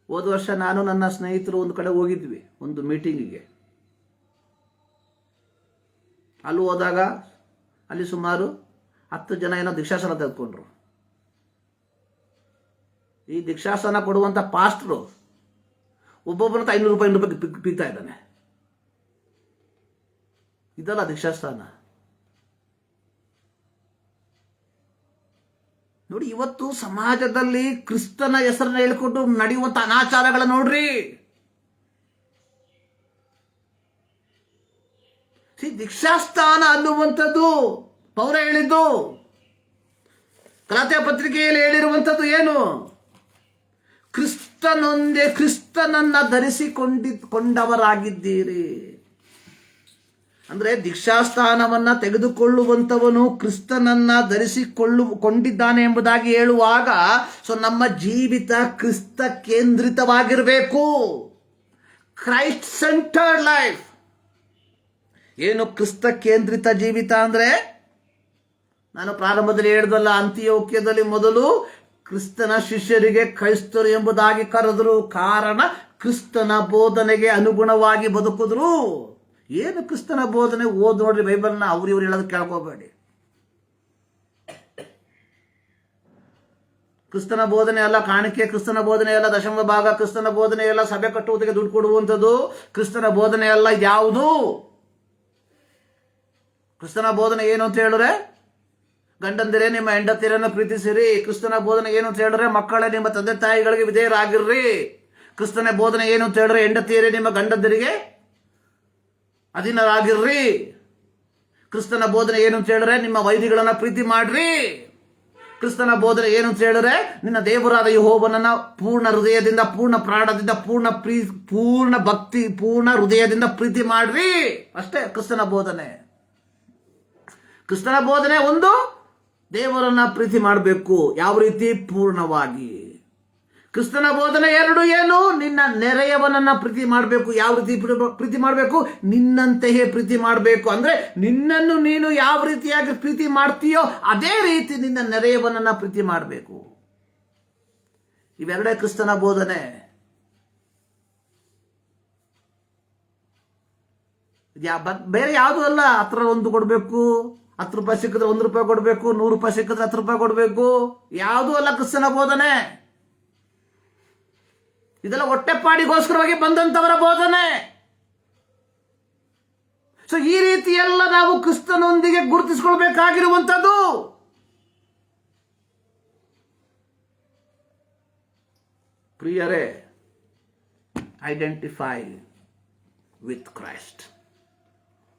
ಹೋದ ವರ್ಷ ನಾನು ನನ್ನ ಸ್ನೇಹಿತರು ಒಂದು ಕಡೆ ಹೋಗಿದ್ವಿ, ಒಂದು ಮೀಟಿಂಗಿಗೆ. ಅಲ್ಲಿ ಹೋದಾಗ ಅಲ್ಲಿ ಸುಮಾರು 10 ಜನ ಏನೋ ದೀಕ್ಷಾಸನ ತೆಗೆದುಕೊಂಡ್ರು. ಈ ದೀಕ್ಷಾಸನ ಕೊಡುವಂಥ ಪಾಸ್ಟ್ರು ಒಬ್ಬೊಬ್ಬರಂತ 500 ರೂಪಾಯಿ ಪೀಗ್ತಾ ಇದ್ದಾನೆ. ಇದಲ್ಲ ದೀಕ್ಷಾಸ್ಥಾನ. ನೋಡಿ, ಇವತ್ತು ಸಮಾಜದಲ್ಲಿ ಕ್ರಿಸ್ತನ ಹೆಸರನ್ನ ಹೇಳಿಕೊಂಡು ನಡೆಯುವಂತ ಅನಾಚಾರಗಳ ನೋಡ್ರಿ. ದೀಕ್ಷಾಸ್ಥಾನ ಅನ್ನುವಂಥದ್ದು ಪೌರ ಹೇಳಿದ್ದು, ಗಲಾತ್ಯ ಪತ್ರಿಕೆಯಲ್ಲಿ ಹೇಳಿರುವಂಥದ್ದು ಏನು? ಕ್ರಿಸ್ತನನ್ನ ಧರಿಸಿಕೊಂಡವರಾಗಿದ್ದೀರಿ. ಅಂದ್ರೆ ದೀಕ್ಷಾಸ್ಥಾನವನ್ನ ತೆಗೆದುಕೊಳ್ಳುವಂತವನು ಕ್ರಿಸ್ತನನ್ನ ಧರಿಸಿಕೊಂಡಿದ್ದಾನೆ ಎಂಬುದಾಗಿ ಹೇಳುವಾಗ, ಸೊ ನಮ್ಮ ಜೀವಿತ ಕ್ರಿಸ್ತ ಕೇಂದ್ರಿತವಾಗಿರಬೇಕು. Christ centred life. ಏನು ಕ್ರಿಸ್ತ ಕೇಂದ್ರಿತ ಜೀವಿತ ಅಂದ್ರೆ? ನಾನು ಪ್ರಾರಂಭದಲ್ಲಿ ಹೇಳಿದಲ್ಲ, ಅಂತಿಯೋಕ್ಯದಲ್ಲಿ ಮೊದಲು ಕ್ರಿಸ್ತನ ಶಿಷ್ಯರಿಗೆ ಕ್ರೈಸ್ತರು ಎಂಬುದಾಗಿ ಕರೆದರು. ಕಾರಣ ಕ್ರಿಸ್ತನ ಬೋಧನೆಗೆ ಅನುಗುಣವಾಗಿ ಬದುಕಿದ್ರು. ಏನು ಕ್ರಿಸ್ತನ ಬೋಧನೆ ಓದ್ ನೋಡ್ರಿ ಬೈಬಲ್ನ, ಇವ್ರು ಹೇಳೋದು ಕೇಳ್ಕೋಬೇಡಿ. ಕ್ರಿಸ್ತನ ಬೋಧನೆ ಅಲ್ಲ ಕಾಣಿಕೆ, ಕ್ರಿಸ್ತನ ಬೋಧನೆ ಅಲ್ಲ ದಶಮ ಭಾಗ, ಕ್ರಿಸ್ತನ ಬೋಧನೆ ಅಲ್ಲ ಸಭೆ ಕಟ್ಟುವುದಕ್ಕೆ ದುಡ್ಡು ಕೊಡುವಂಥದ್ದು, ಕ್ರಿಸ್ತನ ಬೋಧನೆ ಅಲ್ಲ ಇದ್ಯಾವುದು. ಕ್ರಿಸ್ತನ ಬೋಧನೆ ಏನು ಅಂತ ಹೇಳಿದ್ರೆ, ಗಂಡಂದಿರೇ ನಿಮ್ಮ ಹೆಂಡತಿಯರನ್ನು ಪ್ರೀತಿಸಿರಿ. ಕ್ರಿಸ್ತನ ಬೋಧನೆ ಏನು ಅಂತ ಹೇಳಿದ್ರೆ, ಮಕ್ಕಳೇ ನಿಮ್ಮ ತಂದೆ ತಾಯಿಗಳಿಗೆ ವಿಧೇಯರಾಗಿರ್ರಿ. ಕ್ರಿಸ್ತನ ಬೋಧನೆ ಏನು ಅಂತ ಹೇಳಿದ್ರೆ, ಹೆಂಡತಿಯರೇ ನಿಮ್ಮ ಗಂಡಂದಿರಿಗೆ ಅಧೀನರಾಗಿರ್ರಿ. ಕ್ರಿಸ್ತನ ಬೋಧನೆ ಏನು ಅಂತ ಹೇಳಿದ್ರೆ, ನಿಮ್ಮ ವೈದಿಗಳನ್ನ ಪ್ರೀತಿ ಮಾಡ್ರಿ. ಕ್ರಿಸ್ತನ ಬೋಧನೆ ಏನು ಅಂತ ಹೇಳಿದ್ರೆ, ನಿನ್ನ ದೇವರಾದ ಯೆಹೋವನನ್ನ ಪೂರ್ಣ ಹೃದಯದಿಂದ, ಪೂರ್ಣ ಪ್ರಾಣದಿಂದ, ಪೂರ್ಣ ಭಕ್ತಿ, ಪೂರ್ಣ ಹೃದಯದಿಂದ ಪ್ರೀತಿ ಮಾಡ್ರಿ. ಅಷ್ಟೇ ಕ್ರಿಸ್ತನ ಬೋಧನೆ. ಕ್ರಿಸ್ತನ ಬೋಧನೆ ಒಂದು, ದೇವರನ್ನ ಪ್ರೀತಿ ಮಾಡಬೇಕು. ಯಾವ ರೀತಿ? ಪೂರ್ಣವಾಗಿ. ಕ್ರಿಸ್ತನ ಬೋಧನೆ ಎರಡು ಏನು? ನಿನ್ನ ನೆರೆಯವನನ್ನ ಪ್ರೀತಿ ಮಾಡಬೇಕು. ಯಾವ ರೀತಿ ಪ್ರೀತಿ ಮಾಡಬೇಕು? ನಿನ್ನಂತೆಯೇ ಪ್ರೀತಿ ಮಾಡಬೇಕು. ಅಂದ್ರೆ ನಿನ್ನನ್ನು ನೀನು ಯಾವ ರೀತಿಯಾಗಿ ಪ್ರೀತಿ ಮಾಡ್ತೀಯೋ ಅದೇ ರೀತಿ ನಿನ್ನ ನೆರೆಯವನನ್ನ ಪ್ರೀತಿ ಮಾಡಬೇಕು. ಇವೆರಡೇ ಕ್ರಿಸ್ತನ ಬೋಧನೆ. ಬೇರೆ ಯಾವುದು ಅಲ್ಲ. 1 ಕೊಡಬೇಕು, 10 ರೂಪಾಯಿ ಸಿಕ್ಕಿದ್ರೆ 1 ರೂಪಾಯಿ ಕೊಡಬೇಕು, 100 ರೂಪಾಯಿ ಸಿಕ್ಕಿದ್ರೆ 10 ರೂಪಾಯಿ ಕೊಡಬೇಕು. ಯಾವುದೂ ಅಲ್ಲ ಕ್ರಿಸ್ತನ ಬೋಧನೆ. ಇದೆಲ್ಲ ಹೊಟ್ಟೆಪಾಡಿಗೋಸ್ಕರವಾಗಿ ಬಂದಂತವರ ಬೋಧನೆ. ಸೊ ಈ ರೀತಿ ಎಲ್ಲ ನಾವು ಕ್ರಿಸ್ತನೊಂದಿಗೆ ಗುರುತಿಸಿಕೊಳ್ಬೇಕಾಗಿರುವಂಥದ್ದು. ಪ್ರಿಯರೇ, identify with Christ,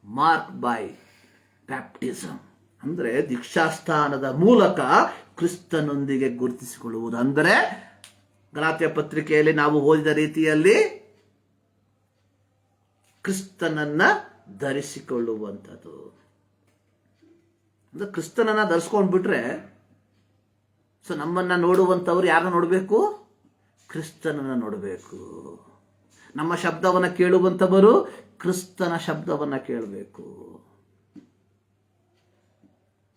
mark by baptism. ಅಂದರೆ ದೀಕ್ಷಾಸ್ಥಾನದ ಮೂಲಕ ಕ್ರಿಸ್ತನೊಂದಿಗೆ ಗುರುತಿಸಿಕೊಳ್ಳುವುದು. ಅಂದರೆ ಗಲಾತ್ಯ ಪತ್ರಿಕೆಯಲ್ಲಿ ನಾವು ಓದಿದ ರೀತಿಯಲ್ಲಿ ಕ್ರಿಸ್ತನನ್ನ ಧರಿಸಿಕೊಳ್ಳುವಂಥದ್ದು. ಅಂದ್ರೆ ಕ್ರಿಸ್ತನನ್ನ ಧರಿಸ್ಕೊಂಡ್ಬಿಟ್ರೆ, ಸೊ ನಮ್ಮನ್ನ ನೋಡುವಂಥವ್ರು ಯಾರನ್ನ ನೋಡಬೇಕು? ಕ್ರಿಸ್ತನನ್ನ ನೋಡಬೇಕು. ನಮ್ಮ ಶಬ್ದವನ್ನ ಕೇಳುವಂಥವರು ಕ್ರಿಸ್ತನ ಶಬ್ದವನ್ನ ಕೇಳಬೇಕು.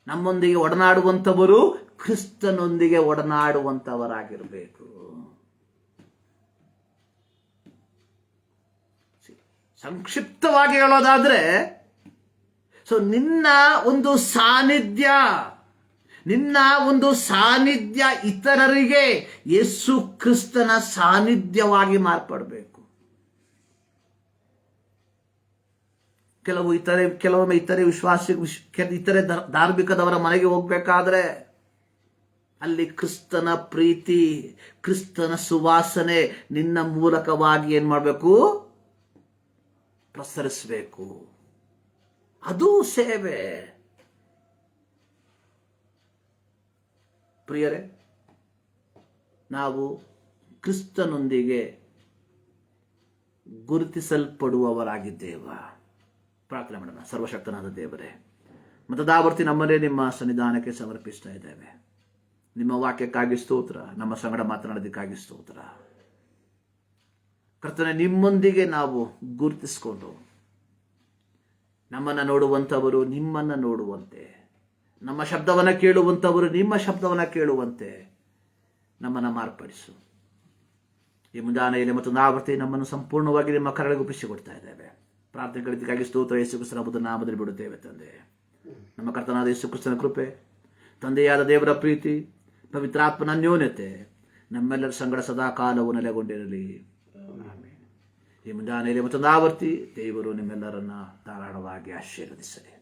ನಮ್ಮೊಂದಿಗೆ ಒಡನಾಡುವಂಥವರು ಕ್ರಿಸ್ತನೊಂದಿಗೆ ಒಡನಾಡುವಂಥವರಾಗಿರಬೇಕು. ಸಂಕ್ಷಿಪ್ತವಾಗಿ ಹೇಳೋದಾದ್ರೆ, ಸೊ ನಿನ್ನ ಒಂದು ಸಾನ್ನಿಧ್ಯ ಇತರರಿಗೆ ಯೇಸು ಕ್ರಿಸ್ತನ ಸಾನ್ನಿಧ್ಯವಾಗಿ ಮಾರ್ಪಡಬೇಕು. ಕೆಲವೊಮ್ಮೆ ಇತರೆ ಧಾರ್ಮಿಕದವರ ಮನೆಗೆ ಹೋಗ್ಬೇಕಾದ್ರೆ ಅಲ್ಲಿ ಕ್ರಿಸ್ತನ ಪ್ರೀತಿ, ಕ್ರಿಸ್ತನ ಸುವಾಸನೆ ನಿನ್ನ ಮೂಲಕವಾಗಿ ಏನ್ ಮಾಡಬೇಕು? ಪ್ರಸರಿಸಬೇಕು. ಅದು ಸೇವೆ. ಪ್ರಿಯರೇ, ನಾವು ಕ್ರಿಸ್ತನೊಂದಿಗೆ ಗುರುತಿಸಲ್ಪಡುವವರಾಗಿದ್ದೇವ. ಪ್ರಾರ್ಥನೆ ಮಾಡೋಣ. ಸರ್ವಶಕ್ತನಾದ ದೇವರೇ, ಮತದಾವರ್ತಿ ನಮ್ಮನ್ನೇ ನಿಮ್ಮ ಸನ್ನಿಧಾನಕ್ಕೆ ಸಮರ್ಪಿಸ್ತಾ ಇದ್ದೇವೆ. ನಿಮ್ಮ ವಾಕ್ಯಕ್ಕಾಗಿ ಸ್ತೋತ್ರ, ನಮ್ಮ ಸಂಗಡ ಮಾತನಾಡೋದಕ್ಕಾಗಿ ಸ್ತೋತ್ರ. ಕರ್ತನೆ, ನಿಮ್ಮೊಂದಿಗೆ ನಾವು ಗುರುತಿಸಿಕೊಂಡು ನಮ್ಮನ್ನು ನೋಡುವಂಥವರು ನಿಮ್ಮನ್ನು ನೋಡುವಂತೆ, ನಮ್ಮ ಶಬ್ದವನ್ನು ಕೇಳುವಂಥವರು ನಿಮ್ಮ ಶಬ್ದವನ್ನು ಕೇಳುವಂತೆ ನಮ್ಮನ್ನು ಮಾರ್ಪಡಿಸು. ಈ ಮುಂಜಾನೆಯಲ್ಲಿ ಮತ್ತು ನಾವರ್ತಿ ನಮ್ಮನ್ನು ಸಂಪೂರ್ಣವಾಗಿ ನಿಮ್ಮ ಕರಳಿಗೆ ಒಪ್ಪಿಸಿಕೊಡ್ತಾ ಇದ್ದೇವೆ. ಪ್ರಾರ್ಥನೆಗಳಿಗಾಗಿ ಸ್ತೋತ್ರ. ಯೇಸು ಕ್ರಿಸ್ತನ ಅದ್ಭುತ ನಾಮದಲ್ಲಿ ಬಿಡುತ್ತೇವೆ ತಂದೆ. ನಮ್ಮ ಕರ್ತನಾದ ಯೇಸು ಕ್ರಿಸ್ತನ ಕೃಪೆ, ತಂದೆಯಾದ ದೇವರ ಪ್ರೀತಿ, ಪವಿತ್ರಾತ್ಮನ ಅನ್ಯೋನ್ಯತೆ ನಮ್ಮೆಲ್ಲರ ಸಂಗಡ ಸದಾ ಕಾಲವು ನೆಲೆಗೊಂಡಿರಲಿ. ಈ ಮುಂಜಾನೆಯಲ್ಲಿ ಮತ್ತು ನಾವರ್ತಿ ದೇವರು ನಿಮ್ಮೆಲ್ಲರನ್ನ ಧಾರಾಳವಾಗಿ ಆಶೀರ್ವದಿಸಲಿ.